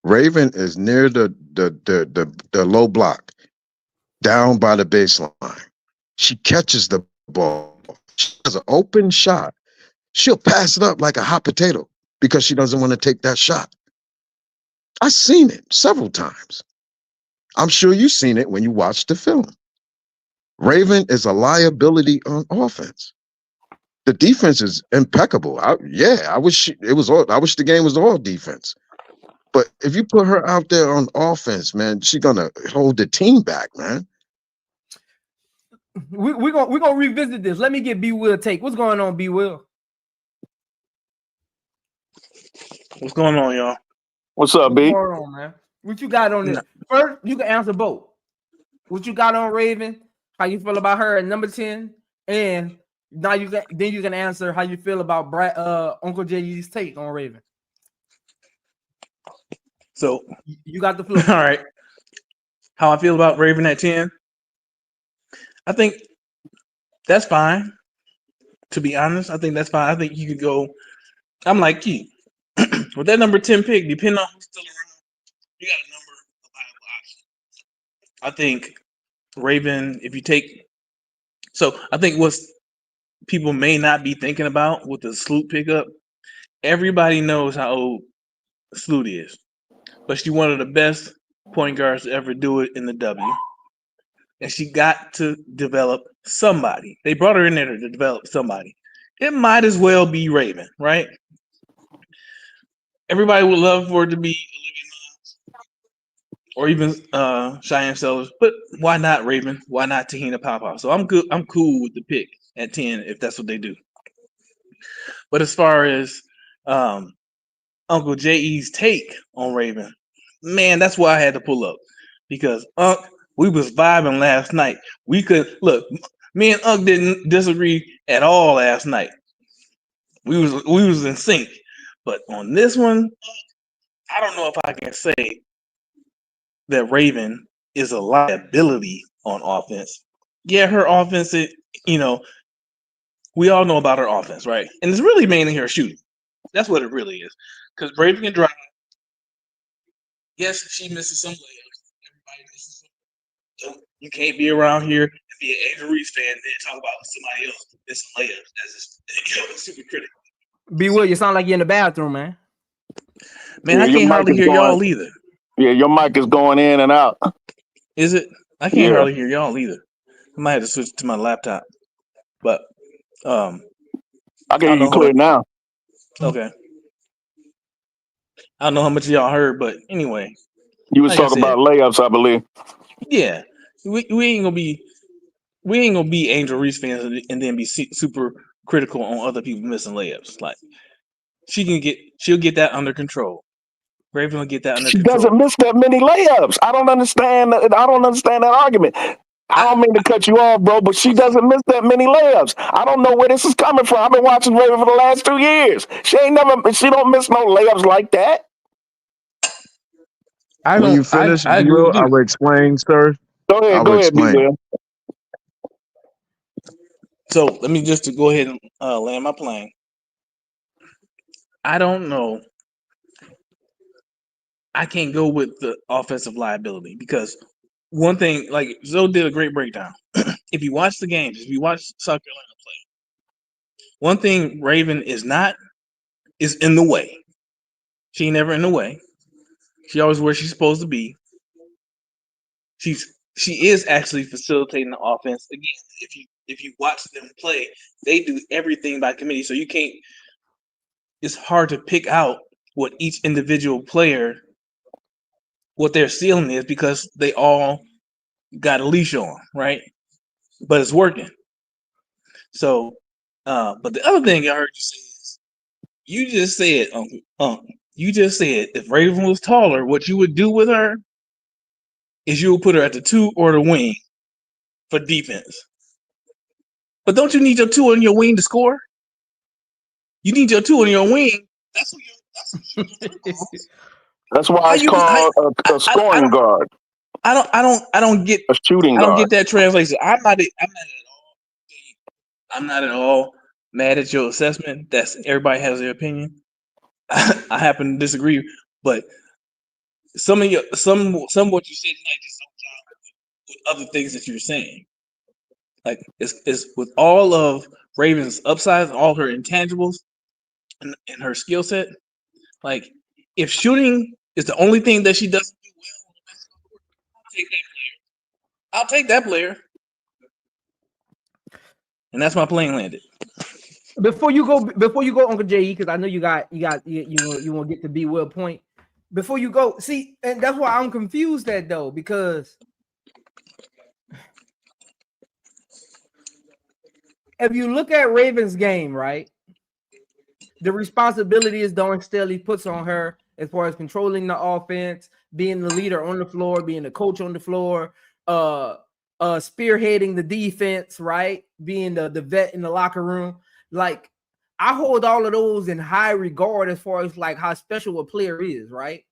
Raven is near the low block, down by the baseline. She catches the ball. She has an open shot. She'll pass it up like a hot potato because she doesn't want to take that shot. I've seen it several times. I'm sure you've seen it when you watch the film. Raven is a liability on offense. The defense is impeccable. I wish the game was all defense. But if you put her out there on offense, man, she's gonna hold the team back, man. We're gonna revisit this. Let me get B Will take. What's going on, B Will? What's going on, y'all? What's up, B? What's going on, man? What you got on this? First, you can answer both. What you got on Raven? How you feel about her at number 10? And now you can answer how you feel about Uncle J's take on Raven. So you got the floor. All right. How I feel about Raven at 10? I think that's fine. To be honest, I think that's fine. I think you could go. I'm like you. With that number 10 pick, depending on who's still around, you got a number of viable options. I think Raven, if you take, so I think what's people may not be thinking about with the Sloot pickup, everybody knows how old Sloot is, but she's one of the best point guards to ever do it in the W. And she got to develop somebody. They brought her in there to develop somebody. It might as well be Raven, right? Everybody would love for it to be Olivia Miles or even Cheyenne Sellers, but why not Raven? Why not Tahina Papa? So I'm good. I'm cool with the pick at 10 if that's what they do. But as far as Uncle J.E.'s take on Raven, man, that's why I had to pull up because we was vibing last night. We could look. Me and Unc didn't disagree at all last night. We was in sync. But on this one, I don't know if I can say that Raven is a liability on offense. Yeah, her offense, we all know about her offense, right? And it's really mainly her shooting. That's what it really is. Because Raven can drive. Yes, she misses some layups. Everybody misses some. You can't be around here and be an Angel Reese fan and then talk about somebody else missing layups. That's super critical. B Will, you sound like you're in the bathroom, man. Man, I can't hardly hear y'all either. Yeah, your mic is going in and out. Is it? I can't hardly hear y'all either. I might have to switch to my laptop. But I can hear you clear now. Okay. I don't know how much y'all heard, but anyway. You was talking about layups, I believe. Yeah. We ain't gonna be Angel Reese fans and then be super critical on other people missing layups. Like she'll get that under control. Raven will get that under control. She doesn't miss that many layups. I don't understand that argument. I don't mean to cut you off, bro, but she doesn't miss that many layups. I don't know where this is coming from. I've been watching Raven for the last 2 years. She don't miss no layups like that. When you finish, I B. agree Will, with I you. will explain, sir. I will Go ahead, B. explain. Will. So let me just to go ahead and land my plane. I don't know. I can't go with the offensive liability because one thing, like Zoe did a great breakdown. If you watch the games, if you watch South Carolina play, one thing Raven is not is in the way. She ain't never in the way. She always where she's supposed to be. She is actually facilitating the offense. Again, if you watch them play, they do everything by committee. So you can't. It's hard to pick out what each individual player, what their ceiling is, because they all got a leash on, right? But it's working. So, but the other thing I heard you say is, you just said if Raven was taller, what you would do with her is you would put her at the 2 or the wing for defense. But don't you need your 2 on your wing to score? You need your 2 on your wing. That's who you're That's why it's called a scoring guard, I don't get a shooting guard. that translation. I'm not at all mad at your assessment. That's everybody has their opinion. I happen to disagree, but some of what you said tonight just with other things that you're saying. Like it's with all of Raven's upsides, all her intangibles, and her skill set. Like if shooting is the only thing that she doesn't do well, I'll take that player. And that's my plane landed. Before you go, Uncle J.E., because I know you want to get to B Will point. Before you go, see, and that's why I'm confused at though, because if you look at Raven's game, right, the responsibility is Dawn Staley puts on her as far as controlling the offense, being the leader on the floor, being the coach on the floor, spearheading the defense, right, being the vet in the locker room. Like, I hold all of those in high regard as far as like how special a player is, right?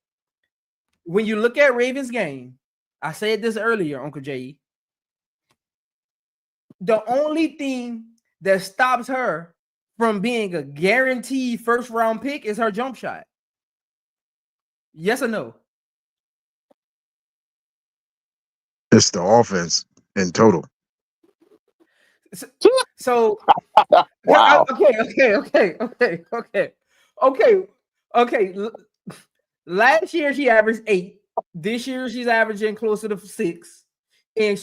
When you look at Ravens game, I said this earlier, Uncle J.E., the only thing that stops her from being a guaranteed first round pick is her jump shot. Yes or no? It's the offense in total. So Wow. Okay. Last year she averaged 8. This year she's averaging closer to 6, and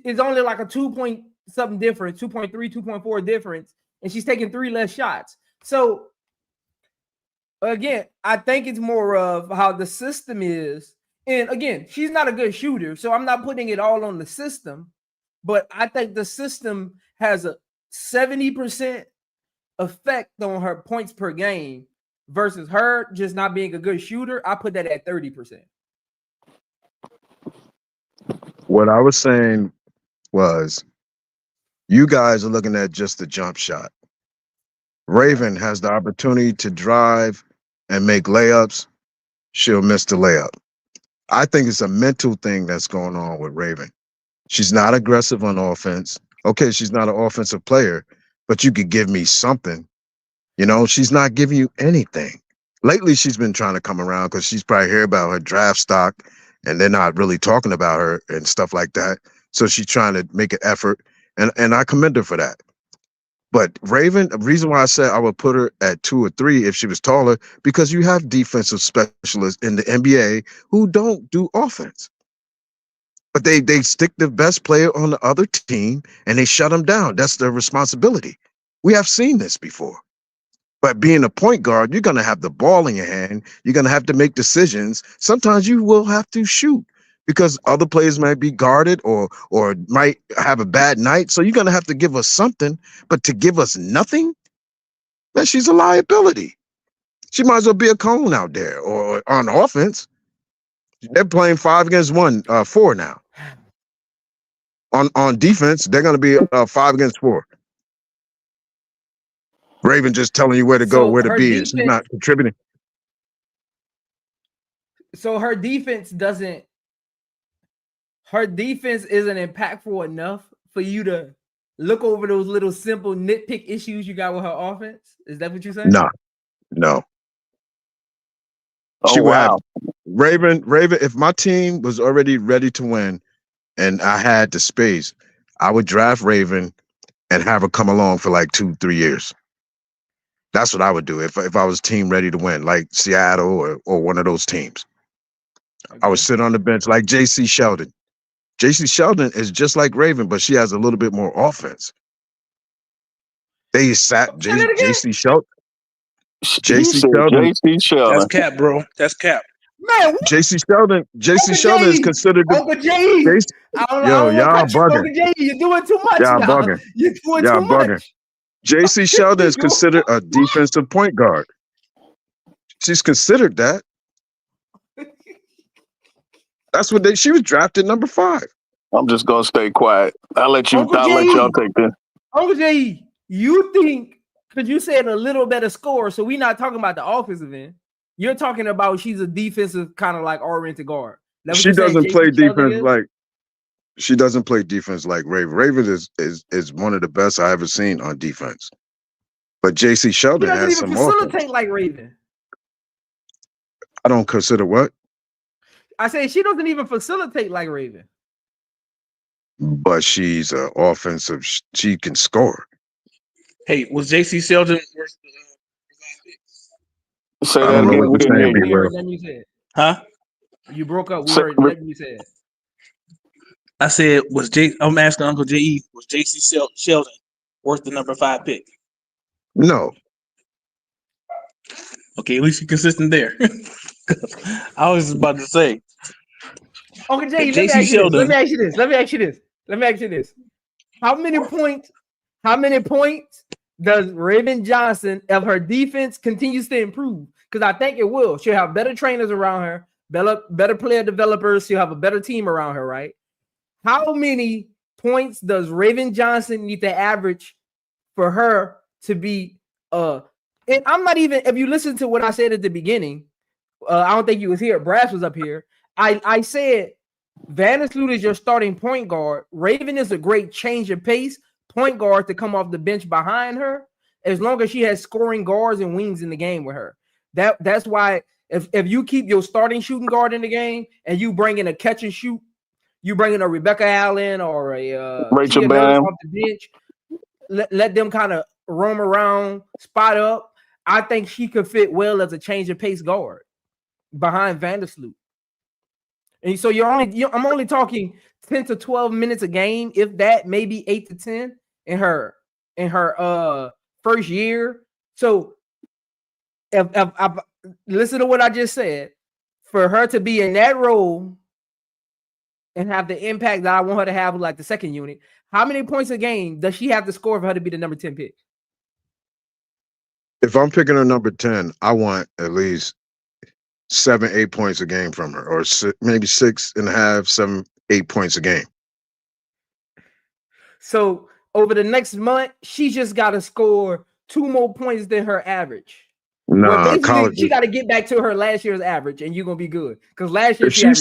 it's only like a 2 point something difference, 2.3, 2.4 difference, and she's taking 3 less shots. So again, I think it's more of how the system is. And again, she's not a good shooter, so I'm not putting it all on the system. But I think the system has a 70% effect on her points per game versus her just not being a good shooter. I put that at 30%. What I was saying was, you guys are looking at just the jump shot. Raven has the opportunity to drive and make layups. She'll miss the layup. I think it's a mental thing that's going on with Raven. She's not aggressive on offense. Okay, she's not an offensive player, but you could give me something. You know, she's not giving you anything. Lately, she's been trying to come around because she's probably heard about her draft stock and they're not really talking about her and stuff like that. So she's trying to make an effort, and I commend her for that. But Raven, the reason why I said I would put her at 2 or 3 if she was taller, because you have defensive specialists in the NBA who don't do offense. But they stick the best player on the other team and they shut them down. That's their responsibility. We have seen this before. But being a point guard, you're going to have the ball in your hand. You're going to have to make decisions. Sometimes you will have to shoot because other players might be guarded or might have a bad night. So you're going to have to give us something. But to give us nothing, then she's a liability. She might as well be a cone out there or on offense. They're playing 5 against 1, 4 now. on defense, they're going to be 5 against 4. Raven just telling you where to go, So where to her be, and she's defense, not contributing. so her defense isn't impactful enough for you to look over those little simple nitpick issues you got with her offense. Is that what you're saying? No. Oh She will have wow. Raven. If my team was already ready to win and I had the space, I would draft Raven and have her come along for like 2-3 years. That's what I would do if I was team ready to win, like Seattle or one of those teams. Okay. I would sit on the bench like J.C. Sheldon. J.C. Sheldon is just like Raven, but she has a little bit more offense. They sat J.C. Sheldon. He J.C. said Sheldon. J.C. That's Sheldon. cap, bro. That's cap. Man, what? J.C. Sheldon is considered the Uncle J. J.C. I don't Yo, want to y'all cut you, bugging. Uncle J. You're doing too much Y'all now. bugging. You're doing Y'all too bugging. much. J.C. Sheldon is considered a defensive point guard. She's considered that. That's what she was drafted number 5. I'm just gonna stay quiet. I'll let y'all take this. Uncle J, you think because you said a little better score, so we're not talking about the offensive end. You're talking about she's a defensive kind of like oriented guard. She doesn't play defense like she doesn't play defense like Raven. Raven is one of the best I ever seen on defense. But J.C. She Sheldon doesn't has even some facilitate offense. like Raven. I don't consider what? I say she doesn't even facilitate like Raven. But she's an offensive. She can score. Hey, was J.C. Sheldon worth Say I that don't know again. what We you're didn't hear saying, you. We B. heard Will. nothing you said. Huh? You broke up. We Say- heard nothing you said. I said, I'm asking Uncle J.E., was J.C. Sheldon worth the number 5 pick? No. Okay, at least you're consistent there. I was about to say. Uncle J, J.C. let me ask you Sheldon. this. How many points does Raven Johnson, if her defense continues to improve? Because I think it will. She'll have better trainers around her, better player developers. She'll have a better team around her, right? How many points does Raven Johnson need to average for her to be and I'm not even, if you listen to what I said at the beginning, I don't think you was here. Brass was up here. I said Vandersloot is your starting point guard. Raven is a great change of pace point guard to come off the bench behind her, as long as she has scoring guards and wings in the game with her. That's why if you keep your starting shooting guard in the game and you bring in a catch and shoot, you bring in a Rebecca Allen or a Rachel Tia Nurse Bam. off the bench, let them kind of roam around, spot up. I think she could fit well as a change of pace guard behind Vandersloot. And so I'm only talking 10 to 12 minutes a game, if that, maybe 8 to 10 in her first year. So if listen to what I just said, for her to be in that role and have the impact that I want her to have with like the second unit, how many points a game does she have to score for her to be the number 10 pick? If I'm picking her number 10, I want at least 7-8 points a game from her, or maybe 6.5, 7-8 points a game. So over the next month, she just got to score 2 more points than her average. Well, basically, she got to get back to her last year's average, and you're gonna be good. Because last year, if she's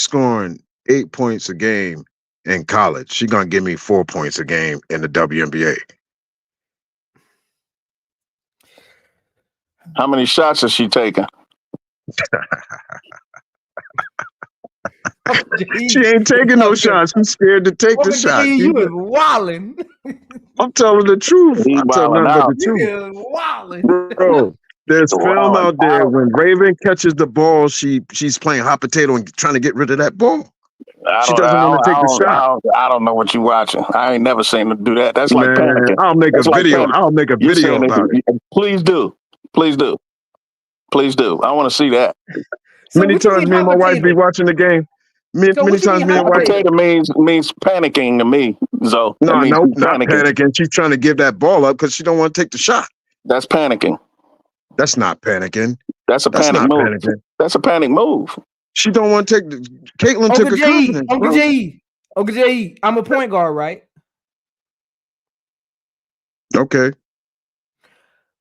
scoring 8 points a game in college, she's gonna give me 4 points a game in the WNBA. How many shots is she taking? She ain't taking no shots. She's scared to take the shot. You is wilding. I'm telling the truth. He's I'm telling nothing but the truth. You is wilding. Bro, there's film out there when Raven catches the ball, she's playing hot potato and trying to get rid of that ball. She doesn't want to take the shot. I don't know what you're watching. I ain't never seen her do that. That's like panicking. I'll make a video. I'll make a video about it. Please do. Please do. Please do. I want to see that. So many times me and my wife be watching the game. Many times me and my wife. Potato means panicking to me. So no, not panicking. She's trying to give that ball up because she don't want to take the shot. That's panicking. That's not panicking. That's a panic move. Panicking. That's a panic move. She don't want to take. Caitlin took a confidence. Uncle J, Okay, I'm a point guard, right? Okay.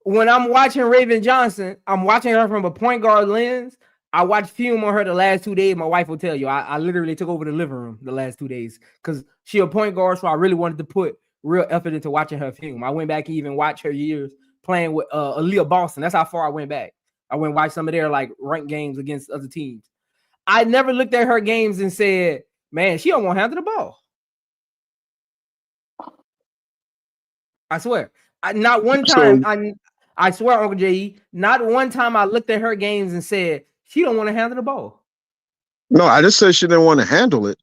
When I'm watching Raven Johnson, I'm watching her from a point guard lens. I watched film on her the last 2 days. My wife will tell you, I literally took over the living room the last 2 days because she a point guard, so I really wanted to put real effort into watching her film. I went back and even watched her years playing with Aaliyah Boston. That's how far I went back. I went and watched some of their like ranked games against other teams. I never looked at her games and said, man, she don't want to handle the ball. I swear. Not one time. I swear, Uncle J.E., not one time I looked at her games and said, she don't want to handle the ball. No, I just said she didn't want to handle it.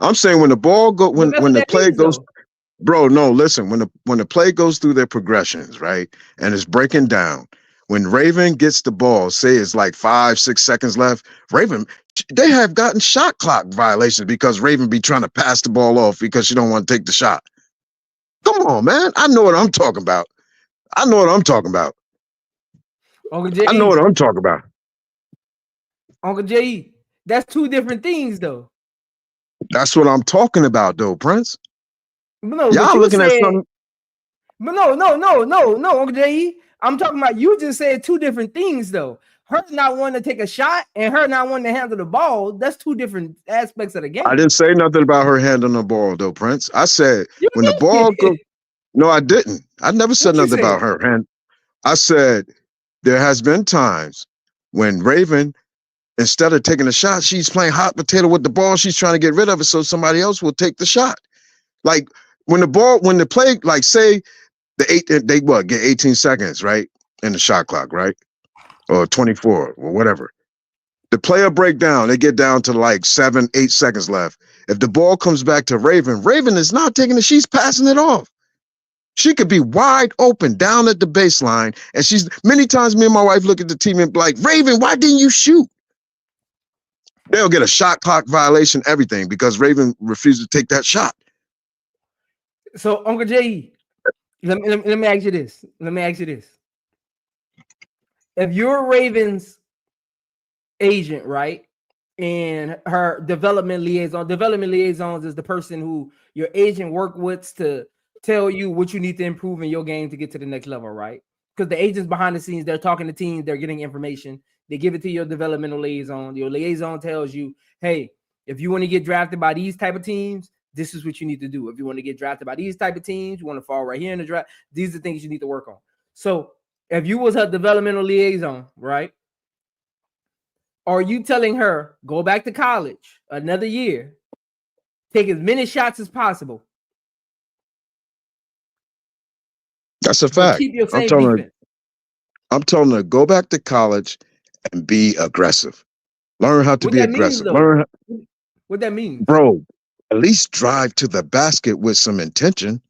I'm saying when the ball go when the play goes, bro, no, listen, when the play goes through their progressions, right? And it's breaking down. When Raven gets the ball, say it's like 5-6 seconds left, Raven, they have gotten shot clock violations because Raven be trying to pass the ball off because she don't want to take the shot. Come on, man. I know what I'm talking about. Uncle J.E., I know what I'm talking about. Uncle J.E., that's two different things, though. That's what I'm talking about, though, Prince. No, y'all looking at something. But no, Uncle J.E., I'm talking about you just said two different things, though. Her not wanting to take a shot and her not wanting to handle the ball. That's two different aspects of the game. I didn't say nothing about her handling the ball, though, Prince. I said when the ball goes. No, I didn't. I never said nothing about her hand. I said there has been times when Raven, instead of taking a shot, she's playing hot potato with the ball. She's trying to get rid of it so somebody else will take the shot. Like when the play, like say they get 18 seconds, right? In the shot clock, right? Or 24 or whatever. The player break down, they get down to like 7-8 seconds left. If the ball comes back to Raven, Raven is not taking it, she's passing it off. She could be wide open down at the baseline. And she's many times me and my wife look at the team and be like, Raven, why didn't you shoot? They'll get a shot clock violation, everything, because Raven refused to take that shot. So, Uncle J.E., let me ask you this. If you're Raven's agent, right? And her development liaisons is the person who your agent work with to tell you what you need to improve in your game to get to the next level, right? Because the agents behind the scenes, they're talking to teams, they're getting information, they give it to your developmental liaison. Your liaison tells you, hey, if you want to get drafted by these type of teams, this is what you need to do. If you want to get drafted by these type of teams, you want to fall right here in the draft, these are the things you need to work on. So if you was her developmental liaison, right? Are you telling her, go back to college another year, take as many shots as possible? That's a fact. Keep your same defense. I'm telling her, go back to college and be aggressive. Learn how to be aggressive. What that means? Bro, at least drive to the basket with some intention.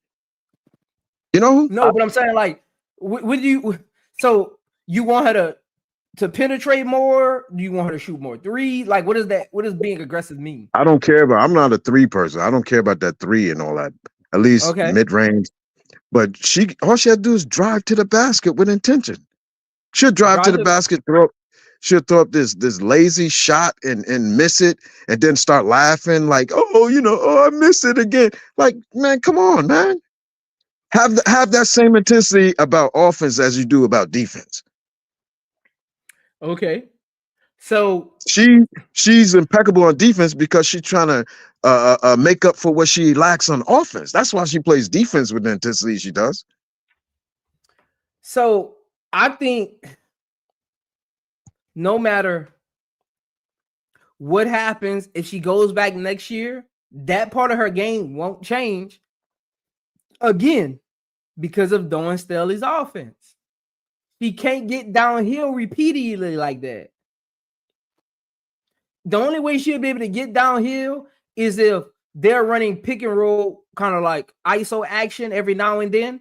You know? No, but I'm saying like, so you want her to penetrate more? Do you want her to shoot more three? Like, what does being aggressive mean? I don't care about, I'm not a three person. I don't care about that three and all that. At least mid-range. But all she had to do is drive to the basket with intention. She'll drive to the basket, she'll throw up this lazy shot and miss it, and then start laughing like, I missed it again. Like, man, come on, man. Have that same intensity about offense as you do about defense. Okay. So she's impeccable on defense because she's trying to make up for what she lacks on offense. That's why she plays defense with the intensity she does. So I think no matter what happens, if she goes back next year, that part of her game won't change again because of Dawn Staley's offense. She can't get downhill repeatedly like that. The only way she'll be able to get downhill is if they're running pick and roll, kind of like ISO action every now and then.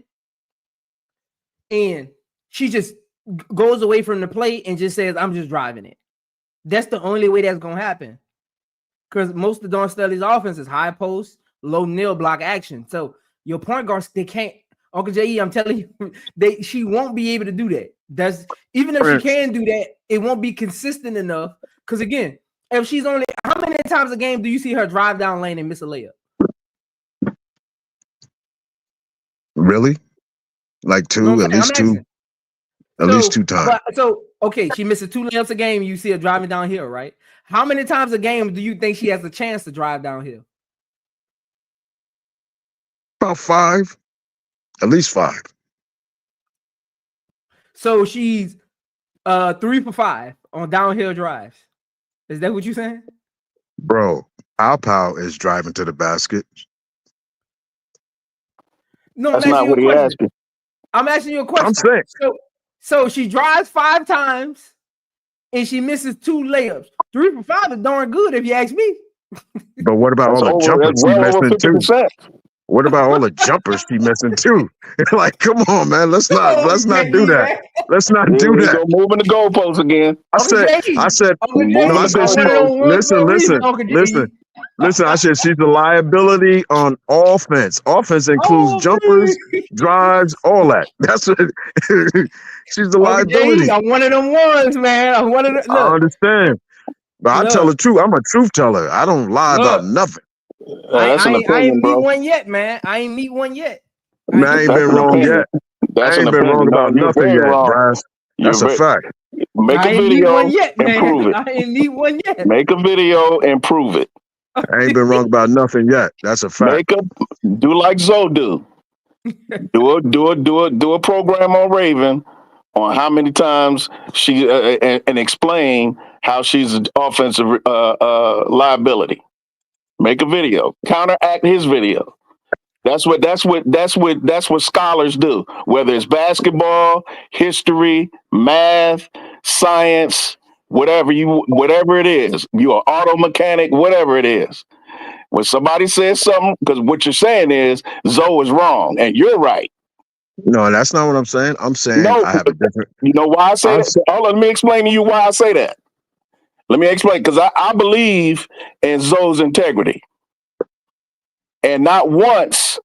And she just goes away from the plate and just says, I'm just driving it. That's the only way that's going to happen. Because most of Dawn Staley's offense is high post, low nil block action. So your point guards, they can't. Uncle J.E., I'm telling you, she won't be able to do that. Even if she can do that, it won't be consistent enough. Because again, if she's only, how many times a game do you see her drive down lane and miss a layup? Really? Like No, two, at least two, asking. at least two times. So okay, she misses 2 layups a game. You see her driving downhill, right? How many times a game do you think she has a chance to drive downhill? About 5, at least 5. So she's 3 for 5 on downhill drives. Is that what you're saying? Bro, our pal is driving to the basket. No, That's I'm not asking you what a he question. asked you. I'm asking you a question. I'm saying. So she drives 5 times and she misses 2 layups. 3 for 5 is darn good if you ask me. But what about all the That's jumpers she well over missing too? 50%. What about all the jumpers she missing too? Like, come on, man. Let's not do that. Let's not do Here we that. go, moving the goalposts again. I said, Uncle J, no, I said I'm one of them ones for a reason, Uncle J. listen. I said she's a liability on offense. Offense includes Oh, jumpers, drives, all that. That's what she's a liability. I'm one of them ones, man. I'm one of them. I Look, understand, but I tell the truth. I'm a truth teller. I don't lie about nothing. That's an I opinion, ain't bro. meet one yet, man. I ain't meet one yet. Man, I ain't That's been an wrong opinion. yet. That's I ain't an been opinion. wrong about You're nothing very yet, wrong. Bryce. That's a fact. Make I a ain't meet video one yet, and man. prove it. I ain't meet one yet. Make a video and prove it. I ain't been wrong about nothing yet. That's a fact. Do like Zoe do. Do a program on Raven on how many times she and explain how she's an offensive liability. Make a video. Counteract his video. That's what scholars do. Whether it's basketball, history, math, science, whatever it is. You are auto mechanic, whatever it is. When somebody says something, because what you're saying is Zoe is wrong and you're right. No, that's not what I'm saying. I'm saying No, I have a different. you know why I say that? Let me explain to you why I say that. Let me explain, because I believe in Zoe's integrity. And not once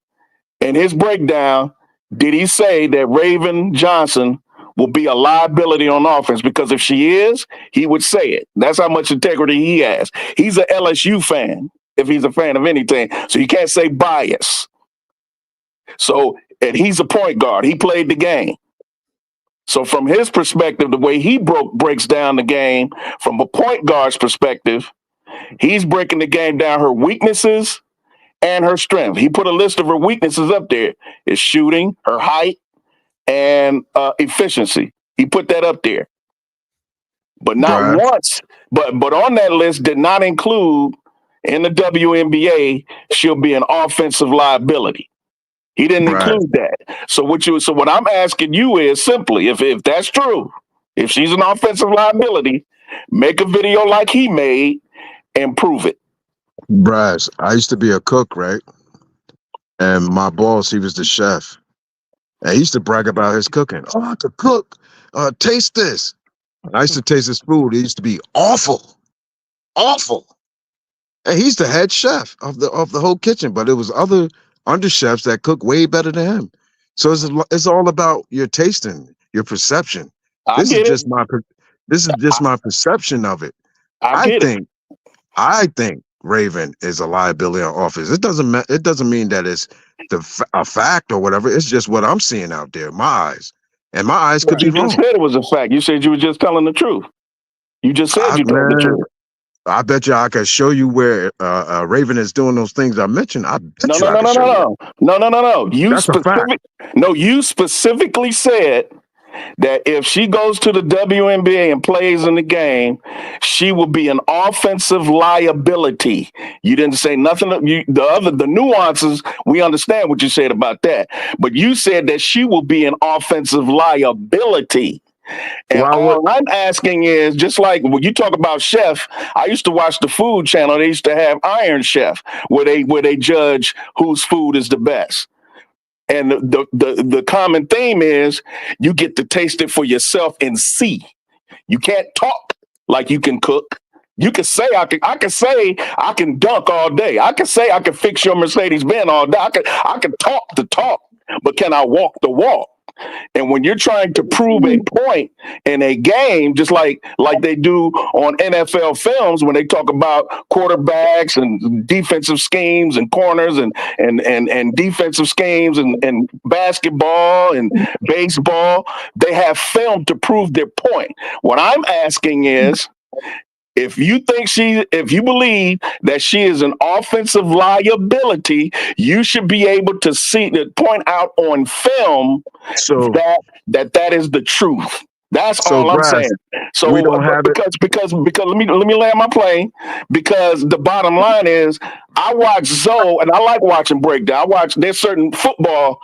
in his breakdown did he say that Raven Johnson will be a liability on offense, because if she is, he would say it. That's how much integrity he has. He's an LSU fan, if he's a fan of anything. So you can't say bias. So, and he's a point guard. He played the game. So from his perspective, the way he breaks down the game from a point guard's perspective, he's breaking the game down, her weaknesses and her strength. He put a list of her weaknesses up there. It's shooting, her height, and efficiency. He put that up there. But not Bruh. once, but on that list did not include in the WNBA, she'll be an offensive liability. He didn't include that. So what I'm asking you is simply, if that's true, if she's an offensive liability, make a video like he made and prove it. Bryce, I used to be a cook, right? And my boss, he was the chef. And he used to brag about his cooking. Oh, I could cook. Taste this. And I used to taste his food. It used to be awful. Awful. And he's the head chef of the whole kitchen, but it was other under chefs that cook way better than him. So it's all about your tasting, your perception. This is just my perception of it. I think Raven is a liability on offense. It doesn't mean that it's a fact or whatever. It's just what I'm seeing out there, my eyes, and my eyes could be wrong. You just said it was a fact. You said you were just telling the truth. You just said you told the truth. I bet you I could show you where Raven is doing those things I mentioned. I bet you I could show you. No. You specifically said that if she goes to the WNBA and plays in the game, she will be an offensive liability. You didn't say nothing. The nuances, we understand what you said about that. But you said that she will be an offensive liability. And all I'm asking is, just like when you talk about chef, I used to watch the Food Channel. They used to have Iron Chef, where they judge whose food is the best. And the common theme is you get to taste it for yourself and see. You can't talk like you can cook. You can say I can say I can dunk all day. I can say I can fix your Mercedes-Benz all day. I can talk the talk, but can I walk the walk? And when you're trying to prove a point in a game, just like they do on NFL films when they talk about quarterbacks and defensive schemes and corners and defensive schemes and basketball and baseball, they have film to prove their point. What I'm asking is, if you believe that she is an offensive liability, you should be able to point out on film So that is the truth. That's so all I'm Brass, saying. So we don't have it. because let me land my plane, because the bottom line is I watch Zoe and I like watching breakdown. There's certain football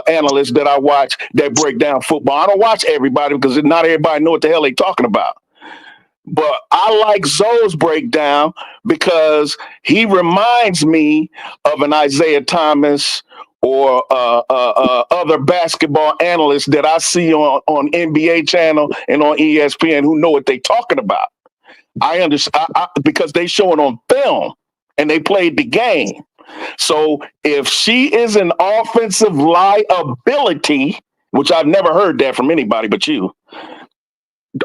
analysts that I watch that break down football. I don't watch everybody because not everybody know what the hell they talking about. But I like Zoe's breakdown because he reminds me of an Isaiah Thomas or other basketball analysts that I see on NBA channel and on ESPN who know what they're talking about. I understand because they show it on film and they played the game. So if she is an offensive liability, which I've never heard that from anybody but you,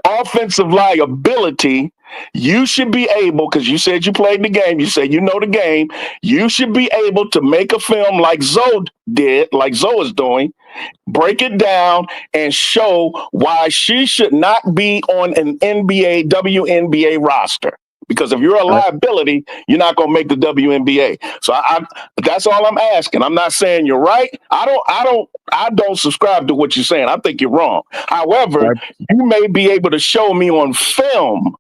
offensive liability, you should be able, because you said you played the game, you said you know the game, you should be able to make a film like Zoe did, like Zoe is doing, break it down and show why she should not be on an WNBA roster. Because if you're a liability, you're not going to make the WNBA. So that's all I'm asking. I'm not saying you're right. I don't subscribe to what you're saying. I think you're wrong. However, you may be able to show me on film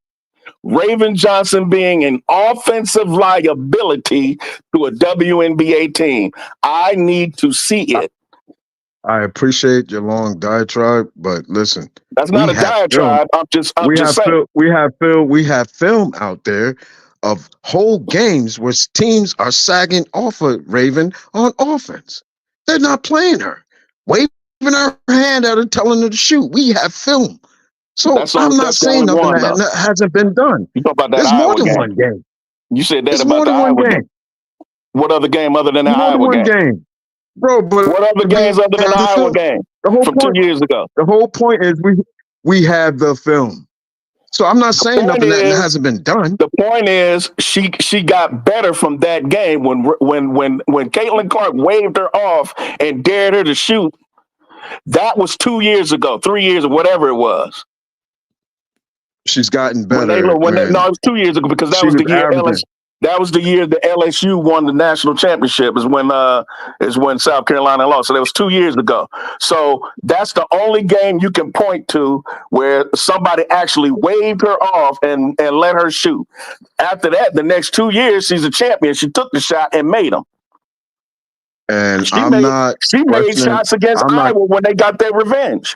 Raven Johnson being an offensive liability to a WNBA team. I need to see it. I appreciate your long diatribe, but listen, that's not a diatribe. I'm just saying. We have film out there of whole games where teams are sagging off of Raven on offense. They're not playing her, waving her hand at her, telling her to shoot. We have film. So I'm not saying nothing that hasn't been done. You talk about that There's Iowa more than game. one game. You said that There's about more the than one Iowa game. game. What other game other than the Iowa game? Bro, but what other games other than the Iowa game from 2 years ago? The whole point is we have the film. So I'm not saying nothing that hasn't been done. The point is she got better from that game when Caitlin Clark waved her off and dared her to shoot. That was 2 years ago, 3 years, or whatever it was. She's gotten better. No, it was 2 years ago because that was the year LSU. That was the year that LSU won the national championship. Is when South Carolina lost. So that was 2 years ago. So that's the only game you can point to where somebody actually waved her off and let her shoot. After that, the next 2 years, she's a champion. She took the shot and made them. And she made shots against Iowa when they got their revenge.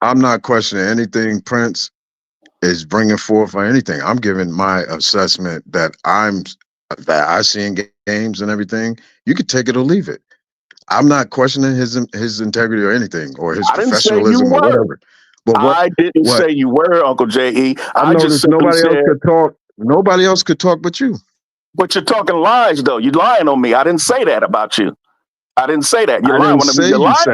I'm not questioning anything Prince is bringing forth or anything. I'm giving my assessment that I see in games and everything. You could take it or leave it. I'm not questioning his integrity or anything, or his professionalism or whatever. But I didn't say you were, Uncle J.E. I just nobody else could talk. Nobody else could talk but you. But you're talking lies, though. You're lying on me. I didn't say that about you. I didn't say that. You're lying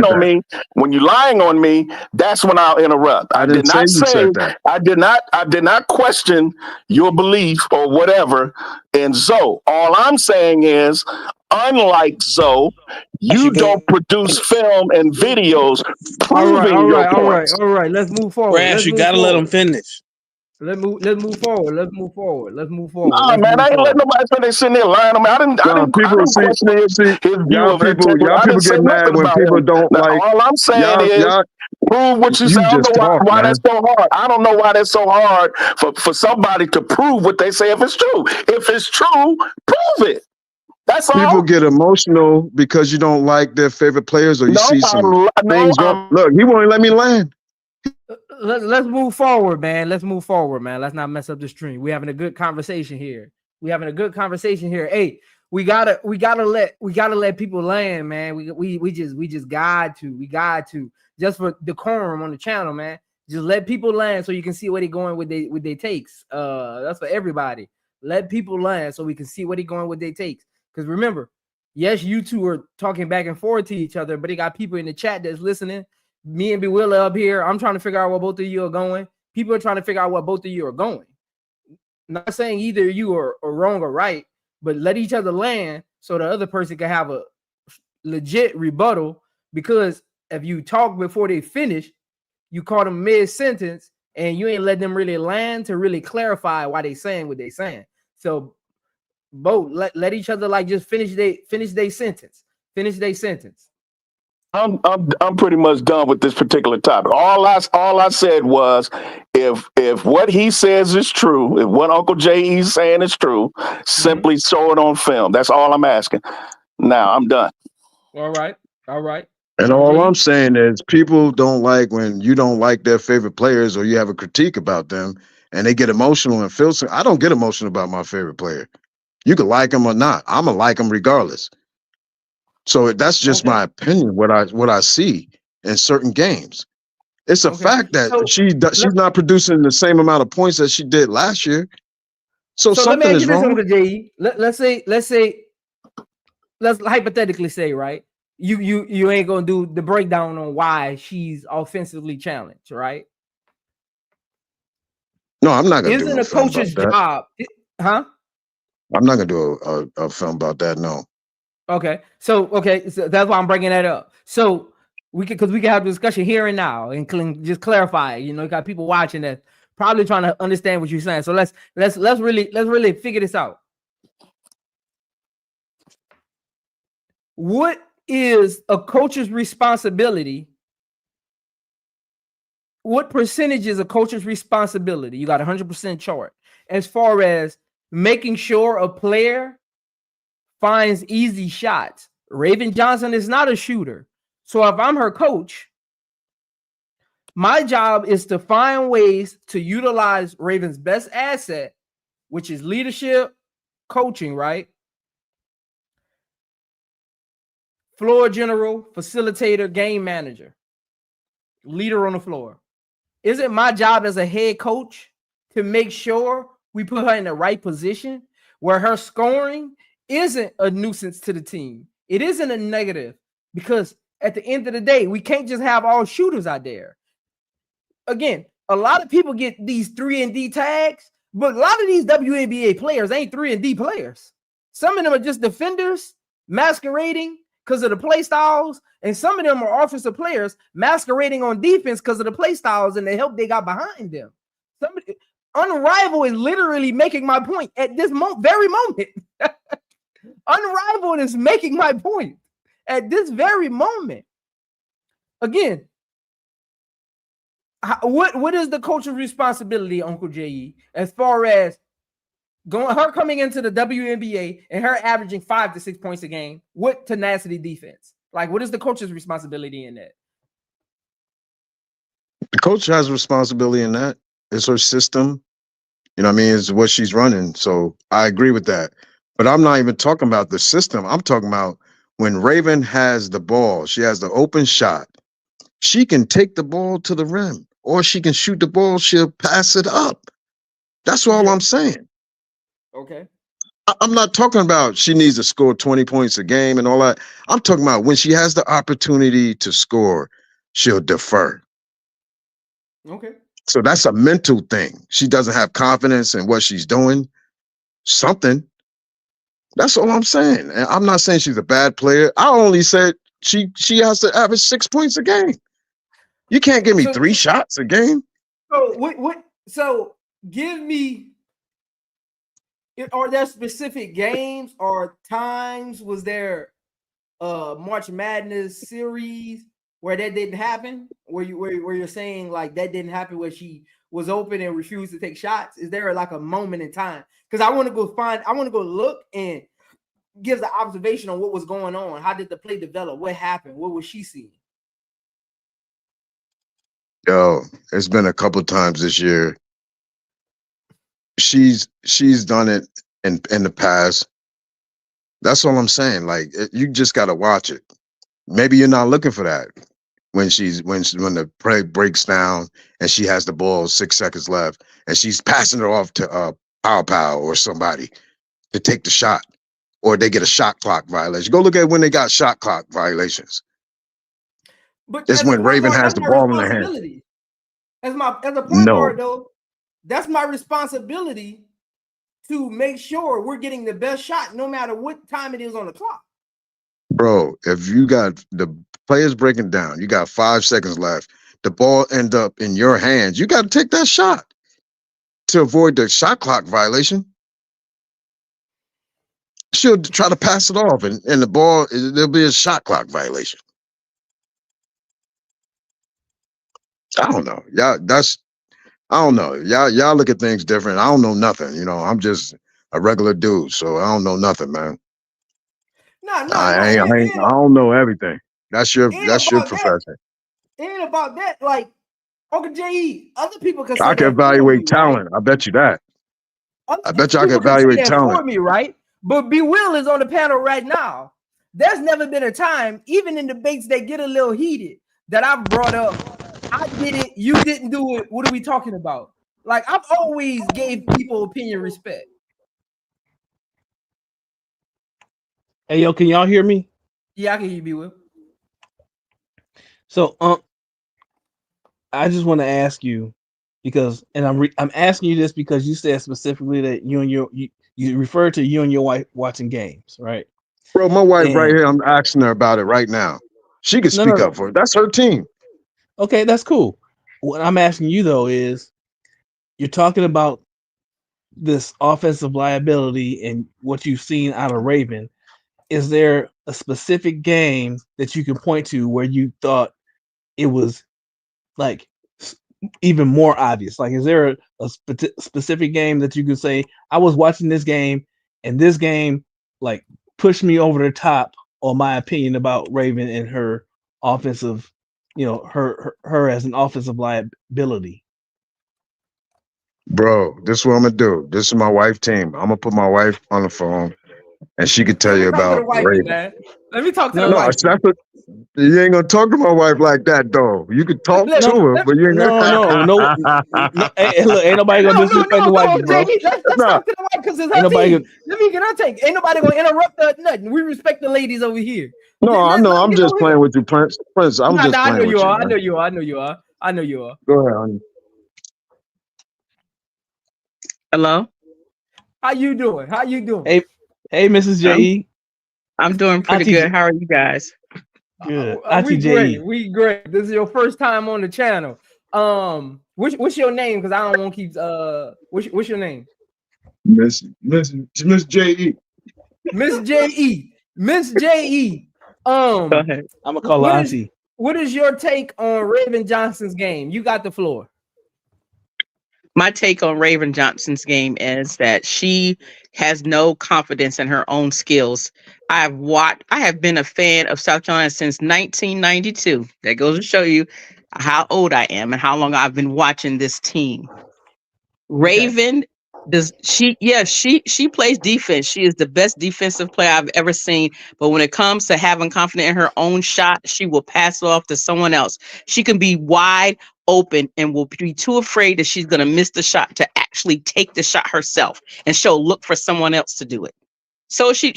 on me. When you're lying on me, that's when I'll interrupt. I did not say that. I did not question your belief or whatever in Zoe. All I'm saying is, unlike Zoe, you don't produce film and videos proving your points. All right. Let's move forward. Rash, you gotta let them finish. Let's move forward. Nah, man, I ain't letting nobody finish sitting there lying on me. I didn't question his view of integrity. Y'all people get mad when people don't like. All I'm saying is prove what you say. I don't know why that's so hard. I don't know why that's so hard for somebody to prove what they say if it's true. If it's true, prove it. That's all. People get emotional because you don't like their favorite players or you see some things wrong. Look, he won't let me land. Let's move forward, man. Let's not mess up the stream. We're having a good conversation here. Hey, we gotta let people land, man. We just got to just for decorum on the channel, man. Just let people land so you can see where they're going with their takes. That's for everybody. Let people land so we can see where they're going with their takes. Because remember, Yes, you two are talking back and forth to each other, but they got people in the chat that's listening. Me and B Willa up here. I'm trying to figure out where both of you are going. People are trying to figure out where both of you are going. Not saying either you are wrong or right, but let each other land so the other person can have a legit rebuttal. Because if you talk before they finish, you call them mid-sentence and you ain't let them really land to really clarify why they saying what they saying. So both let each other like just finish their sentence. Finish their sentence. I'm pretty much done with this particular topic. All I said was, if what he says is true, if what Uncle J is saying is true, simply show it on film. That's all I'm asking. Now I'm done. All right. And all I'm saying is people don't like when you don't like their favorite players or you have a critique about them and they get emotional and feel. I don't get emotional about my favorite player. You can like him or not. I'm gonna like him regardless. So that's just my opinion. What I see in certain games, it's a fact that she's not producing the same amount of points that she did last year. So something is wrong. Let's hypothetically say, right? You ain't gonna do the breakdown on why she's offensively challenged, right? No, I'm not gonna do a coach's job, huh? I'm not gonna do a film about that. No. Okay, so that's why I'm bringing that up. So we can have a discussion here and now and just clarify. You know, you got people watching that probably trying to understand what you're saying. So let's really figure this out. What is a coach's responsibility? What percentage is a coach's responsibility? You got 100% chart as far as making sure a player finds easy shots. Raven Johnson is not a shooter. So if I'm her coach, my job is to find ways to utilize Raven's best asset, which is leadership, coaching, right? Floor general, facilitator, game manager, leader on the floor. Is it my job as a head coach to make sure we put her in the right position where her scoring isn't a nuisance to the team? It isn't a negative, because at the end of the day, we can't just have all shooters out there. Again, a lot of people get these 3-and-D tags, but a lot of these WNBA players ain't 3-and-D players. Some of them are just defenders masquerading because of the play styles, and some of them are offensive players masquerading on defense because of the play styles and the help they got behind them. Unrivaled is literally making my point at this very moment. Unrivaled is making my point at this very moment. Again, what is the coach's responsibility, Uncle J.E., as far as coming into the WNBA and her averaging 5 to 6 points a game with tenacity defense? Like, what is the coach's responsibility in that? The coach has a responsibility in that. It's her system. You know what I mean? It's what she's running. So I agree with that. But I'm not even talking about the system. I'm talking about when Raven has the ball, she has the open shot. She can take the ball to the rim, or she can shoot the ball. She'll pass it up. That's all I'm saying. Okay. I'm not talking about she needs to score 20 points a game and all that. I'm talking about when she has the opportunity to score, she'll defer. Okay. So that's a mental thing. She doesn't have confidence in what she's doing. Something. That's all I'm saying. And I'm not saying she's a bad player. I only said she has to average 6 points a game. You can't give me 3 shots a game. So So give me. Are there specific games or times? Was there a March Madness series where that didn't happen? Where you're saying like that didn't happen, where she was open and refused to take shots? Is there like a moment in time? Because I want to go look and give the observation on what was going on. How did the play develop? What happened? What was she seeing? Yo, it's been a couple of times this year. She's done it in the past. That's all I'm saying. Like, you just got to watch it. Maybe you're not looking for that when the play breaks down and she has the ball 6 seconds left and she's passing it off to Pow or somebody to take the shot. or they get a shot clock violation. Go look at when they got shot clock violations. But It's as a when point Raven guard, has that's the my ball in their hand. responsibility. As a point No, guard, though, that's my responsibility to make sure we're getting the best shot, no matter what time it is on the clock. bro, if you got the players breaking down, you got 5 seconds left, the ball end up in your hands, you got to take that shot to avoid the shot clock violation. She'll try to pass it off, and the ball, there'll be a shot clock violation. I don't know. I don't know. Y'all look at things different. I don't know nothing. You know, I'm just a regular dude, so I don't know nothing, man. No. I don't know everything. That's your That. profession. It ain't about that. Like, Uncle J.E., other people can I say can that for me, evaluate right? talent. I bet you that. I bet you I can People can say evaluate that for talent. me, right? But B. Will is on the panel right now. There's never been a time, even in debates that get a little heated, that I've brought up, I did it, you didn't do it. What are we talking about? Like, I've always gave people opinion respect. Hey, yo, can y'all hear me? Yeah, I can hear you, B. Will. So, I just want to ask you, because, and I'm asking you this because you said specifically that you referred to you and your wife watching games, right? Bro, my wife And right here, I'm asking her about it right now. She can speak up for it. That's her team. Okay, that's cool. What I'm asking you though is, you're talking about this offensive liability and what you've seen out of Raven. Is there a specific game that you can point to where you thought it was like even more obvious? Like, is there a specific game that you could say, I was watching this game and this game like pushed me over the top on my opinion about Raven and her offensive, her as an offensive liability? Bro, this is what I'm gonna do. This is my wife's team. I'm gonna put my wife on the phone and she could tell Let me you talk to the about wifey, Raven. man. Let me talk to the No, wifey. That's what you ain't gonna talk to my wife like that though. You could talk to her, but you ain't no. Hey, look, ain't nobody gonna disrespect the No, wifey, bro. JD, let's nah, talk to the wife because it's Ain't her nobody team. gonna, Let me get her take. Ain't nobody gonna interrupt her, nothing. We respect the ladies over here. no, I Let know. her I'm get just over playing here. with you, Prince. Prince, I'm No, just I know playing you with you, are. I man. know you are. I know you are. I know you are. Go ahead, honey. Hello. How you doing? How you doing? hey, Mrs. J.E. I'm doing pretty Auntie good. How are you guys? Good. We Auntie great. J.E. We great. This is your first time on the channel. What's your name? Because I don't want to keep. What's your name? Miss J.E. Miss J.E. Miss J.E. Go ahead. I'm gonna call her What is Auntie. what is your take on Raven Johnson's game? You got the floor. My take on Raven Johnson's game is that she has no confidence in her own skills. I have been a fan of South Carolina since 1992. That goes to show you how old I am and how long I've been watching this team. Raven she plays defense. She is the best defensive player I've ever seen. But when it comes to having confidence in her own shot, she will pass it off to someone else. She can be wide open and will be too afraid that she's going to miss the shot to actually take the shot herself, and she'll look for someone else to do it. So she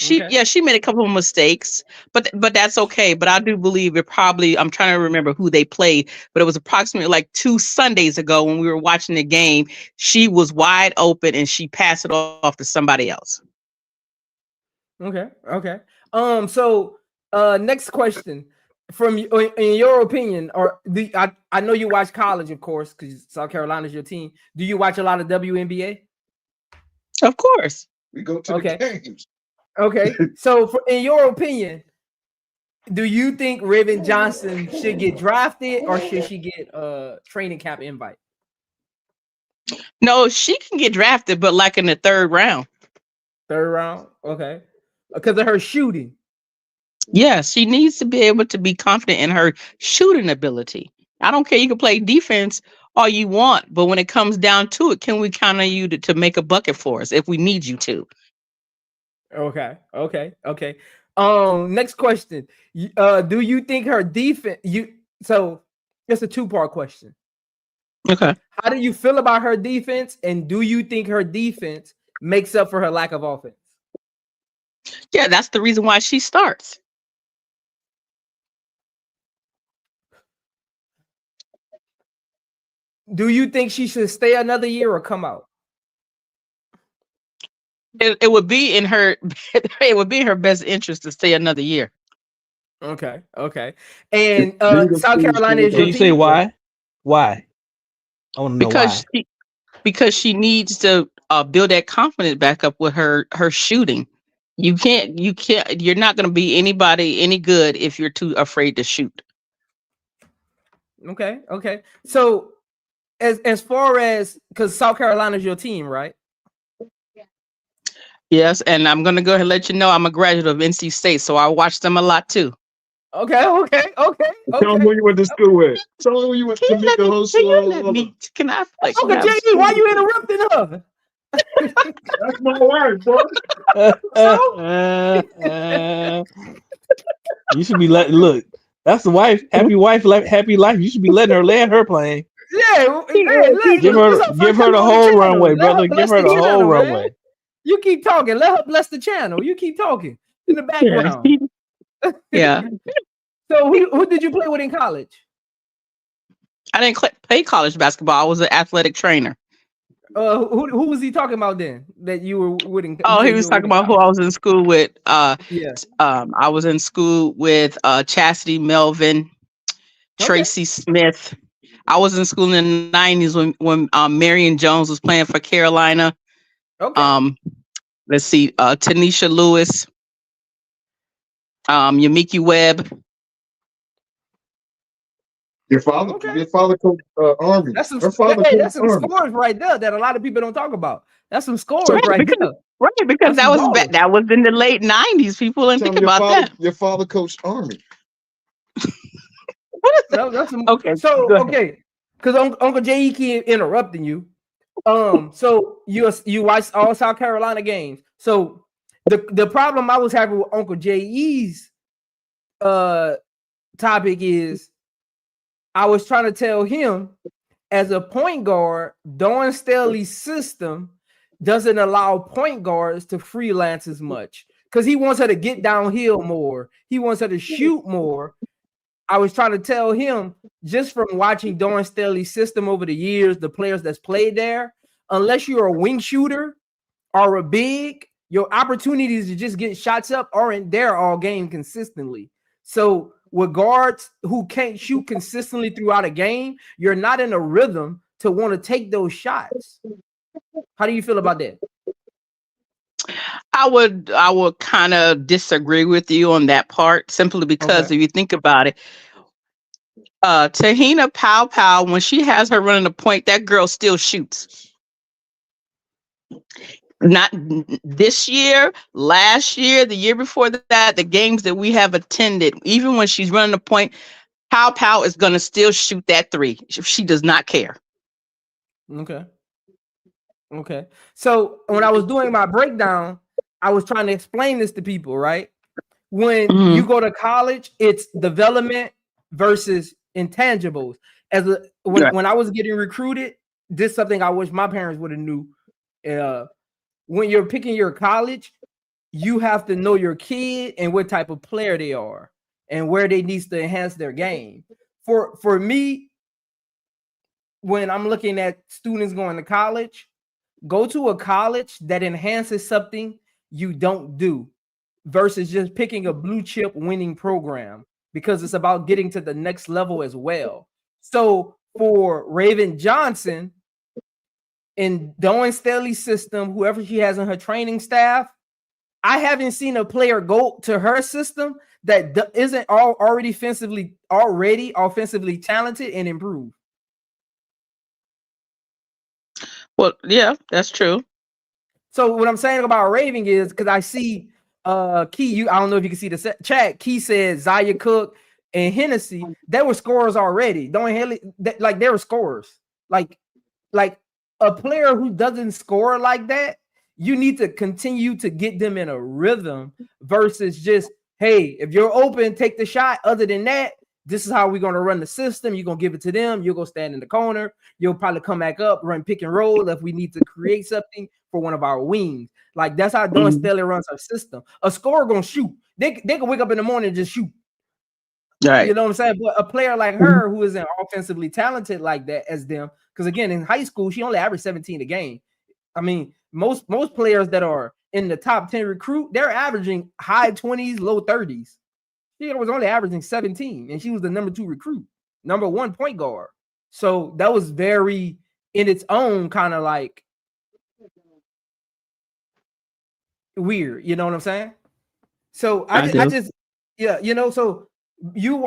made a couple of mistakes, but that's okay. But I do believe it probably, I'm trying to remember who they played, but it was approximately like 2 Sundays ago when we were watching the game. She was wide open and she passed it off to somebody else. Okay. So next question. In your opinion, or I know you watch college, of course, because South Carolina's your team. Do you watch a lot of WNBA? Of course. We go to the games. Okay. So in your opinion, do you think Raven Johnson should get drafted or should she get a training camp invite? No, she can get drafted, but like in the 3rd round. 3rd round? Okay. Because of her shooting. Yeah, she needs to be able to be confident in her shooting ability. I don't care. You can play defense all you want, but when it comes down to it, can we count on you to make a bucket for us if we need you to? Okay. Next question. Do you think her defense? So it's a 2-part question. Okay. How do you feel about her defense, and do you think her defense makes up for her lack of offense? Yeah, that's the reason why she starts. Do you think she should stay another year or come out? It would be in her it would be in her best interest to stay another year. Okay. And Leader South please Carolina do is Can your you that. say team? why? Why? I want to know why. Because she needs to build that confidence back up with her shooting. You're not going to be anybody any good if you're too afraid to shoot. Okay. So as far as, because South Carolina is your team, right? Yes, and I'm going to go ahead and let you know I'm a graduate of NC State, so I watch them a lot too. Okay. Tell them who you went to school with. Tell them who you went to meet the whole Can I like Uncle JD, why you interrupting her? That's my wife, boy. You should be letting look. That's the wife. Happy wife, happy life. You should be letting her play. Yeah, Give her the whole runway, brother. Give her the whole runway. You keep talking. Let her bless the channel. You keep talking in the background. Yeah. So who did you play with in college? I didn't play college basketball. I was an athletic trainer. Who was he talking about then that you were with? He was talking about who I was in school with. Yeah. I was in school with Chastity Melvin, Tracy Smith. I was in school in the 90s when Marion Jones was playing for Carolina. Okay. Let's see, Tanisha Lewis, Yamiki Webb. Your father coached Army. That's some scores right there that a lot of people don't talk about. That's some scores there. Right, because that was in the late 90s. People didn't think about that. Your father coached Army. Okay. So okay, because Uncle J.E. keep interrupting you. So you watched all South Carolina games. So the problem I was having with Uncle J.E.'s topic is I was trying to tell him, as a point guard, Dawn Staley's system doesn't allow point guards to freelance as much because he wants her to get downhill more. He wants her to shoot more. I was trying to tell him, just from watching Dawn Staley's system over the years, the players that's played there, unless you're a wing shooter or a big, your opportunities to just get shots up aren't there all game consistently. So with guards who can't shoot consistently throughout a game, you're not in a rhythm to want to take those shots. How do you feel about that? I would kind of disagree with you on that part, simply because if you think about it, Tahina Pow, when she has her running the point, that girl still shoots. Not this year, last year, the year before that, the games that we have attended, even when she's running the point, Pow is going to still shoot that three. She does not care. Okay. So when I was doing my breakdown, I was trying to explain this to people, right? When you go to college, it's development versus intangibles. When I was getting recruited, this is something I wish my parents would have knew. When you're picking your college, you have to know your kid and what type of player they are and where they need to enhance their game. For me, when I'm looking at students going to college, go to a college that enhances something you don't do versus just picking a blue chip winning program, because it's about getting to the next level as well. So for Raven Johnson, in Dawn Staley's system, whoever she has in her training staff, I haven't seen a player go to her system that isn't already offensively talented and improve. Well, yeah, that's true. So what I'm saying about Raven is, because I see Key, I don't know if you can see the chat. Key said Zaya Cook and Hennessy, they were scorers already. They were scorers. Like a player who doesn't score like that, you need to continue to get them in a rhythm versus just, hey, if you're open, take the shot. Other than that, this is how we're going to run the system. You're going to give it to them. You'll go stand in the corner. You'll probably come back up, run pick and roll if we need to create something for one of our wings. Like that's how Dawn Staley runs her system. A scorer going to shoot. They can wake up in the morning and just shoot. Right. You know what I'm saying? But a player like her who isn't offensively talented like that as them, because again, in high school, she only averaged 17 a game. I mean, most players that are in the top 10 recruit, they're averaging high 20s, low 30s. She was only averaging 17, and she was the number 2 recruit, number 1 point guard. So that was very in its own kind of like weird. You know what I'm saying? So I just yeah, you know, so you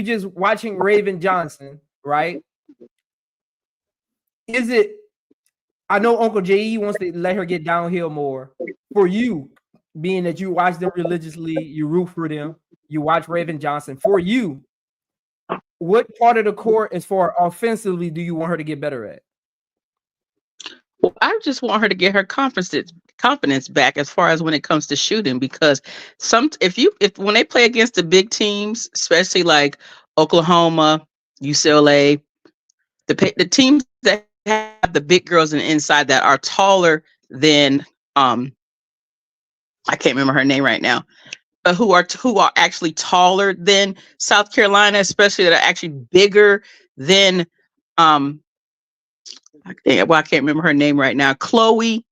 just watching Raven Johnson, right? Is it? I know Uncle J.E. wants to let her get downhill more. For you, being that you watch them religiously, you root for them, you watch Raven Johnson. For you, what part of the court, as far offensively, do you want her to get better at? Well, I just want her to get her confidence back as far as when it comes to shooting, because if when they play against the big teams, especially like Oklahoma, UCLA, the teams that have the big girls on the inside that are taller than I can't remember her name right now, but who are actually taller than South Carolina, especially that are actually bigger than I can't remember her name right now. Chloe.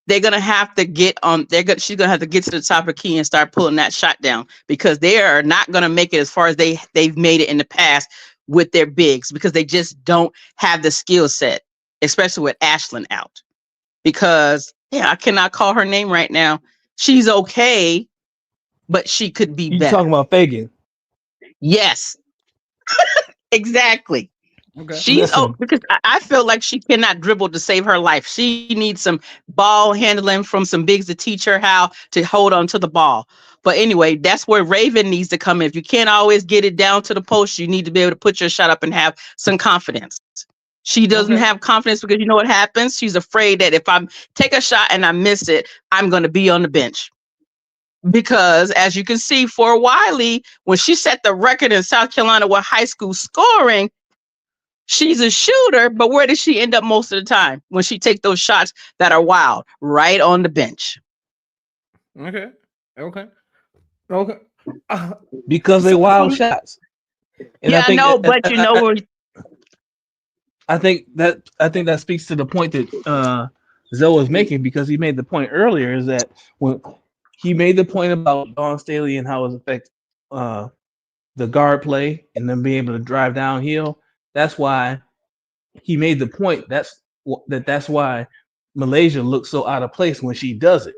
They're gonna have to get on. She's gonna have to get to the top of the key and start pulling that shot down, because they are not gonna make it as far as they've made it in the past with their bigs, because they just don't have the skill set, especially with Ashlyn out. Because I cannot call her name right now. She's okay, but she could be You better. talking about Fagan? Yes, exactly. Okay. Because I feel like she cannot dribble to save her life. She needs some ball handling from some bigs to teach her how to hold on to the ball. But anyway, that's where Raven needs to come in. If you can't always get it down to the post, you need to be able to put your shot up and have some confidence. She doesn't have confidence because you know what happens? She's afraid that if I take a shot and I miss it, I'm going to be on the bench. Because as you can see, for Wiley, when she set the record in South Carolina with high school scoring, she's a shooter, but where does she end up most of the time when she take those shots that are wild? Right on the bench. Okay. Because they wild shots. And I know, but you know, I think that speaks to the point that Zoe was making, because he made the point earlier, is that when he made the point about Dawn Staley and how it affects the guard play and them being able to drive downhill. That's why he made the point. That's why Malaysia looks so out of place when she does it,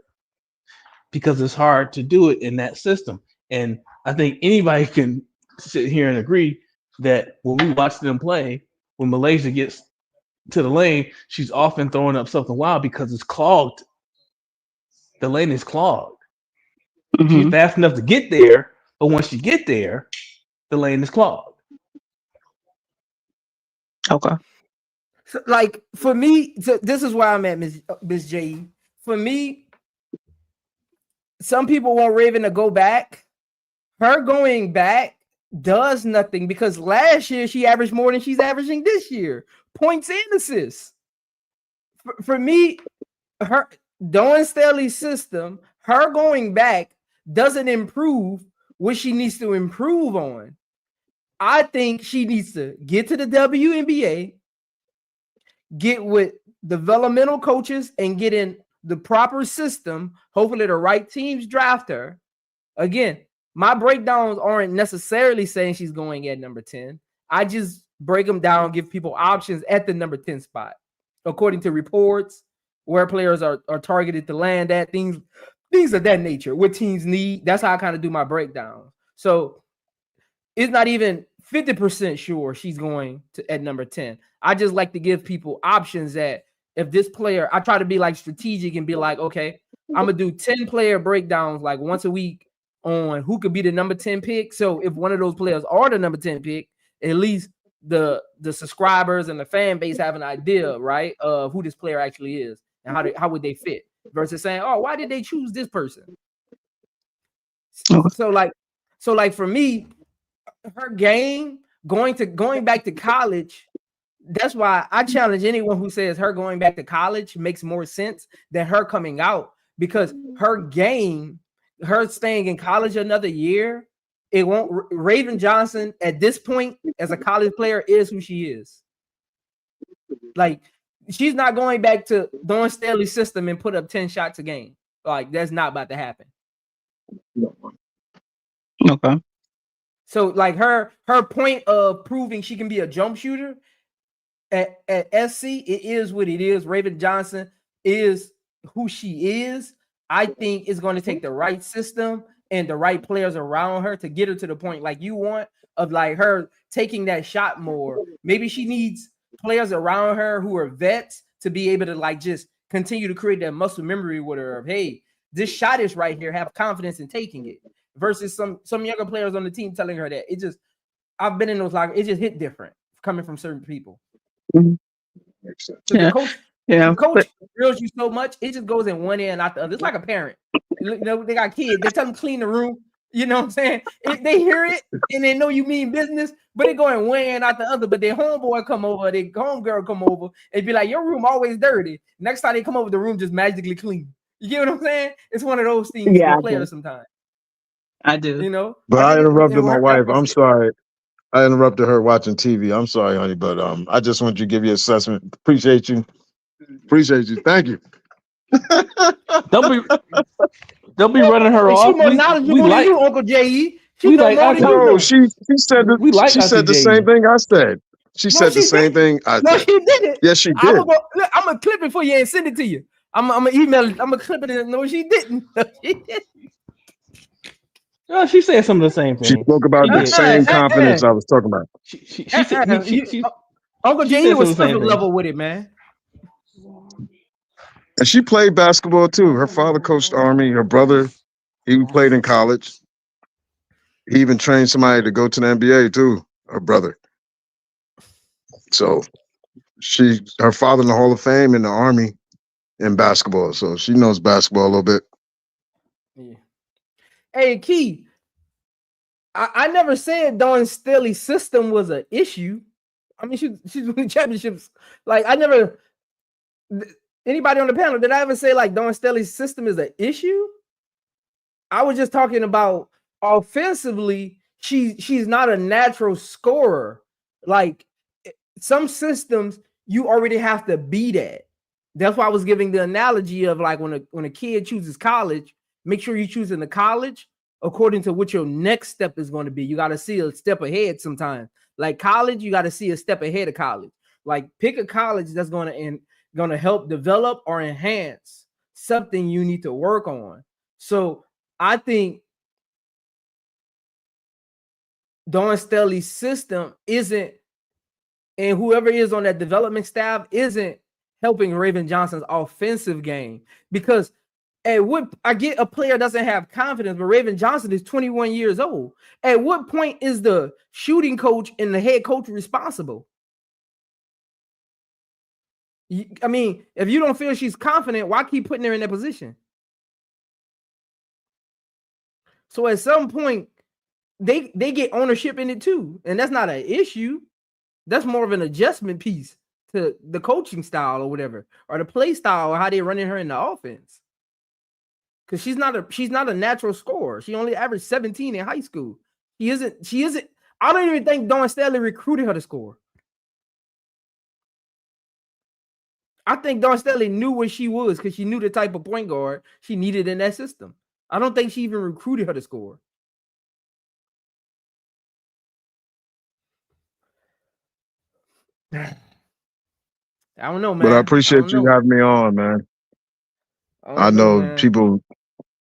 because it's hard to do it in that system. And I think anybody can sit here and agree that when we watch them play, when Malaysia gets to the lane, she's often throwing up something wild because it's clogged. The lane is clogged. She's fast enough to get there, but once you get there, the lane is clogged. Okay. So, like, for me, this is where I'm at, Miss J. For me, some people want Raven to go back. Her going back does nothing, because last year she averaged more than she's averaging this year. Points and assists. For me, her Dawn Staley's system, her going back doesn't improve what she needs to improve on. I think she needs to get to the WNBA, get with developmental coaches, and get in the proper system. Hopefully the right teams draft her. Again, my breakdowns aren't necessarily saying she's going at number 10. I just break them down, give people options at the number 10 spot, according to reports, where players are targeted to land at, things of that nature, what teams need. That's how I kind of do my breakdown. So it's not even 50% sure she's going at number 10. I just like to give people options that if this player, I try to be like strategic and be like, okay, I'm going to do 10 player breakdowns like once a week on who could be the number 10 pick. So if one of those players are the number 10 pick, at least the subscribers and the fan base have an idea, right, of who this player actually is and how would they fit, versus saying, oh, why did they choose this person? So like for me, her game going back to college. That's why I challenge anyone who says her going back to college makes more sense than her coming out, because her game, her staying in college another year, it won't. Raven Johnson at this point as a college player is who she is. Like, she's not going back to Dawn Staley's system and put up 10 shots a game. Like, that's not about to happen. Okay. So like her point of proving she can be a jump shooter at SC, it is what it is. Raven Johnson is who she is. I think it's going to take the right system and the right players around her to get her to the point like you want of like her taking that shot more. Maybe she needs players around her who are vets to be able to like just continue to create that muscle memory with her of, hey, this shot is right here. Have confidence in taking it. Versus some younger players on the team telling her that. It just, I've been in those like it just hit different coming from certain people. Makes sense. The coach But drills you so much, it just goes in one ear and not the other. It's like a parent. You know, they got kids, they tell them clean the room. You know what I'm saying? They hear it and they know you mean business, but they go in one ear and not the other. But their homeboy come over, their homegirl come over, and be like, your room always dirty. Next time they come over, the room just magically clean. You get what I'm saying? It's one of those things with players sometimes. I do. You know, But I interrupted my wife. I'm sorry. sorry. I interrupted her watching TV. I'm sorry, honey, but I just want you to give your assessment. Appreciate you. Thank you. Don't be running her She off. more knowledgeable than you, Uncle J.E. She we know like more than Auntie- you No, know. she said that, We like she said the Auntie same Jay. thing I said. She said the she same thing I No, said. she didn't. Yes, she I'm did. gonna clip it for you and send it to you. I'm gonna email it. I'm gonna clip it. No, she didn't. She didn't. Oh, she said some of the same She things. spoke about She the did. same confidence I was talking about. She said Uncle she J.E. said some was of the same surface things. level with it, man. And she played basketball too. Her father coached Army. Her brother, he played in college. He even trained somebody to go to the NBA too, her brother. So her father in the Hall of Fame in the Army in basketball. So she knows basketball a little bit. Yeah. Hey, Key, I never said Dawn Staley's system was an issue. I mean, she's winning championships. Like, I never. Anybody on the panel, did I ever say like Dawn Staley's system is an issue? I was just talking about offensively, she's not a natural scorer. Like, some systems, you already have to be that. That's why I was giving the analogy of like when a kid chooses college, make sure you're choosing the college according to what your next step is going to be. You got to see a step ahead sometimes. Like college, you got to see a step ahead of college. Like, pick a college that's going to help develop or enhance something you need to work on. So I think Dawn Staley's system isn't, and whoever is on that development staff isn't helping Raven Johnson's offensive game. Because at what, I get a player doesn't have confidence, but Raven Johnson is 21 years old. At what point is the shooting coach and the head coach responsible? I mean, if you don't feel she's confident, why keep putting her in that position? So at some point, they get ownership in it too. And that's not an issue. That's more of an adjustment piece to the coaching style or whatever, or the play style, or how they're running her in the offense. Because she's not a natural scorer. She only averaged 17 in high school. She isn't. I don't even think Dawn Staley recruited her to score. I think Dawn Staley knew what she was because she knew the type of point guard she needed in that system. I don't think she even recruited her to score. I don't know, man. But I appreciate you having me on, man. I know people,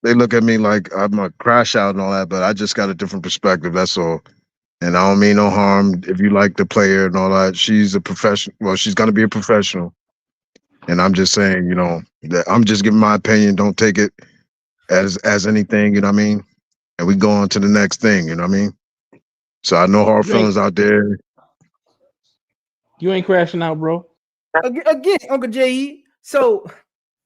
they look at me like I'm a crash out and all that, but I just got a different perspective. That's all. And I don't mean no harm if you like the player and all that. She's a professional. Well, she's going to be a professional. And I'm just saying, you know, that I'm just giving my opinion. Don't take it as anything, you know what I mean? And we go on to the next thing, you know what I mean? So I know hard feelings out there. You ain't crashing out, bro. Again, Uncle J.E. So,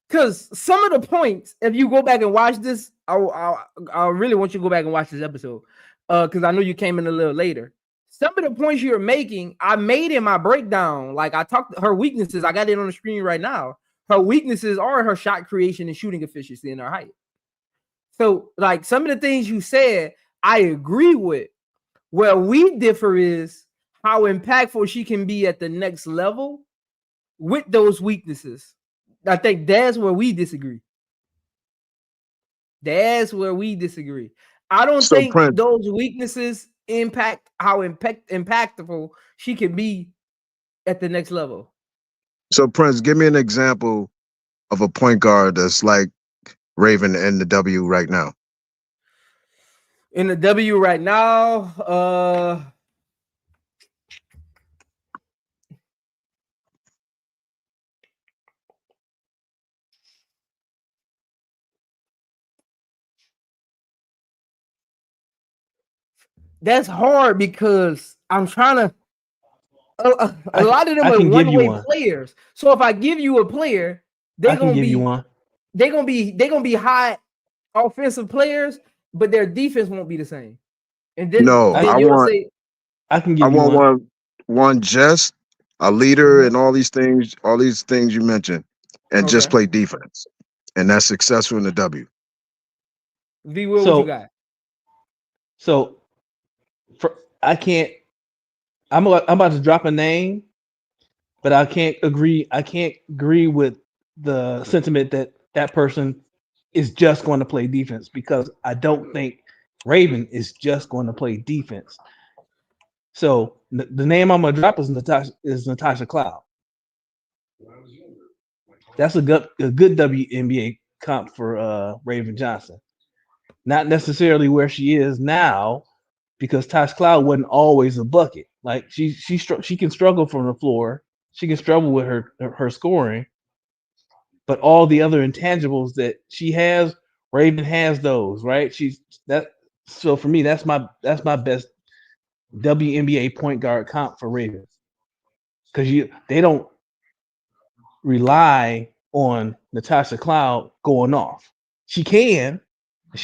because some of the points, if you go back and watch this, I really want you to go back and watch this episode. because I know you came in a little later. Some of the points you're making, I made in my breakdown. Like I talked her weaknesses. I got it on the screen right now. Her weaknesses are her shot creation and shooting efficiency and her height. So, like some of the things you said, I agree with. Where we differ is how impactful she can be at the next level with those weaknesses. I think that's where we disagree. That's where we disagree. I don't So think Prince, those weaknesses impact how impactful she can be at the next level. give me an example of a point guard that's like Raven in the W right now. In the W right now, that's hard because I'm trying to. A lot of them I are can give you one-way one. players. So if I give you a player, I can give you one. they're gonna be high offensive players, but their defense won't be the same. And No, then you'll say, I can I give you want one. one just a leader and all these things you mentioned, and just okay, play defense, and that's successful in the W. V Will, what you So got? so for I can't. I'm about to drop a name, but I can't agree. I can't agree with the sentiment that that person is just going to play defense, because I don't think Raven is just going to play defense. So the name I'm gonna drop is Natasha Cloud. That's a good WNBA comp for Raven Johnson. Not necessarily where she is now, because Tosh Cloud wasn't always a bucket. Like she can struggle from the floor. She can struggle with her scoring, but all the other intangibles that she has, Raven has those, right? She's that. So for me, that's my best WNBA point guard comp for Ravens, because they don't rely on Natasha Cloud going off. She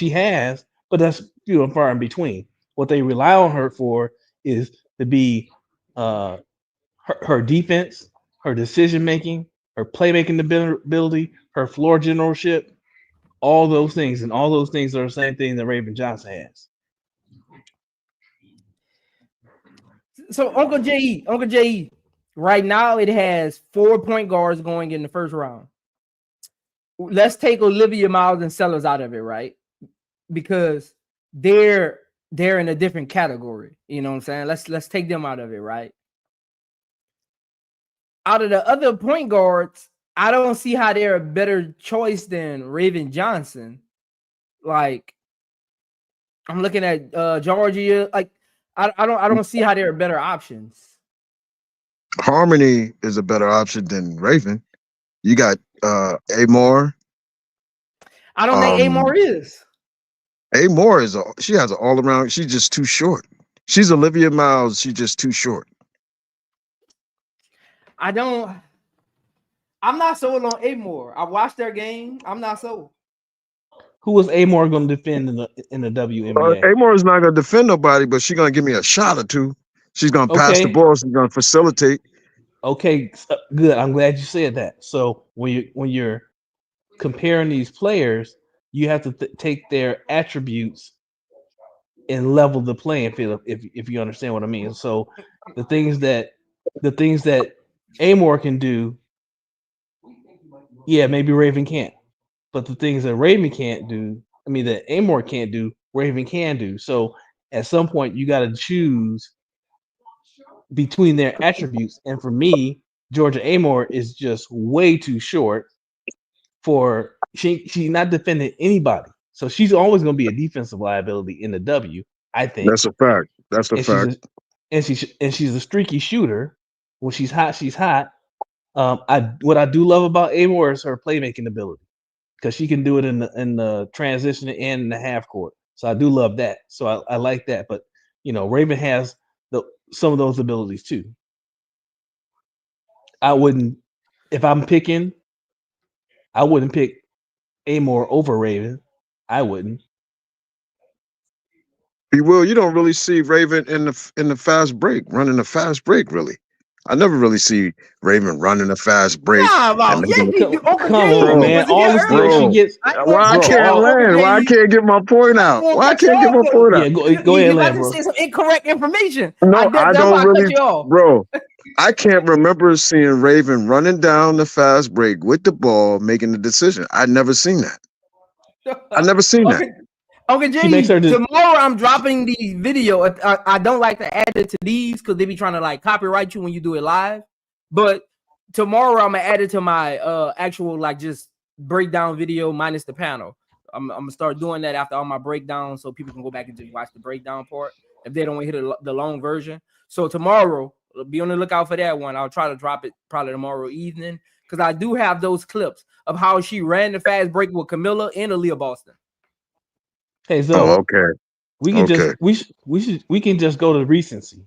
has, but that's few and far in between. What they rely on her for is to be her defense, her decision making, her playmaking ability, her floor generalship, all those things, and all those things are the same thing that Raven Johnson has. So Uncle J.E., right now it has 4 point guards going in the first round. Let's take Olivia Miles and Sellers out of it, right? Because they're in a different category. You know what I'm saying? Let's take them out of it, right? Out of the other point guards, I don't see how they're a better choice than Raven Johnson. Like, I'm looking at Georgia. Like, I don't see how they're better options. Harmony is a better option than Raven. You got Amore. I don't think Amore is. Amore she has an all around. She's just too short. She's Olivia Miles. She's just too short. I'm not sold on Amore. I watched their game. I'm not sold. Who was Amore going to defend in the WNBA? Amore is not going to defend nobody, but she's going to give me a shot or two. She's going to pass the Okay, ball. She's going to facilitate. okay, good. I'm glad you said that. So when you're comparing these players, you have to take their attributes and level the playing field, if you understand what I mean. So the things that Amore can do, yeah, maybe Raven can't. But the things that Raven can't do, I mean that Amore can't do, Raven can do. So at some point you got to choose between their attributes. And for me, Georgia Amore is just way too short for she's not defending anybody. So she's always going to be a defensive liability in the W, I think. That's a fact. That's a And fact. she's a streaky shooter. When she's hot, she's hot. What I do love about Amore is her playmaking ability, because she can do it in the transition and in the half court. So I do love that. So I like that. But Raven has some of those abilities too. I wouldn't, if I'm picking, I wouldn't pick Amore over Raven. I wouldn't. Will, you don't really see Raven in the fast break, running a fast break, really. I never really see Raven running a fast break Nah, and about yeah, making he do. Uncle Come Jay, on, he bro, man. wasn't All here the skills she earlier. bro. gets, I ain't gonna Why I cut bro. you can't off, Uncle land? Why I Jay. can't get my point I out? ain't gonna Why I cut you can't get off my though. point out? Yeah, go You ahead, about land, to bro. say some incorrect information. No, I That's why don't I cut really, you off. bro. I can't remember seeing Raven running down the fast break with the ball, making the decision. I never seen that. I never seen that. Uncle She makes Jay, her tomorrow I'm dropping the video. I don't like to add it to these because they be trying to like copyright you when you do it live. But tomorrow I'm gonna add it to my actual like just breakdown video minus the panel. I'm gonna start doing that after all my breakdowns so people can go back and just watch the breakdown part if they don't want to hit the long version. So tomorrow, be on the lookout for that one. I'll try to drop it probably tomorrow evening because I do have those clips of how she ran the fast break with Camilla and Aaliyah Boston. Hey, Oh, so okay. we can just Okay. we can just go to recency.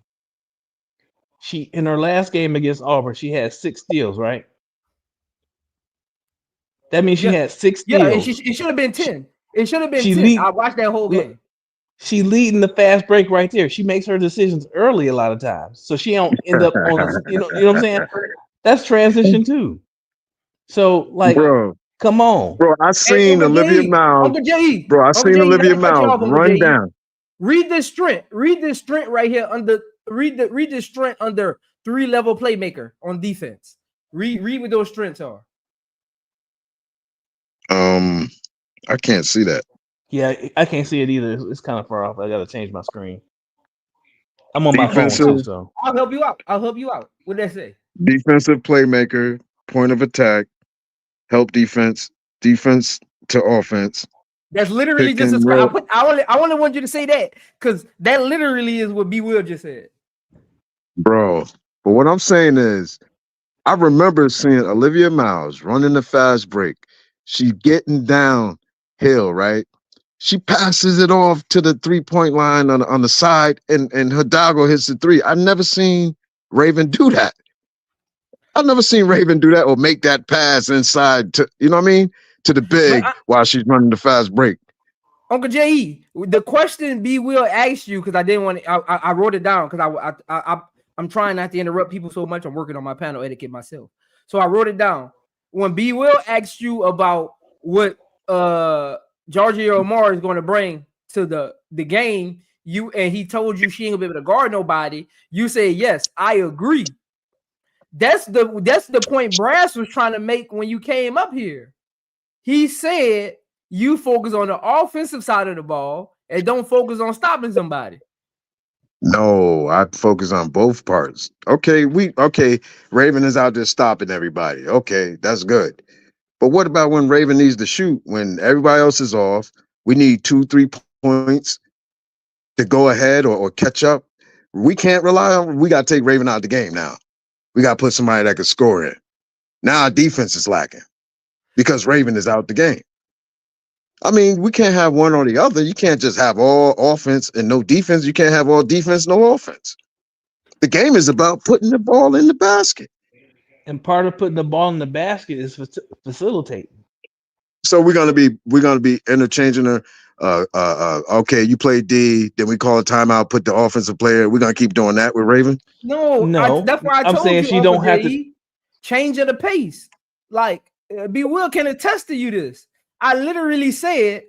She in her last game against Auburn, she had 6 steals, right? That means she Yeah, had 6 yeah, and steals. it should have been 10. It should have been She 10. lead I watched that whole look, game. she leading the fast break right there. She makes her decisions early a lot of times, so she don't end up on a you know what I'm saying. That's transition too. So like, Bro, come on. bro, I Hey, seen Olivia Miles. Bro, I Uncle seen J, let Olivia me cut you Miles off, Uncle run J. down. Read this strength. Read this strength right here under. Read this strength under 3-level playmaker on defense. Read what those strengths are. I can't see that. Yeah, I can't see it either. It's kind of far off. I gotta change my screen. I'm on my phone too, Defensive, so I'll help you out. What did that say? defensive playmaker, point of attack, help defense, defense to offense, That's literally pick just a and script. roll. I only want you to say that because that literally is what B. Will just said. Bro, but what I'm saying is, I remember seeing Olivia Miles running the fast break. She getting downhill, right? She passes it off to the 3-point line on the side, and Hidalgo hits the three. I never seen Raven do that. I've never seen Raven do that or make that pass inside to, you know what I mean, to the big while she's running the fast break. Uncle J.E., the question B. Will asked you because I didn't want to. I wrote it down because I'm trying not to interrupt people so much. I'm working on my panel etiquette myself, so I wrote it down. When B. Will asked you about what Giorgio Omar is going to bring to the game, he told you she ain't gonna be able to guard nobody. You say yes, I agree. That's the point Brass was trying to make when you came up here. He said you focus on the offensive side of the ball and don't focus on stopping somebody. No, I focus on both parts. Okay, Raven is out there stopping everybody. Okay, that's good. But what about when Raven needs to shoot when everybody else is off? We need 2-3 points to go ahead or catch up. We can't rely on. We got to take Raven out of the game now. We got to put somebody that can score in. Now our defense is lacking because Raven is out the game. I mean, we can't have one or the other. You can't just have all offense and no defense. You can't have all defense, no offense. The game is about putting the ball in the basket. and part of putting the ball in the basket is facilitating. So we're gonna be interchanging her. Okay, you play D, then we call a timeout, put the offensive player. We're gonna keep doing that with Raven. No, No, that's why I I'm told saying you, she Uncle don't have to. J.E., change of the pace. Like B. Will can attest to you this. I literally said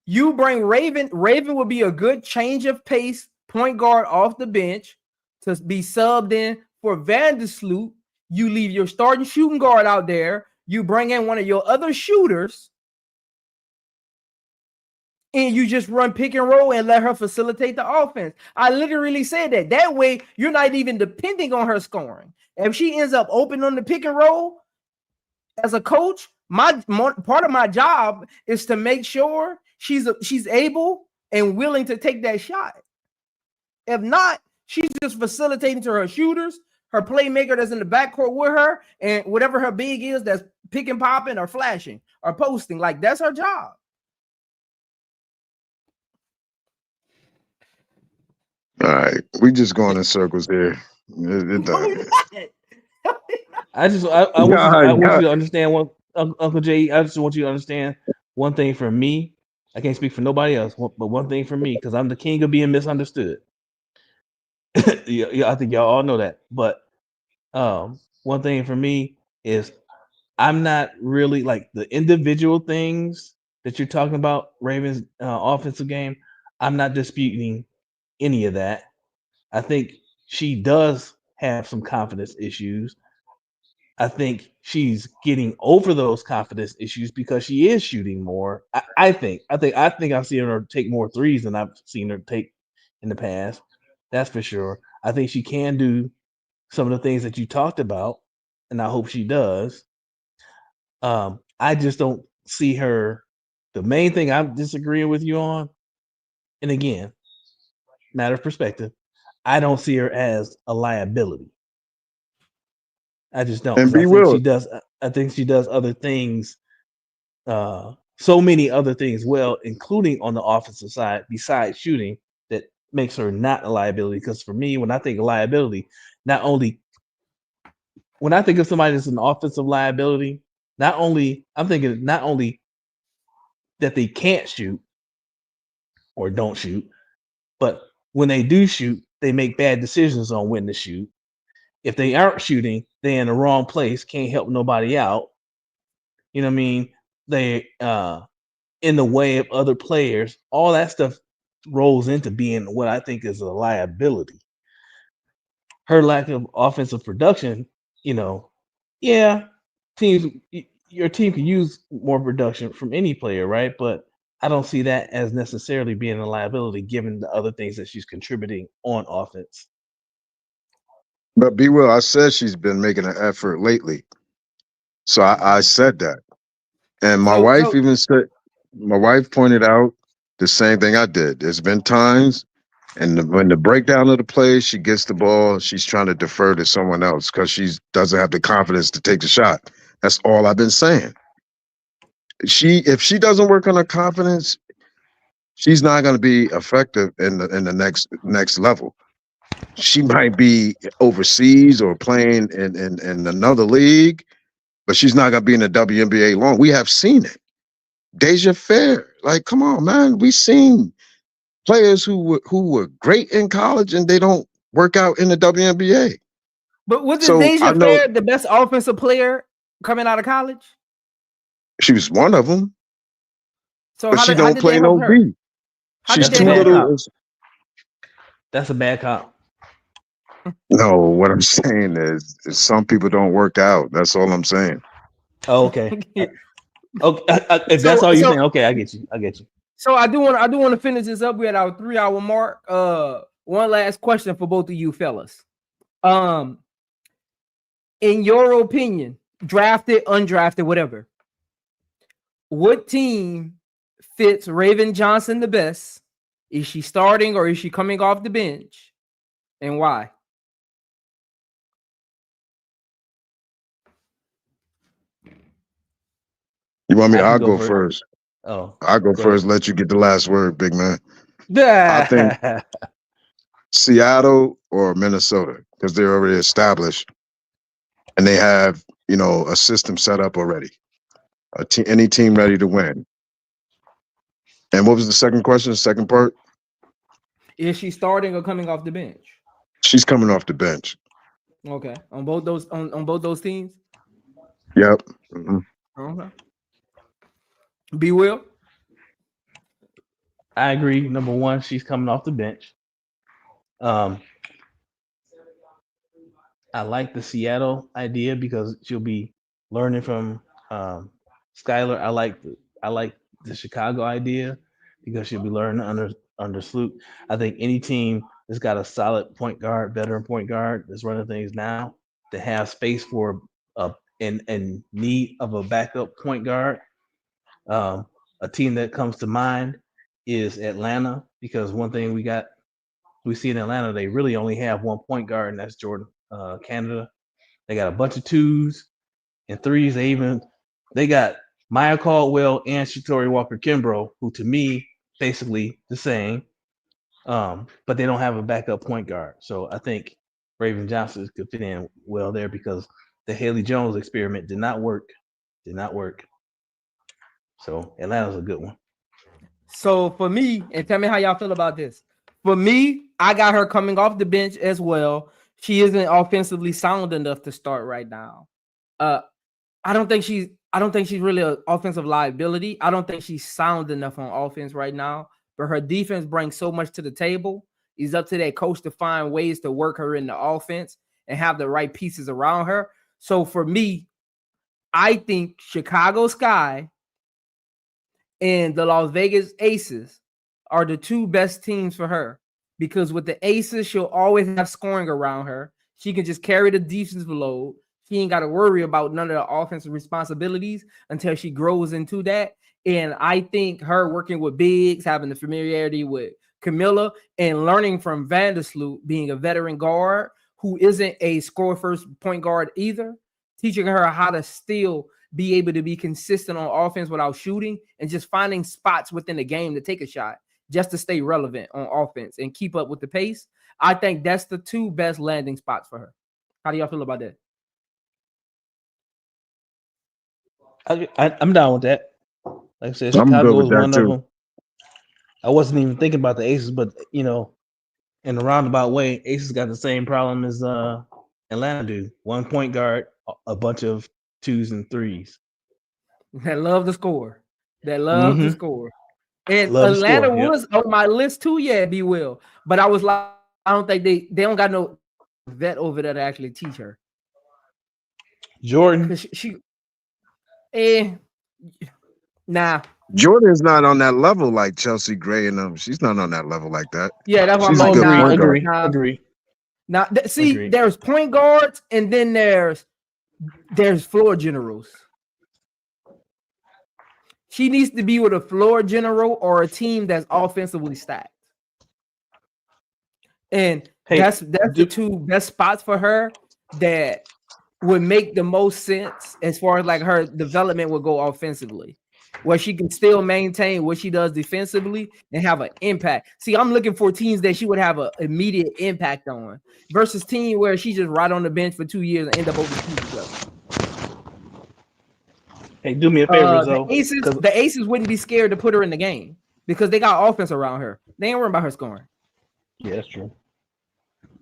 you bring Raven. Raven would be a good change of pace point guard off the bench to be subbed in for Vandersloot. You leave your starting shooting guard out there. You bring in one of your other shooters, and you just run pick and roll and let her facilitate the offense. I literally said that. That way, you're not even depending on her scoring. If she ends up open on the pick and roll, as a coach, part of my job is to make sure she's able and willing to take that shot. If not, she's just facilitating to her shooters, her playmaker that's in the backcourt with her, and whatever her big is that's picking, popping, or flashing or posting. Like that's her job. All right, we just going in circles here. I want you to understand one, Uncle J. I just want you to understand one thing for me. I can't speak for nobody else, but one thing for me, because I'm the king of being misunderstood. I think y'all all know that. But one thing for me is I'm not really like the individual things that you're talking about, Ravens offensive game. I'm not disputing any of that. I think she does have some confidence issues. I think she's getting over those confidence issues because she is shooting more. I think I've seen her take more threes than I've seen her take in the past. That's for sure. I think she can do some of the things that you talked about, and I hope she does. I just don't see her. The main thing I'm disagreeing with you on, and again, matter of perspective, I don't see her as a liability. I just don't, And because be will. I think she does other things, so many other things well, including on the offensive side, besides shooting, that makes her not a liability. Because for me, when I think of liability, when I think of somebody that's an offensive liability, I'm thinking not only that they can't shoot or don't shoot, but when they do shoot, they make bad decisions on when to shoot. If they aren't shooting, they're in the wrong place, can't help nobody out. You know what I mean? They in the way of other players. All that stuff rolls into being what I think is a liability. Her lack of offensive production, yeah, your team can use more production from any player, right? But I don't see that as necessarily being a liability given the other things that she's contributing on offense. But be will. I said she's been making an effort lately. So I said that. And my So, wife so even said, my wife pointed out the same thing I did. There's been times, and when the breakdown of the play, she gets the ball, she's trying to defer to someone else because she doesn't have the confidence to take the shot. That's all I've been saying. If she doesn't work on her confidence, she's not going to be effective in the next level. She might be overseas or playing in another league, but she's not going to be in the WNBA long. We have seen it. Deja Fair, like, come on, man. We seen players who were great in college and they don't work out in the WNBA. but wasn't So I Deja know Fair the best offensive player coming out of college? she was one of them, So but she how don't did they play help no her? D. How She's did That's a they too help bad her? cop. little. That's a bad cop. No, what I'm saying is some people don't work out. That's all I'm saying. Oh, okay. Okay. If that's so all you're so saying, okay, I get you. so I do want to finish this up. We're at our 3-hour mark. One last question for both of you fellas. In your opinion, drafted, undrafted, whatever, what team fits Raven Johnson the best? Is she starting or is she coming off the bench? And why? You want me? I can I'll go go first. first. Oh, I'll go go first. ahead. Let you get the last word, big man. I think Yeah. Seattle or Minnesota because they're already established and they have a system set up already. Any team ready to win. And what was the second question? The second part? Is she starting or coming off the bench? She's coming off the bench. Okay. On both those teams? Yep. Mhm. Okay. Be Will? I agree. Number one, she's coming off the bench. Um, I like the Seattle idea because she'll be learning from Skylar. I like the Chicago idea because she'll be learning under Sloop. I think any team that's got a solid point guard, veteran point guard that's running things now, to have space for in need of a backup point guard. Um, a team that comes to mind is Atlanta because one thing we see in Atlanta, they really only have one point guard, and that's Jordan Canada. They got a bunch of twos and threes. They got Maya Caldwell and Shatori Walker Kimbrough, who to me basically the same, but they don't have a backup point guard. So I think Raven Johnson could fit in well there because the Haley Jones experiment did not work. So Atlanta's a good one. So for me, and tell me how y'all feel about this. For me, I got her coming off the bench as well. She isn't offensively sound enough to start right now. I don't think she's really an offensive liability. I don't think she's sound enough on offense right now. But her defense brings so much to the table. It's up to that coach to find ways to work her in the offense and have the right pieces around her. So for me, I think Chicago Sky and the Las Vegas Aces are the two best teams for her, because with the Aces, she'll always have scoring around her. She can just carry the defensive load. She ain't got to worry about none of the offensive responsibilities until she grows into that. And I think her working with bigs, having the familiarity with Camilla, and learning from Vandersloot, being a veteran guard who isn't a score first point guard either, teaching her how to still be able to be consistent on offense without shooting, and just finding spots within the game to take a shot just to stay relevant on offense and keep up with the pace. I think that's the two best landing spots for her. How do y'all feel about that? I'm down with that. Like I said, I'm good Chicago with is that one too. of them. I wasn't even thinking about the Aces, but in a roundabout way, Aces got the same problem as Atlanta do. 1 point guard, a bunch of 2s and 3s. That love to score. That love to score. And Love Atlanta score, yep. was on my list too. Yeah, be will. But I was like, I don't think they don't got no vet over there to actually teach her. Jordan. Nah. Jordan's not on that level like Chelsea Gray and them. She's not on that level like that. Yeah, that's why I'm She's like, a good point guard. Agree. Now, there's point guards, and then there's floor generals. She needs to be with a floor general or a team that's offensively stacked. And that's the two best spots for her that would make the most sense as far as like her development would go offensively, where she can still maintain what she does defensively and have an impact. See, I'm looking for teams that she would have an immediate impact on versus team where she's just right on the bench for 2 years and end up overseas. Hey, do me a favor, Zoe. The Aces wouldn't be scared to put her in the game because they got offense around her. They ain't worried about her scoring. Yeah, that's true.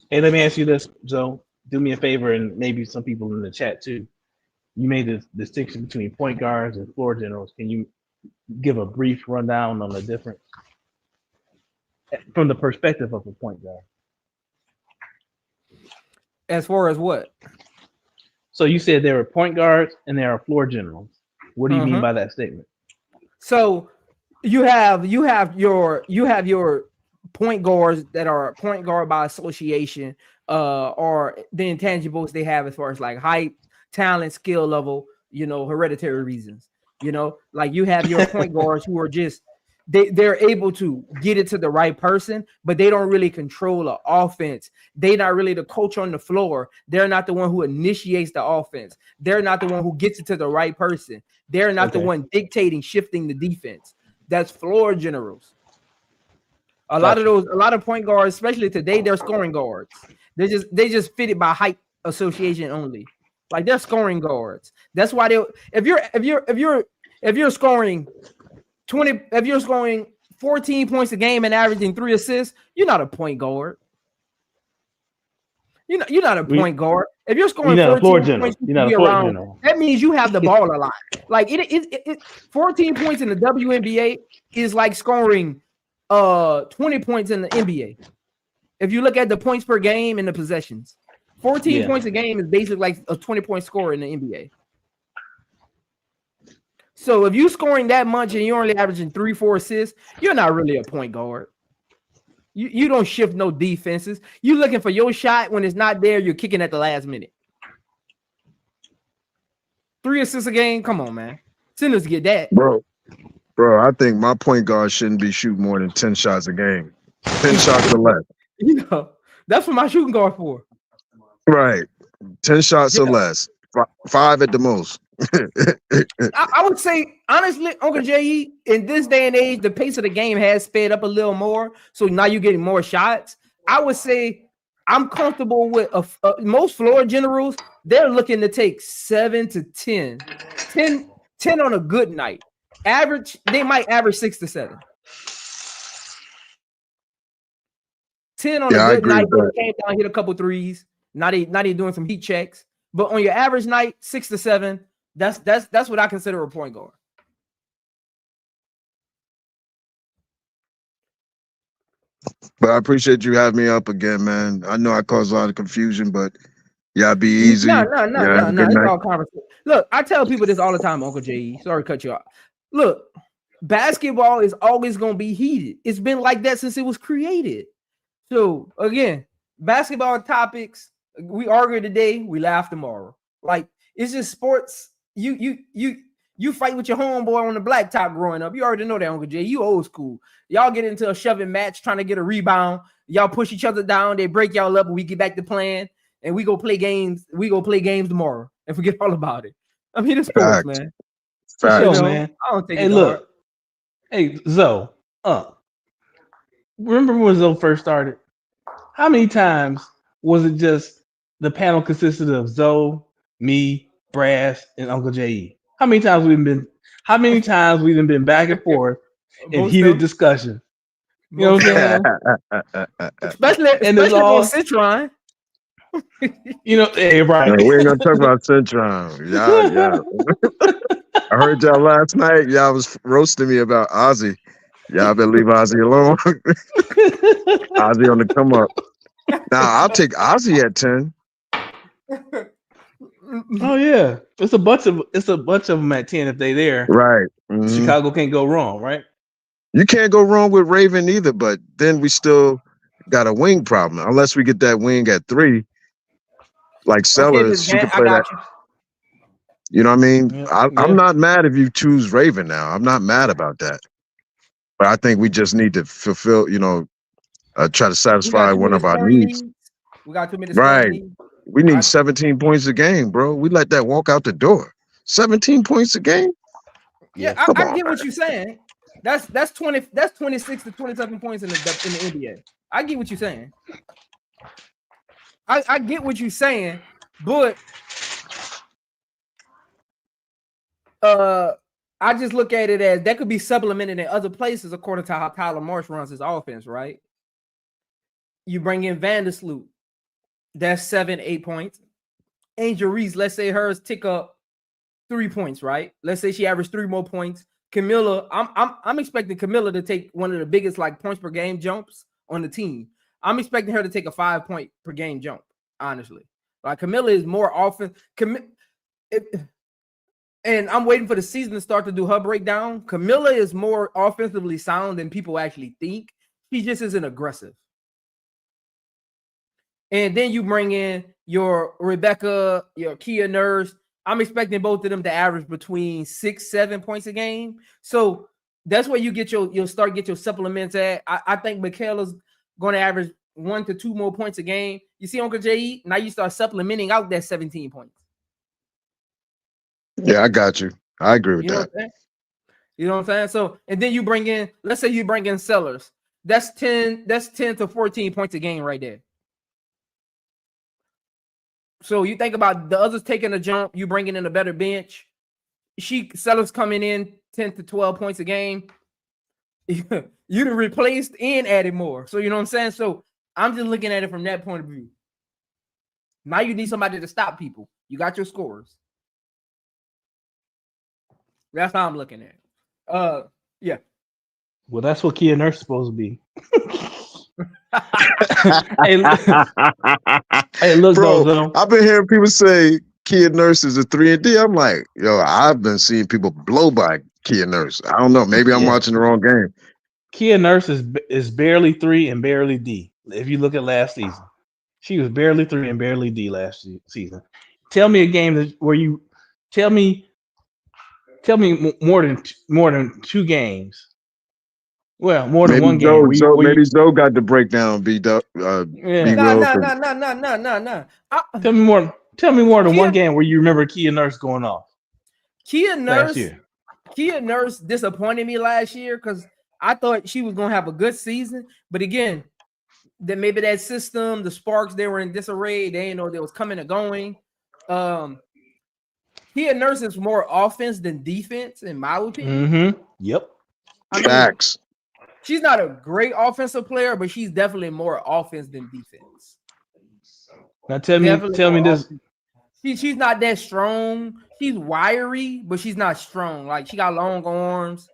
Hey, let me ask you this, Zoe. Do me a favor, and maybe some people in the chat too. You made this distinction between point guards and floor generals. Can you give a brief rundown on the difference from the perspective of a point guard? As far as what? So you said there are point guards and there are floor generals. What do you mean by that statement? So you have your point guards that are point guard by association, or the intangibles they have as far as like height, talent, skill level, hereditary reasons. Like you have your point guards who are just they're able to get it to the right person, but they don't really control the offense. They're not really the coach on the floor. They're not the one who initiates the offense. They're not the one who gets it to the right person. They're not the one dictating, shifting the defense. That's floor generals. A lot of point guards, especially today, they're scoring guards. They just fit it by height association only. Like they're scoring guards. That's why if you're scoring 20, if you're scoring 14 points a game and averaging 3 assists, you're not a point guard. You're not a point guard. If you're scoring 14 points, that means you have the ball a lot. Like it 14 points in the WNBA is like scoring 20 points in the NBA. If you look at the points per game and the possessions, 14 points a game is basically like a 20-point score in the NBA. So if you're scoring that much and you're only averaging 3-4 assists, you're not really a point guard. You don't shift no defenses. You're looking for your shot. When it's not there, you're kicking at the last minute. 3 assists a game? Come on, man. Sinners get that. Bro, I think my point guard shouldn't be shooting more than 10 shots a game. 10 shots or less. That's what my shooting guard for. Right. 10 shots or less. 5 at the most. I would say, honestly, Uncle J.E., in this day and age, the pace of the game has sped up a little more. So now you're getting more shots. I would say I'm comfortable with most floor generals. They're looking to take 7 to 10 on a good night. Average, they might average 6 to 7. 10 on a I good agree night, with but came down, hit a couple threes. Not even doing some heat checks. But on your average night, 6 to 7, that's what I consider a point guard. But I appreciate you having me up again, man. I know I caused a lot of confusion, but y'all be easy. No. Yeah, have a good It's night. all conversation. Look, I tell people this all the time, Uncle J. Sorry to cut you off. Look, basketball is always going to be heated. It's been like that since it was created. So again, basketball topics, we argue today, we laugh tomorrow. Like, it's just sports. You fight with your homeboy on the blacktop growing up. You already know that, Uncle J. You old school. Y'all get into a shoving match trying to get a rebound. Y'all push each other down. They break y'all up. And we get back to playing, and we go play games. We go play games tomorrow and forget all about it. I mean, it's sports, Facts. man. Facts. Yo, You know, man. I don't take Hey, it to look. heart. Hey, Zoe. Remember when Zoe first started? How many times was it just the panel consisted of Zoe, me, Brass, and Uncle J.E.? How many times we've been back and forth in Most heated of- discussion? You know what I'm saying? especially And it's all- on Citron. You know, hey, right. No, we ain't gonna talk about Centron. Yeah. I heard y'all last night. Y'all was roasting me about Ozzy. Y'all better leave Ozzy alone. Ozzy on the come up. Now I'll take Ozzy at 10. Oh yeah, it's a bunch of them at 10 if they there. Right. Mhm. Chicago can't go wrong, right? You can't go wrong with Raven either, but then we still got a wing problem. Unless we get that wing at 3, like Sellers, she could I play that. got you. You know what I mean? Yeah. I'm not mad if you choose Raven now. I'm not mad about that. But I think we just need to fulfill, try to satisfy one of our needs. We got 2 minutes. Right. Needs. We need 17 points a game, bro. We let that walk out the door. 17 points a game? Yeah, Yes. I get what you're saying. That's 20. That's 26 to 27 points in the NBA. I get what you're saying. I get what you're saying, but I just look at it as that could be supplemented in other places according to how Tyler Marsh runs his offense, right? You bring in Vandersloot, that's 7-8 points. Angel Reese, let's say hers tick up 3 points, right? Let's say she averaged 3 more points. Camilla, I'm expecting Camilla to take one of the biggest like points per game jumps on the team. I'm expecting her to take a 5 point per game jump, honestly. Like Camilla is more often, and I'm waiting for the season to start to do her breakdown. Camilla is more offensively sound than people actually think. She just isn't aggressive. And then you bring in your Rebecca, your Kia Nurse. I'm expecting both of them to average between 6-7 points a game. So that's where you get you'll start get your supplements at. I think Michaela's going to average 1 to 2 more points a game. You see, Uncle J.E., now you start supplementing out that 17 points. Yeah, I got you. I agree with that. You know what I'm saying? So, and then you bring in, let's say you bring in Sellers. That's 10 to 14 points a game right there. So you think about the others taking a jump, you bringing in a better bench. Sellers coming in 10 to 12 points a game. You'd have replaced and added more. So you know what I'm saying? So I'm just looking at it from that point of view. Now you need somebody to stop people. You got your scores. That's how I'm looking at it. Yeah. Well, that's what Kia Nurse is supposed to be. Hey, look, Bro, though. I've been hearing people say Kia Nurse is a 3 and D. I'm like, yo, I've been seeing people blow by Kia Nurse. I don't know. Maybe I'm watching the wrong game. Kia Nurse is barely 3 and barely D. If you look at last season, she was barely 3 and barely D last season. Tell me a game where you tell me more than 2 games. Well, more than one game. Maybe Zoe got the breakdown. No. Tell me more than one game where you remember Kia Nurse going off. Kia Nurse disappointed me last year because I thought she was gonna have a good season, but again, that maybe that system, the Sparks, they were in disarray. They didn't know they was coming and going. Kia Nurse is more offense than defense, in my opinion. Mm-hmm. Yep. Facts. she's not a great offensive player, but she's definitely more offense than defense. Now tell me this. She's not that strong. She's wiry, but she's not strong. Like she got long arms.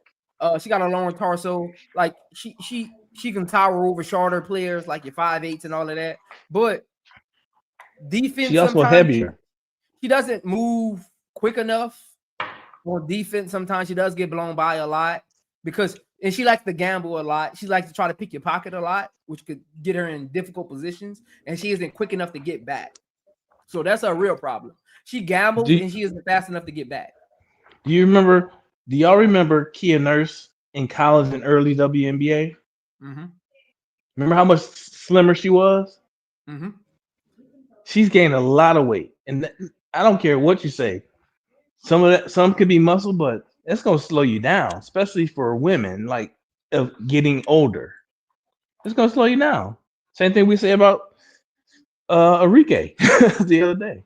She got a long torso. Like she can tower over shorter players like your 5'8" and all of that. But defense, She also sometimes heavier. she doesn't move quick enough. On defense, sometimes she does get blown by a lot and she likes to gamble a lot. She likes to try to pick your pocket a lot, which could get her in difficult positions, and she isn't quick enough to get back. So that's a real problem. She gambles and she isn't fast enough to get back. Do y'all remember Kia Nurse in college and early WNBA? Mm-hmm. Remember how much slimmer she was? Mm-hmm. She's gained a lot of weight, and I don't care what you say. Some could be muscle, but it's gonna slow you down, especially for women, like of getting older. It's gonna slow you down. Same thing we say about Enrique the other day.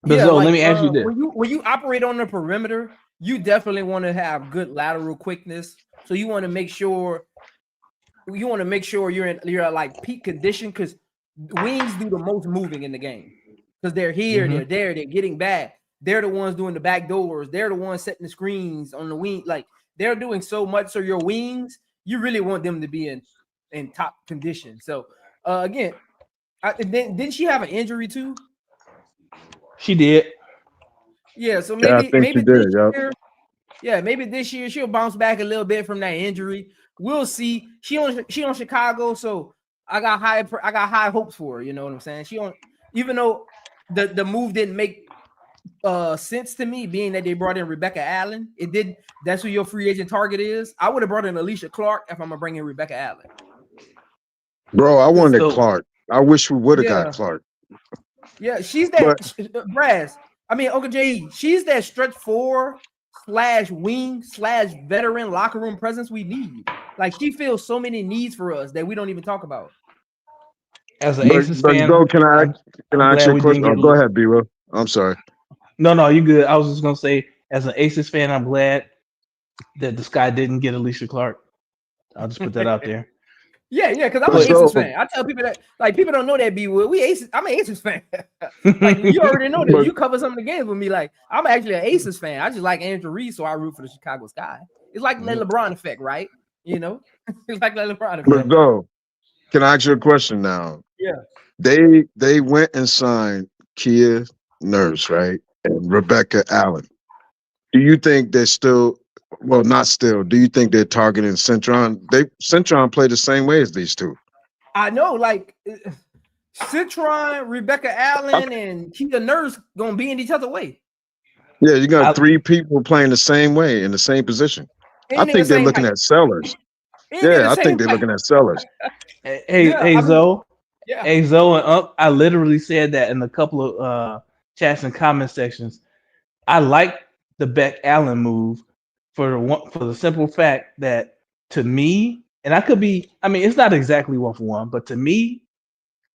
But so let me ask you this: when you operate on the perimeter, you definitely want to have good lateral quickness. So you want to make sure you're at like peak condition, because wings do the most moving in the game, because they're here, they're there, they're getting back. They're the ones doing the back doors. They're the ones setting the screens on the wing. Like they're doing so much. So your wings, you really want them to be in top condition. So again, didn't she have an injury too? She did. Yeah. So maybe maybe this year she'll bounce back a little bit from that injury. We'll see. She on Chicago, so I got high hopes for her. You know what I'm saying? Even though the move didn't make sense to me, being that they brought in Rebecca Allen. It did. That's who your free agent target is. I would have brought in Alicia Clark if I'm gonna bring in Rebecca Allen. Bro, I wanted Clark. I wish we would have got Clark. Yeah, she's that Brass. I mean, OKJ. She's that stretch 4/wing/veteran locker room presence we need. Like she fills so many needs for us that we don't even talk about. As an Aces fan, bro, can I ask you a question? Go ahead, B-Ro. I'm sorry. No, you good. I was just gonna say, as an Aces fan, I'm glad that the Sky didn't get Alicia Clark. I'll just put that out there. Yeah, because I'm an Aces fan. I tell people that, like, people don't know that, B-Wood. I'm an Aces fan. Like, you already know that. You cover some of the games with me. Like, I'm actually an Aces fan. I just like angelreese, so I root for the Chicago Sky. It's like the LeBron effect, right? You know? It's like the LeBron effect. But go. Can I ask you a question now? Yeah. They went and signed Kia Nurse, right? And Rebecca Allen. Do you think they're still, well, not still, do you think they're targeting Centron? Centron play the same way as these two. I know, like, Centron, Rebecca Allen, and Kia Nurse gonna be in each other way. Yeah, you got three people playing the same way in the same position. I think they're looking at sellers. Yeah, I think they're looking at sellers. Hey, Zoe. Yeah. Hey, Zoe and I literally said that in a couple of chats and comment sections. I like the Beck Allen move for the simple fact that, to me, and I could be, I mean, it's not exactly 1-for-1, but to me,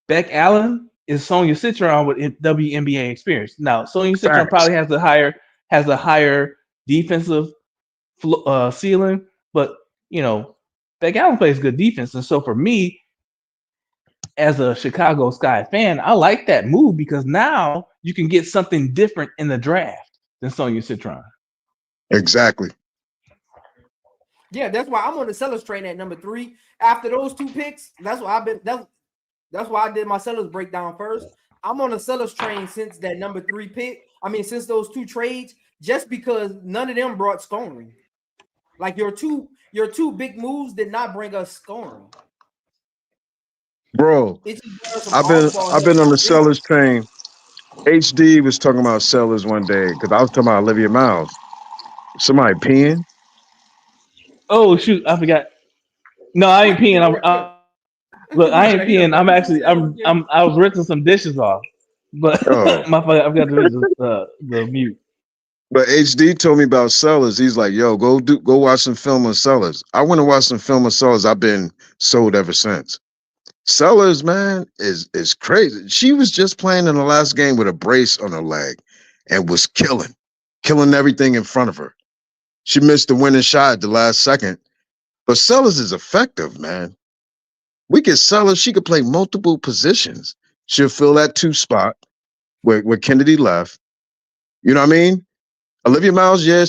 Beck Allen is Sonia Citron with WNBA experience. Now, Sonia Citron probably has a higher defensive ceiling, but you know, Beck Allen plays good defense, and so for me, as a Chicago Sky fan, I like that move because now you can get something different in the draft than Sonia Citron. Exactly. Yeah, that's why I'm on the sellers train at number 3. After those 2 picks, that's why I did my sellers breakdown first. I'm on the sellers train since that number 3 pick. I mean, since those 2 trades, just because none of them brought scoring. Like your two big moves did not bring us scoring. Bro, I've been on the sellers train. HD was talking about sellers one day because I was talking about Olivia Miles. Somebody peeing? Oh shoot, I forgot. No, I ain't peeing. Look, I ain't peeing. I was rinsing some dishes off, but I've got to rinse the mute. But HD told me about sellers. He's like, "Yo, go watch some film on sellers." I went and watched some film on sellers. I've been sold ever since. Sellers, man, is crazy. She was just playing in the last game with a brace on her leg and was killing everything in front of her. She missed the winning shot at the last second, But Sellers is effective, man. We can sell her. She could play multiple positions. She'll fill that 2 spot where Kennedy left. You know what I mean? Olivia Miles, yeah,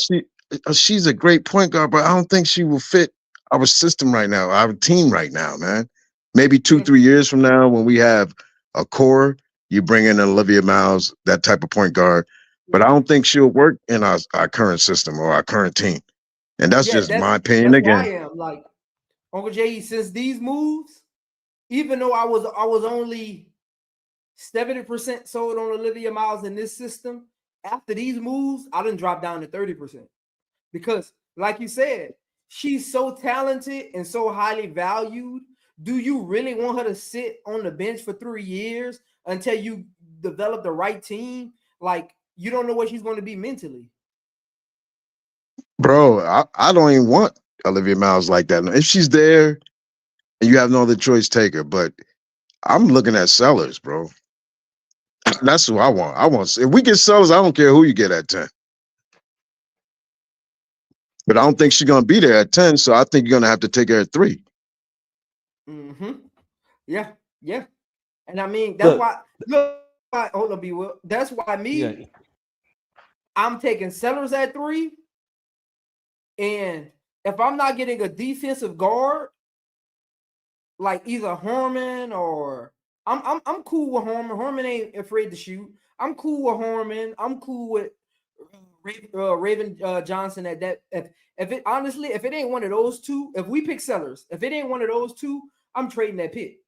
she's a great point guard, but I don't think she will fit our system right now, our team right now, man. Maybe 2-3 years from now, when we have a core, you bring in Olivia Miles, that type of point guard. But I don't think she'll work in our current system or our current team. And that's just my opinion that's why I again. am like Uncle J. Since these moves, even though I was only 70% sold on Olivia Miles in this system, after these moves, I didn't drop down to 30%. Because, like you said, she's so talented and so highly valued. Do you really want her to sit on the bench for 3 years until you develop the right team? Like, you don't know what she's going to be mentally. Bro, I don't even want Olivia Miles like that. If she's there and you have no other choice, take her. But I'm looking at Sellers, bro. That's who I want. If we get Sellers, I don't care who you get at 10. But I don't think she's gonna be there at 10, so I think you're gonna have to take her at 3. Mm-hmm. Yeah. And I mean, that's why. Look, hold on, B. Will. That's why I'm taking Sellers at 3. And if I'm not getting a defensive guard, like either Harmon or I'm cool with Harmon. Harmon ain't afraid to shoot. I'm cool with Harmon. I'm cool with Raven Johnson at that. If it honestly, if it ain't one of those two, if we pick Sellers, if it ain't one of those two, I'm trading that pick.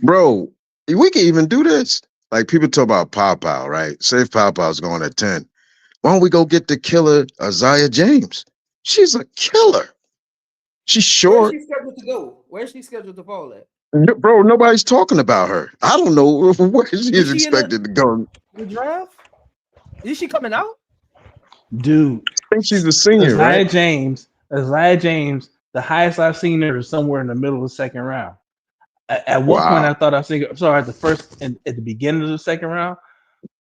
Bro, we can even do this. Like people talk about Pow, right? Say if Pow's going at 10. Why don't we go get the killer Isaiah James? She's a killer. She's short. Where's she scheduled to go? Where's she scheduled to fall at? Bro, nobody's talking about her. I don't know where she is expected to go. The draft? Is she coming out? Dude, I think she's a senior, right? Isaiah James, the highest I've seen her is somewhere in the middle of the second round. At one point, I thought I was thinking, sorry, at the beginning of the second round,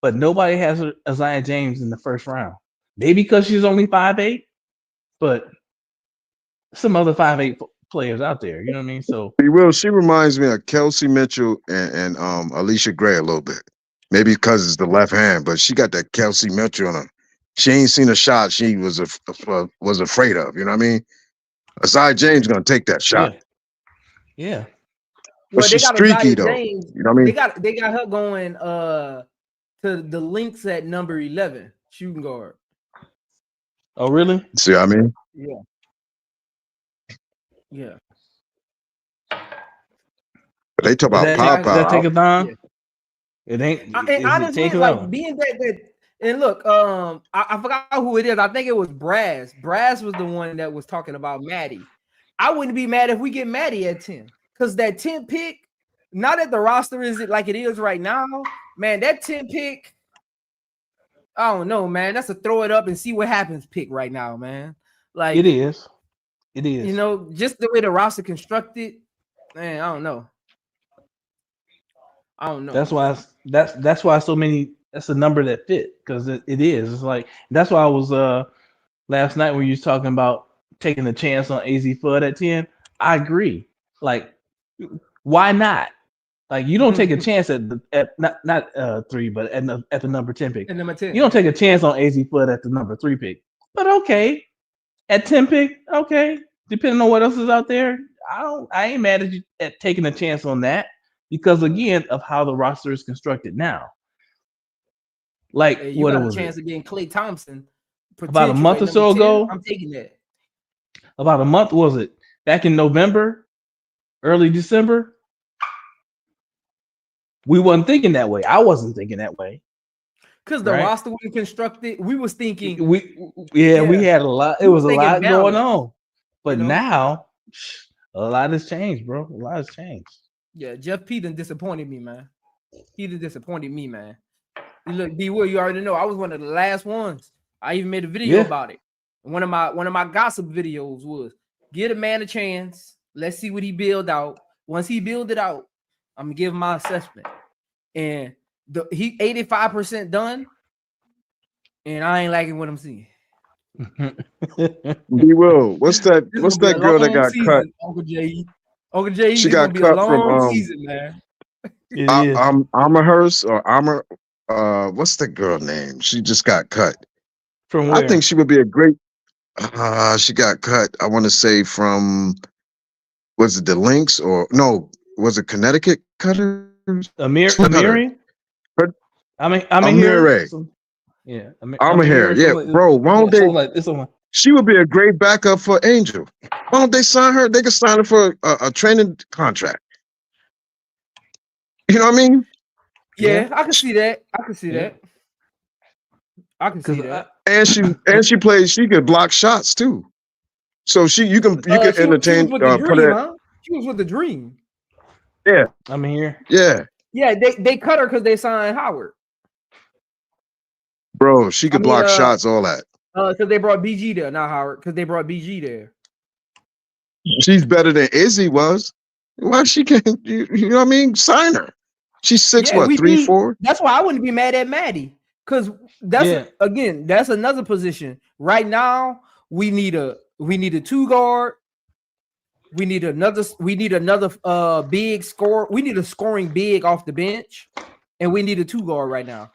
but nobody has Isaiah James in the first round. Maybe because she's only 5'8", but some other 5'8" players out there. You know what I mean? So She reminds me of Kelsey Mitchell and Alicia Gray a little bit. Maybe because it's the left hand, but she got that Kelsey Mitchell on her. She ain't seen a shot she was afraid of. You know what I mean? Isaiah James gonna take that shot. Yeah. But she's streaky though. James, you know what I mean? They got her going to the Lynx at number 11, shooting guard. Oh, really? See what I mean? Yeah. But they talk about Pow. Does that take a time? Yeah. It ain't. And honestly, like being that. And look, I forgot who it is. I think it was Brass. Brass was the one that was talking about Maddie. I wouldn't be mad if we get Maddie at 10, because that 10 pick, now that the roster is like it is right now, man, that 10 pick, I don't know, man. That's a throw it up and see what happens pick right now, man. Like it is. You know, just the way the roster constructed, man. I don't know. That's why so many. That's a number that fit, because it is. It's like that's why I was last night when you was talking about taking the chance on AZ Fudd at 10. I agree. Like, why not? Like, you don't take a chance at not 3, but at the number 10 pick. At number 10. You don't take a chance on AZ Fudd at the number 3 pick. But okay, at 10 pick, okay. Depending on what else is out there, I ain't mad at you at taking a chance on that, because again of how the roster is constructed now. Like, you what got was a chance it? of getting Klay Thompson About a month or so 10, ago. I'm taking that. About a month, was it? Back in November, early December. We wasn't thinking that way. I wasn't thinking that way. Because the roster we constructed, we was thinking we had a lot. It was a lot going on. But now a lot has changed, bro. A lot has changed. Yeah, Jeff P done disappointed me, man. He done disappointed me, man. Look, D Will, you already know I was one of the last ones. I even made a video about it. One of my gossip videos was give a man a chance. Let's see what he build out. Once he build it out, I'm gonna give him my assessment. And he 85% done, and I ain't liking what I'm seeing. B Will, what's that? This What's gonna be that a girl that long got cut? season, Uncle J. Uncle J. She This gonna got be a cut from long season, man. It is. Amherst or Amher. What's the girl name? She just got cut. From I where? think she would be a great. She got cut. I want to say from, was it the Lynx or no? Was it Connecticut Cutters? Amiri? But I'm in here. Amiri. Yeah, I'm here. Yeah, something like, bro. Why don't they? something like this one. She would be a great backup for Angel. Why don't they sign her? They could sign her for a training contract. You know what I mean? Yeah, I can see that. I can see Yeah. that. I can see that. And she plays. She could block shots too. So you can She was entertain. with the Put Dream, it. huh? She was with the Dream. Yeah, I'm here. yeah, Yeah, they cut her because they signed Howard. bro. She could block shots. All that. Because they brought BG there, not Howard. Because they brought BG there. She's better than Izzy was. Why she can't? You know what I mean? Sign her. She's 3, 4. That's why I wouldn't be mad at Maddie. Because that's that's another position. Right now, we need a 2 guard. We need another big score. We need a scoring big off the bench, and we need a 2 guard right now.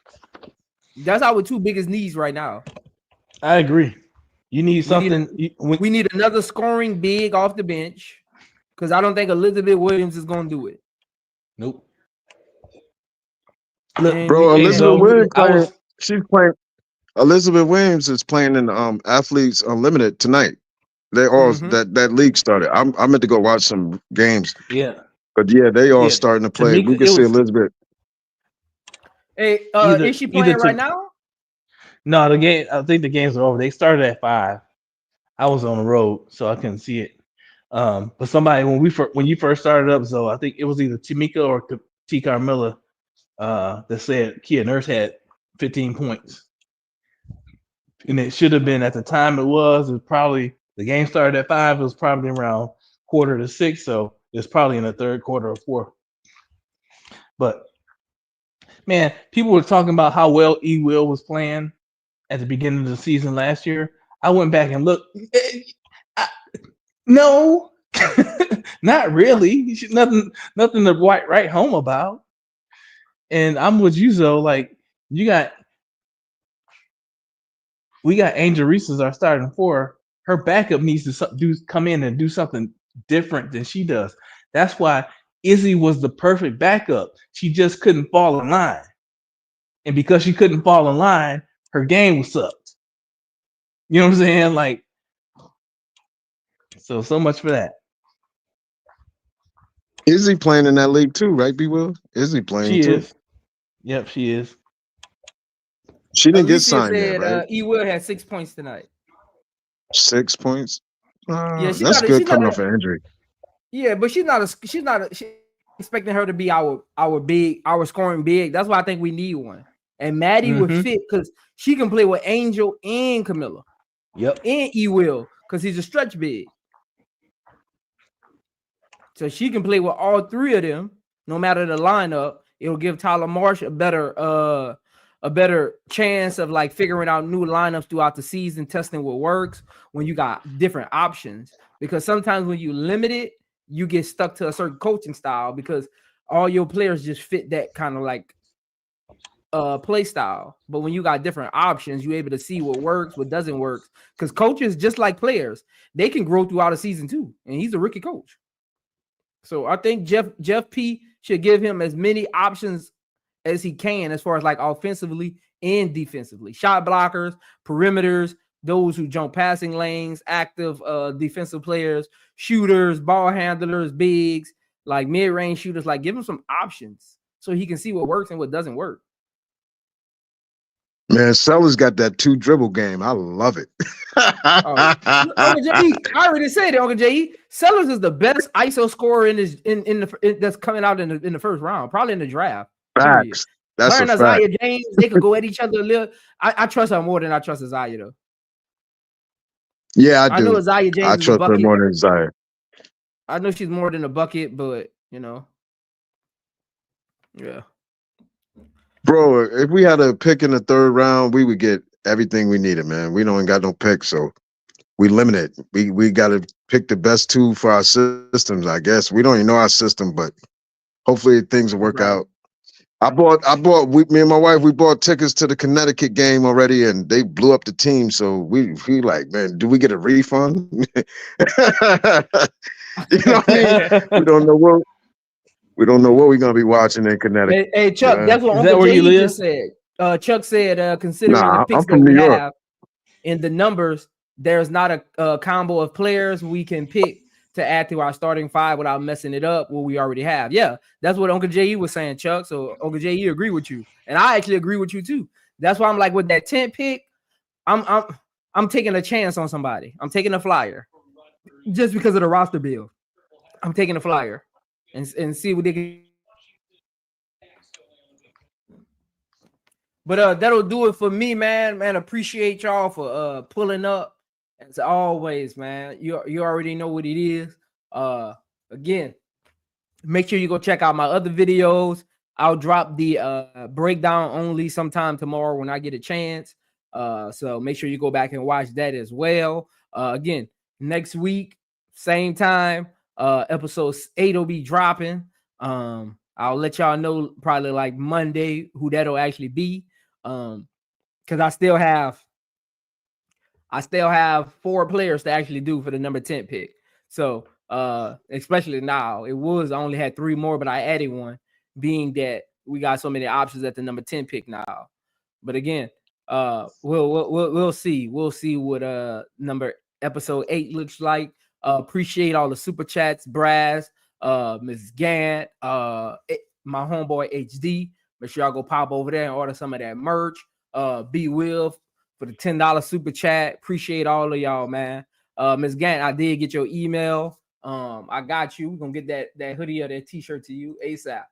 That's our 2 biggest needs right now. I agree. You need something. We need another scoring big off the bench, because I don't think Elizabeth Williams is going to do it. Nope. Look, bro, Elizabeth Williams she's playing. Elizabeth Williams is playing in Athletes Unlimited tonight. They all that league started. I meant to go watch some games. Yeah, but yeah, they all starting to play. Tamika, we can see Elizabeth. Hey, is she playing right now? No, the game. I think the games are over. They started at 5. I was on the road, so I couldn't see it. But somebody when you first started up, so I think it was either Tamika or T. Carmilla that said Kia Nurse had 15 points, and it should have been at the time. It was probably the game started at 5. It was probably around 5:45, so it's probably in the third quarter or 4th. But man, people were talking about how well E. Will was playing at the beginning of the season last year. I went back and looked. No, not really. Nothing to write home about. And I'm with you, Zoe. Like we got Angel Reese as our starting 4. Her backup needs to come in and do something different than she does. That's why Izzy was the perfect backup. She just couldn't fall in line, and because she couldn't fall in line, her game was sucked. You know what I'm saying? Like, so much for that. Izzy playing in that league too, right? B. Will Izzy playing she too? Is. Yep, she is. She didn't get Alicia signed said, yet, right? E. Will had 6 points tonight. 6 points. Yeah, that's good coming off an injury. Yeah, but she's expecting her to be our scoring big. That's why I think we need one. And Maddie would fit because she can play with Angel and Camilla. Yep. And E. Will, because he's a stretch big. So she can play with all 3 of them, no matter the lineup. It'll give Tyler Marsh a better chance of like figuring out new lineups throughout the season, testing what works when you got different options. Because sometimes when you limit it, you get stuck to a certain coaching style because all your players just fit that kind of like play style. But when you got different options, you're able to see what works, what doesn't work. Because coaches, just like players, they can grow throughout a season too. And he's a rookie coach. So I think Jeff P should give him as many options as he can as far as like offensively and defensively. Shot blockers, perimeters, those who jump passing lanes, active defensive players, shooters, ball handlers, bigs, like mid-range shooters. Like give him some options so he can see what works and what doesn't work. Man, Sellers got that 2 dribble game. I love it. Uncle J, I already said it, Uncle J. Sellers is the best ISO scorer that's coming out in the first round, probably in the draft. Facts. That's a fact. Isaiah James, they could go at each other a little. I trust her more than I trust Isaiah, though. Yeah, I do. I know Isaiah James. I trust her more than Isaiah. I know she's more than a bucket, but you know, yeah. Bro, if we had a pick in the 3rd round, we would get everything we needed, man. We don't got no picks, so we limited. We got to pick the best two for our systems, I guess. We don't even know our system, but hopefully things will work Right. out. Me and my wife, we bought tickets to the Connecticut game already, and they blew up the team. So we like, man, do we get a refund? You know what I mean? We don't know what we're gonna be watching in Connecticut. Hey, Chuck, man. that's what Is that Uncle where you J live? just said. Chuck said, considering the Nah, picks I'm that from we New York. have in the numbers, there's not a combo of players we can pick to add to our starting five without messing it up what we already have. Yeah, that's what Uncle J was saying, Chuck. So Uncle J agree with you, and I actually agree with you too. That's why I'm like with that 10th pick, I'm taking a chance on somebody. I'm taking a flyer just because of the roster build. I'm taking a flyer and see what they can. But that'll do it for me, man. Man, appreciate y'all for pulling up as always, man. You already know what it is. Again, make sure you go check out my other videos. I'll drop the breakdown only sometime tomorrow when I get a chance. So make sure you go back and watch that as well. Again, next week, same time, episode 8 will be dropping. I'll let y'all know probably like Monday who that'll actually be. Because I still have 4 players to actually do for the number 10 pick. So especially now, it was I only had 3 more, but I added one, being that we got so many options at the number 10 pick now. But again, we'll see. We'll see what number episode 8 looks like. Appreciate all the super chats, Braz, Mrs. Gant, my homeboy HD. Make sure y'all go pop over there and order some of that merch. B Will for the $10 super chat. Appreciate all of y'all, man. Ms. Gant, I did get your email. I got you. We're gonna get that hoodie or that t-shirt to you ASAP.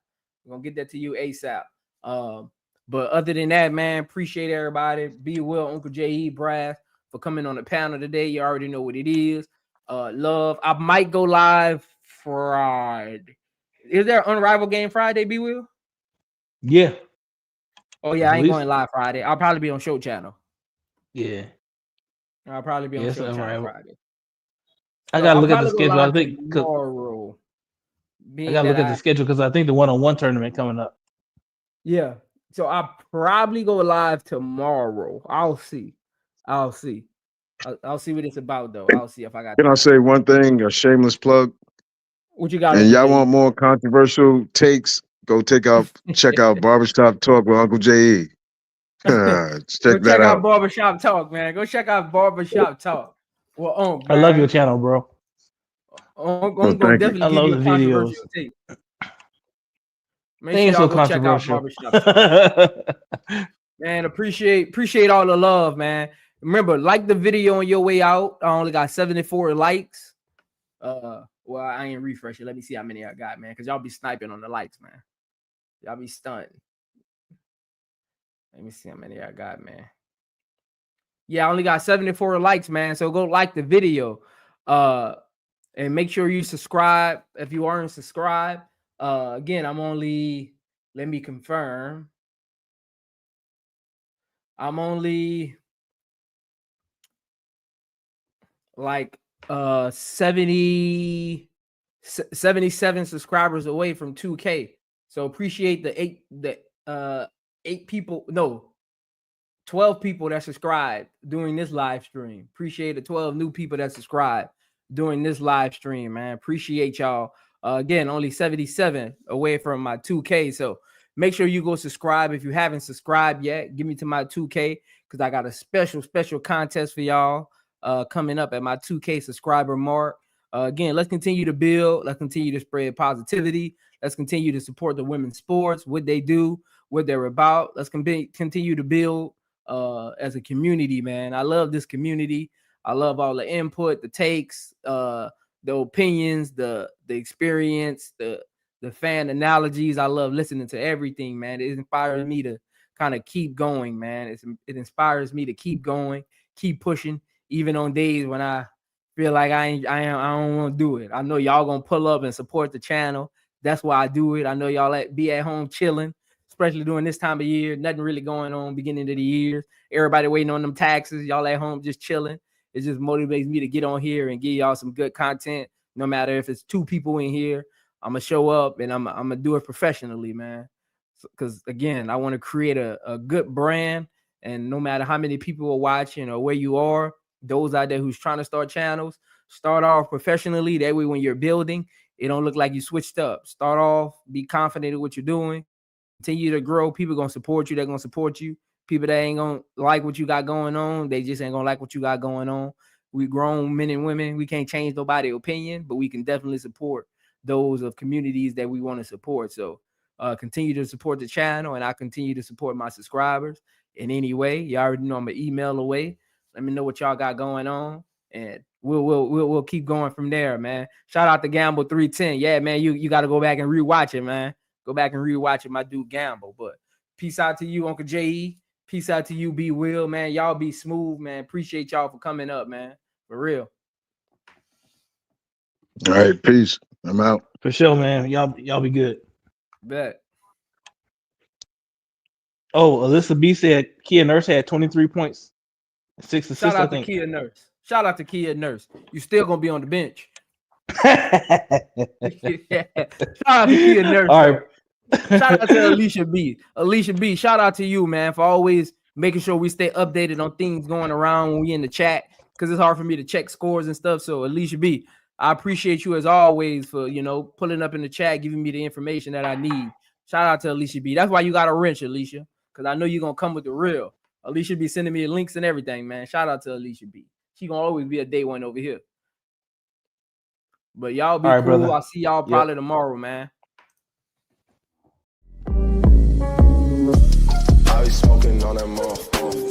We're gonna get that to you ASAP. But other than that, man, appreciate everybody. B Will, Uncle J.E. Brad for coming on the panel today. You already know what it is. Love. I might go live Friday. Is there an Unrivaled game Friday, B Will? Yeah. Oh yeah, I ain't going live Friday. I'll probably be on Show Channel. Yeah. I'll probably be on Show Channel Friday. I gotta look at the schedule. I think tomorrow. I gotta look at the schedule because I think the one-on-one tournament coming up. Yeah. So I'll probably go live tomorrow. I'll see. I'll see what it's about though. I'll see if I got. Can I say one thing? A shameless plug. What you got? And y'all want more controversial takes? Go check out Barbershop Talk with Uncle J.E. Check that out. Barbershop Talk, man. Go check out Barbershop Talk. Well, I love your channel, bro. I'm gonna definitely give you a controversial take. Make sure y'all go check out Barbershop Talk. Man, appreciate all the love, man. Remember, like the video on your way out. I only got 74 likes. Well, I ain't refreshing. Let me see how many I got, man. Because y'all be sniping on the likes, man. Y'all be stunned. Let me see how many I got, man. Yeah, I only got 74 likes, man. So go like the video. And make sure you subscribe if you aren't subscribed. Again, let me confirm. I'm only like 77 subscribers away from 2K. So appreciate the 12 people that subscribed during this live stream. Appreciate the 12 new people that subscribed during this live stream, man. Appreciate y'all. Again, only 77 away from my 2K. So make sure you go subscribe if you haven't subscribed yet. Give me to my 2K because I got a special contest for y'all coming up at my 2K subscriber mark. Again, let's continue to build. Let's continue to spread positivity. Let's continue to support the women's sports, what they do, what they're about. Let's continue to build as a community, man. I love this community. I love all the input, the takes, the opinions, the experience, the fan analogies. I love listening to everything, man. It inspires me to kind of keep going, man. It inspires me to keep going, keep pushing, even on days when I feel like I don't want to do it. I know y'all gonna pull up and support the channel. That's why I do it. I know y'all be at home chilling, especially during this time of year. Nothing really going on beginning of the year. Everybody waiting on them taxes. Y'all at home just chilling. It just motivates me to get on here and give y'all some good content. No matter if it's 2 people in here, I'm gonna show up and I'm gonna do it professionally, man. Because again, I want to create a good brand, and no matter how many people are watching or where you are, those out there who's trying to start channels, start off professionally. That way, when you're building, it don't look like you switched up. Start off, be confident in what you're doing, continue to grow. People gonna support you. They're gonna support you. People that ain't gonna like what you got going on, they just ain't gonna like what you got going on. We grown men and women. We can't change nobody's opinion, but we can definitely support those of communities that we want to support. So continue to support the channel, and I continue to support my subscribers in any way. You already know I'm an email away. Let me know what y'all got going on, and we'll keep going from there, man. Shout out to Gamble 310. Yeah, man, you got to go back and rewatch it, man. Go back and rewatch it, my dude Gamble. But peace out to you, Uncle J.E. Peace out to you, B Will, man. Y'all be smooth, man. Appreciate y'all for coming up, man. For real. All right, peace. I'm out. For sure, man. Y'all be good. Bet. Oh, Alyssa B said Kia Nurse had 23 points, 6 assists. Shout out I to think. Kia Nurse. Shout out to Kia Nurse. You still gonna be on the bench. Yeah. Shout out to Kia Nurse. All right. Shout out to Alicia B. Alicia B, shout out to you, man, for always making sure we stay updated on things going around when we in the chat, because it's hard for me to check scores and stuff. So Alicia B, I appreciate you as always for, pulling up in the chat, giving me the information that I need. Shout out to Alicia B. That's why you got a wrench, Alicia, because I know you're going to come with the real. Alicia B sending me links and everything, man. Shout out to Alicia B. She going to always be a day one over here. But y'all be All right, cool. brother. I'll see y'all probably tomorrow, man. I be smoking on that motherfucker.